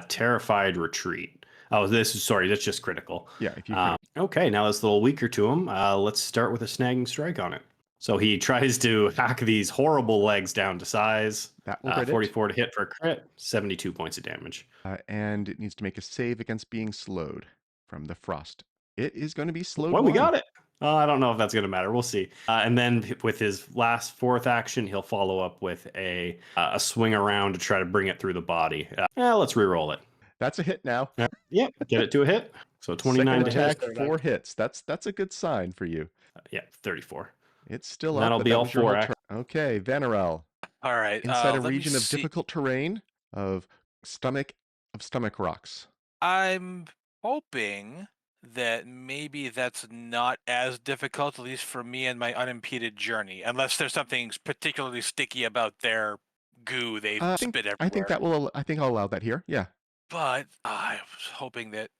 Terrified Retreat. Oh, that's just critical. Yeah, if you can. Okay, now it's a little weaker to him. Let's start with a snagging strike on it. So he tries to hack these horrible legs down to size. That will crit 44 to hit for a crit, 72 points of damage. And it needs to make a save against being slowed from the frost. It is going to be slowed. Well, we got it. I don't know if that's going to matter. We'll see. And then with his last fourth action, he'll follow up with a swing around to try to bring it through the body. Let's re-roll it. That's a hit now. Yep, get it to a hit. So 29 Second to hit. attack, 4 hits. That's a good sign for you. Yeah, 34. It's still And up, that'll but be that all was your 4 whole turn. Okay, Vanarel. All right. Inside a let me region of see. difficult terrain of stomach rocks. I'm hoping that maybe that's not as difficult, at least for me and my unimpeded journey, unless there's something particularly sticky about their goo they spit everywhere. I think I'll allow that here. Yeah. But I was hoping that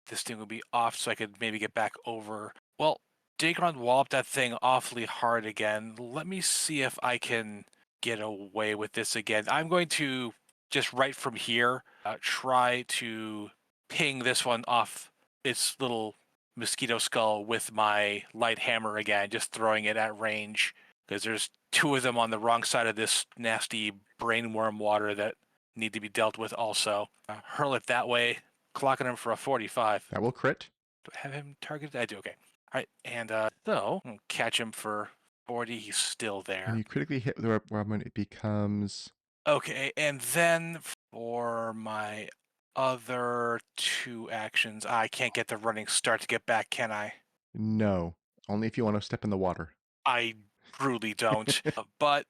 this thing would be off so I could maybe get back over. Well, Daegron walloped that thing awfully hard again. Let me see if I can get away with this again. I'm going to just right from here try to ping this one off its little mosquito skull with my light hammer again, just throwing it at range because there's 2 of them on the wrong side of this nasty brainworm water that need to be dealt with also. Hurl it that way, clocking him for a 45. That will crit. Do I have him targeted? I do, okay. All right, and so I'll catch him for 40. He's still there. And you critically hit the when it becomes... Okay, and then for my other 2 actions, I can't get the running start to get back, can I? No. Only if you want to step in the water. I truly don't. But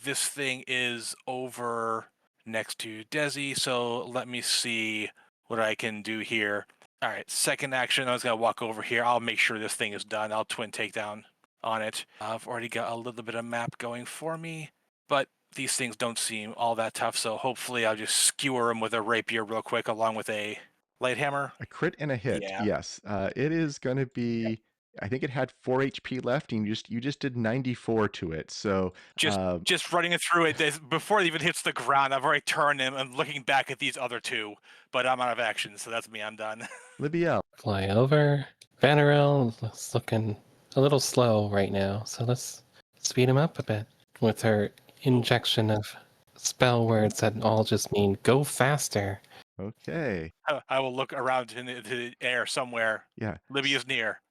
this thing is over next to Dezi, so let me see what I can do here. All right, second action, I was going to walk over here. I'll make sure this thing is done. I'll twin takedown on it. I've already got a little bit of map going for me, but these things don't seem all that tough, so hopefully I'll just skewer them with a rapier real quick along with a light hammer. A crit and a hit. Yeah. Yes. It is going to be... Yep. I think it had 4 HP left, and you just did 94 to it. So just running it through it before it even hits the ground. I've already turned and I'm looking back at these other 2, but I'm out of action, so that's me. I'm done. Libbiel. Fly over. Vanarel is looking a little slow right now, so let's speed him up a bit with her injection of spell words that all just mean go faster. Okay. I will look around in the air somewhere. Yeah. Libby is near.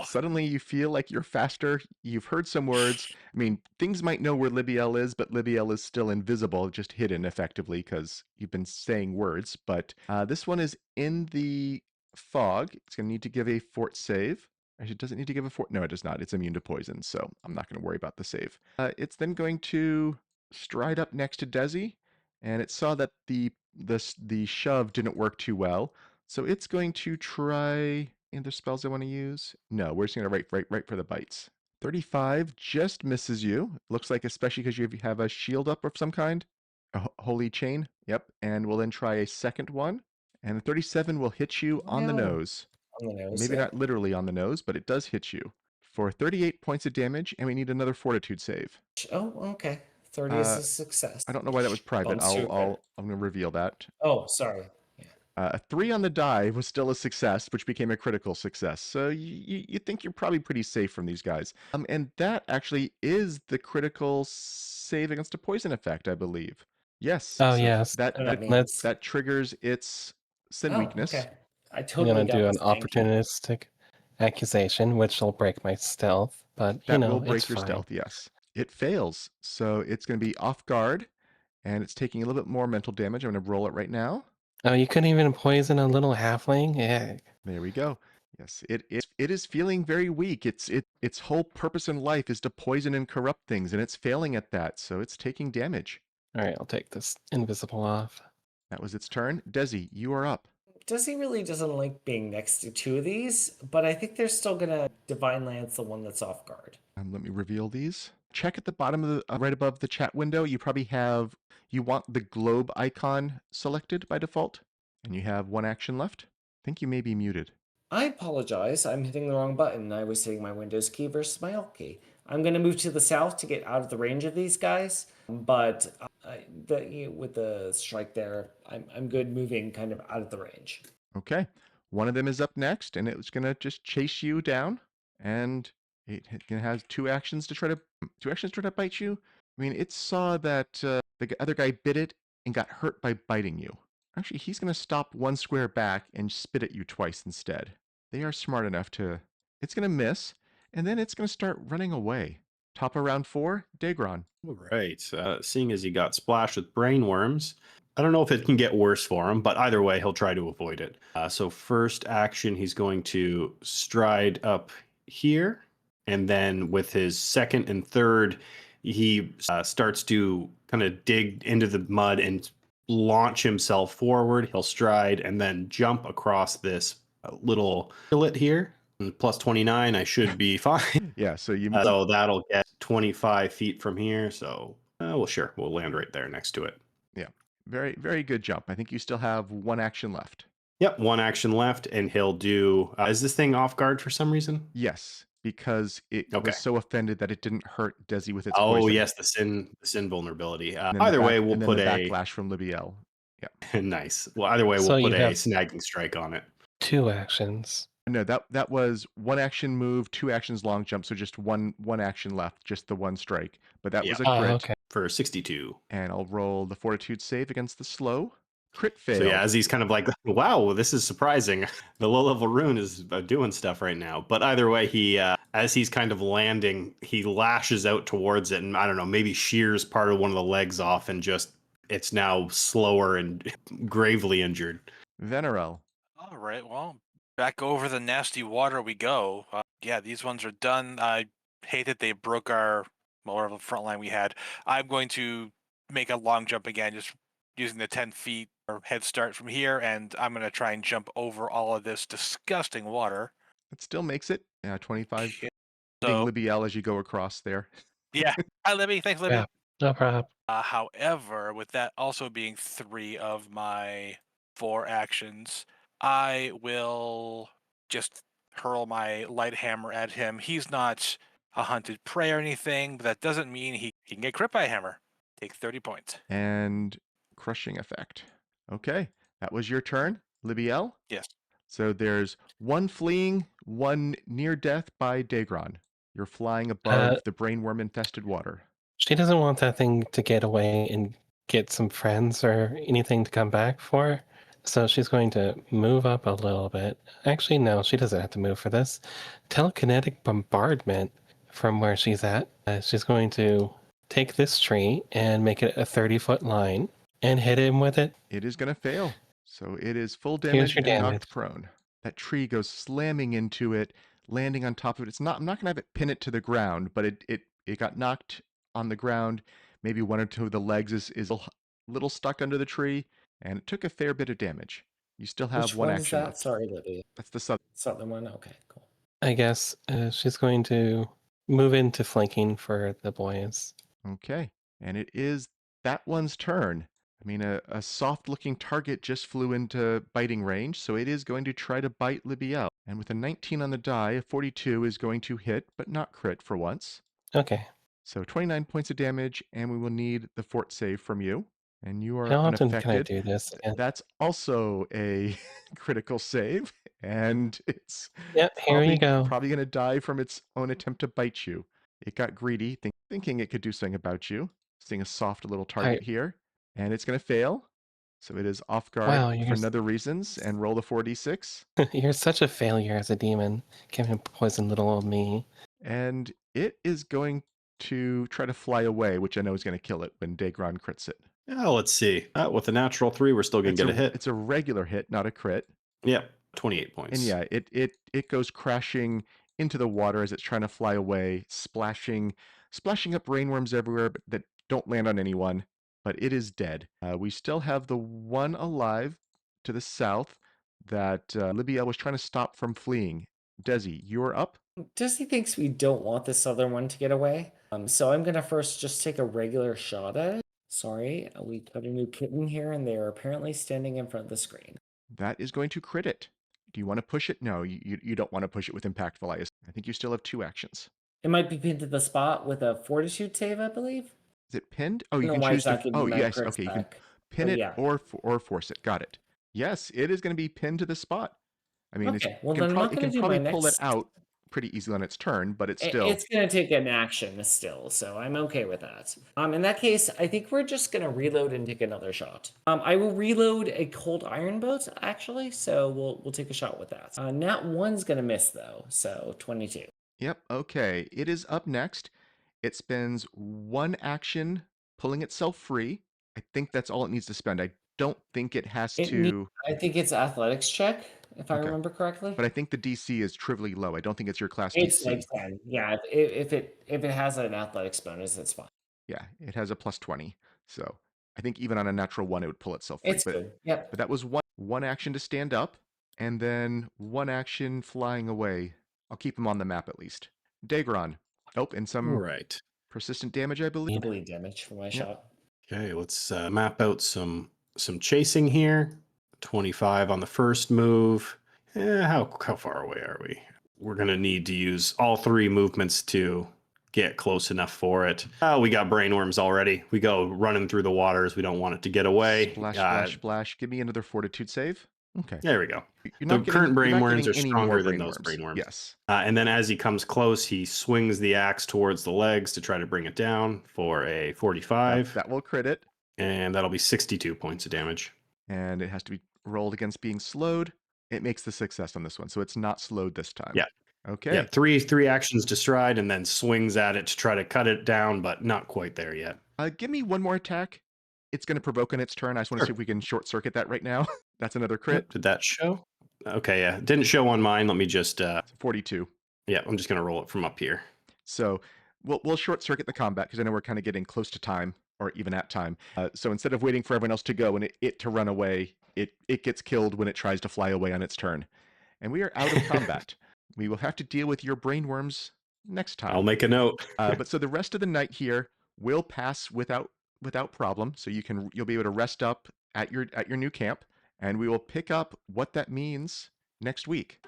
Suddenly you feel like you're faster. You've heard some words. I mean, things might know where Libbiel is, but Libbiel is still invisible, just hidden effectively because you've been saying words. But this one is in the fog. It's going to need to give a fort save. Actually, does it need to give a fort? No, it does not. It's immune to poison, so I'm not going to worry about the save. It's then going to stride up next to Dezi, and it saw that the shove didn't work too well, so it's going to try... Any other spells I want to use? No, we're just going to right for the bites. 35 just misses you. Looks like, especially because you have a shield up of some kind. A holy chain. Yep. And we'll then try a second one. And the 37 will hit you on the nose. On the nose. Maybe not literally on the nose, but it does hit you for 38 points of damage, and we need another fortitude save. Oh, okay. 30 is a success. I don't know why that was private. I'm going to reveal that. Oh, sorry. A 3 on the die was still a success, which became a critical success. So you think you're probably pretty safe from these guys. And that actually is the critical save against a poison effect, I believe. Yes. Oh, so yes. That triggers its sin weakness. Okay. I I'm totally going to do an this. Thank you. opportunistic accusation, which will break my stealth. But, That will break it's your fine. stealth, yes. It fails. So it's going to be off guard, and it's taking a little bit more mental damage. I'm going to roll it right now. Oh, you couldn't even poison a little halfling? Yeah. There we go. Yes, it is feeling very weak. Its whole purpose in life is to poison and corrupt things, and it's failing at that, so it's taking damage. All right, I'll take this invisible off. That was its turn. Dezi, you are up. Dezi really doesn't like being next to 2 of these, but I think they're still gonna Divine Lance the one that's off guard. Let me reveal these. Check at the bottom of the right above the chat window. You probably want the globe icon selected by default, and you have 1 action left. I think you may be muted. I apologize. I'm hitting the wrong button. I was hitting my Windows key versus my Alt key. I'm going to move to the south to get out of the range of these guys, but with the strike there, I'm good moving kind of out of the range. Okay. One of them is up next, and it's going to just chase you down, and it has 2 actions to try to bite you. I mean, it saw that the other guy bit it and got hurt by biting you. Actually, he's going to stop 1 square back and spit at you twice instead. They are smart enough to... It's going to miss. and then it's going to start running away. Top of round 4, Daegron. All right. Seeing as he got splashed with brainworms, I don't know if it can get worse for him, but either way, he'll try to avoid it. So first action, he's going to stride up here, and then with his second and third, he starts to kind of dig into the mud and launch himself forward. He'll stride and then jump across this little fillet here. And plus 29, I should be fine. Yeah, so you So that'll get 25 feet from here. So, well, sure, we'll land right there next to it. yeah. Very very good jump. I think you still have 1 action left. Yep, 1 action left, and he'll do. Is this thing off guard for some reason? Yes, because it Okay. was so offended that it didn't hurt Dezi with its Oh poison. yes, the sin vulnerability. And then the Either way, back- we'll and then put the a backlash from Libbiel. nice. Well, either way, So we'll put you a have- snagging strike on it. 2 actions. No, that was 1 action move, 2 actions long jump, so just one action left, just the 1 strike. But that was a Oh, crit, okay. For 62. and I'll roll the fortitude save against the slow. Crit fail. So yeah, as he's kind of like, wow, this is surprising. The low-level rune is doing stuff right now. But either way, he, as he's kind of landing, he lashes out towards it, and I don't know, maybe shears part of one of the legs off, and just it's now slower and gravely injured. Vanarel. All right, well, back over the nasty water we go. Yeah, these ones are done. I hate that they broke our more of the front line we had. I'm going to make a long jump again, just using the 10 feet or head start from here, and I'm going to try and jump over all of this disgusting water. It still makes it. 25. Okay. Hitting So, Libbiel as you go across there. yeah. Hi, Libby. Thanks, Libby. Yeah. No problem. However, with that also being 3 of my 4 actions, I will just hurl my light hammer at him. He's not a hunted prey or anything, but that doesn't mean he can get crit by a hammer. Take 30 points. And crushing effect. Okay, that was your turn, Libbiel. Yes. So there's 1 fleeing, 1 near death by Daegron. You're flying above the brainworm infested water. She doesn't want that thing to get away and get some friends or anything to come back for. So she's going to move up a little bit. Actually, no, she doesn't have to move for this. Telekinetic bombardment from where she's at. She's going to take this tree and make it a 30-foot line and hit him with it. It is going to fail. So it is full Here's damage your and damage. knocked prone. That tree goes slamming into it, landing on top of it. I'm not going to have it pin it to the ground, but it got knocked on the ground. Maybe 1 or 2 of the legs is a little stuck under the tree, and it took a fair bit of damage. You still have Which 1 one is action that? left. Sorry, Libby. That's the sub. Southern one? Okay, cool. I guess she's going to move into flanking for the boys. Okay, and it is that one's turn. I mean, a soft-looking target just flew into biting range, so it is going to try to bite Libbiel. And with a 19 on the die, a 42 is going to hit, but not crit for once. Okay. So 29 points of damage, and we will need the fort save from you. And you are How often unaffected. can I do this? Yeah. That's also a critical save, and it's Yep, here you go. probably going to die from its own attempt to bite you. It got greedy, thinking it could do something about you, seeing a soft little target here, and it's going to fail. So it is off guard Wow, for you're another reasons, and roll the 4d6. You're such a failure as a demon. Can't poison little old me. And it is going to try to fly away, which I know is going to kill it when Daegron crits it. Yeah, let's see. With a natural 3, we're still going to get a hit. It's a regular hit, not a crit. Yep, 28 points. And yeah, it goes crashing into the water as it's trying to fly away, splashing up rainworms everywhere that don't land on anyone, but it is dead. We still have the one alive to the south that Libbiel was trying to stop from fleeing. Dezi, you're up. Dezi thinks we don't want this other one to get away. So I'm going to first just take a regular shot at it. Sorry, we put a new kitten here, and they're apparently standing in front of the screen. That is going to crit it. Do you want to push it? No, you don't want to push it with Impactful. I think you still have 2 actions. It might be pinned to the spot with a fortitude save, I believe. Is it pinned? Oh, you No, can why choose it's not to. giving Oh, me my yes. crits Okay, you can back. pin But it yeah. or force it. Got it. Yes, it is going to be pinned to the spot. I mean, Okay, well, it then can, I'm not it gonna can do probably my pull it next- out pretty easily on its turn, but it's still. It's going to take an action still, so I'm okay with that. In that case, I think we're just going to reload and take another shot. I will reload a cold iron bolt, actually, so we'll take a shot with that. Nat 1's going to miss, though, so 22. Yep, okay. It is up next. It spends 1 action pulling itself free. I think that's all it needs to spend. I don't think it has to. I think it's athletics check, if I Okay. remember correctly. But I think the DC is trivially low. I don't think it's your class It's DC. like 10. Yeah, if it has an athletics bonus, it's fine. Yeah, it has a plus 20. So I think even on a natural 1, it would pull itself free. It's good. Yep. But that was one action to stand up, and then 1 action flying away. I'll keep him on the map at least. Daegron. Oh, and All some right. persistent damage, I believe. Bleed damage for my shot. Okay, let's map out some chasing here. 25 on the first move. How far away are we? We're gonna need to use all 3 movements to get close enough for it. Oh, we got brainworms already. We go running through the waters. We don't want it to get away. Splash, splash, splash. Give me another fortitude save. Okay. There we go. You're The not current you're not brainworms getting are any more stronger than those brainworms. brainworms. Yes. And then as he comes close, he swings the axe towards the legs to try to bring it down for a 45. That will crit it. And that'll be 62 points of damage. And it has to be rolled against being slowed. It makes the success on this one, so it's not slowed this time. Yeah. Okay. Yeah, three actions to stride and then swings at it to try to cut it down, but not quite there yet. Give me one more attack. It's going to provoke on its turn. I just want to see if we can short circuit that right now. That's another crit. Yep, did that show? Okay, yeah. It didn't show on mine. Let me just 42. Yeah, I'm just gonna roll it from up here. So we'll short circuit the combat because I know we're kind of getting close to time or even at time. So instead of waiting for everyone else to go and it to run away, it gets killed when it tries to fly away on its turn. And we are out of combat. We will have to deal with your brainworms next time. I'll make a note. But so the rest of the night here will pass without problem. So you'll be able to rest up at your new camp, and we will pick up what that means next week.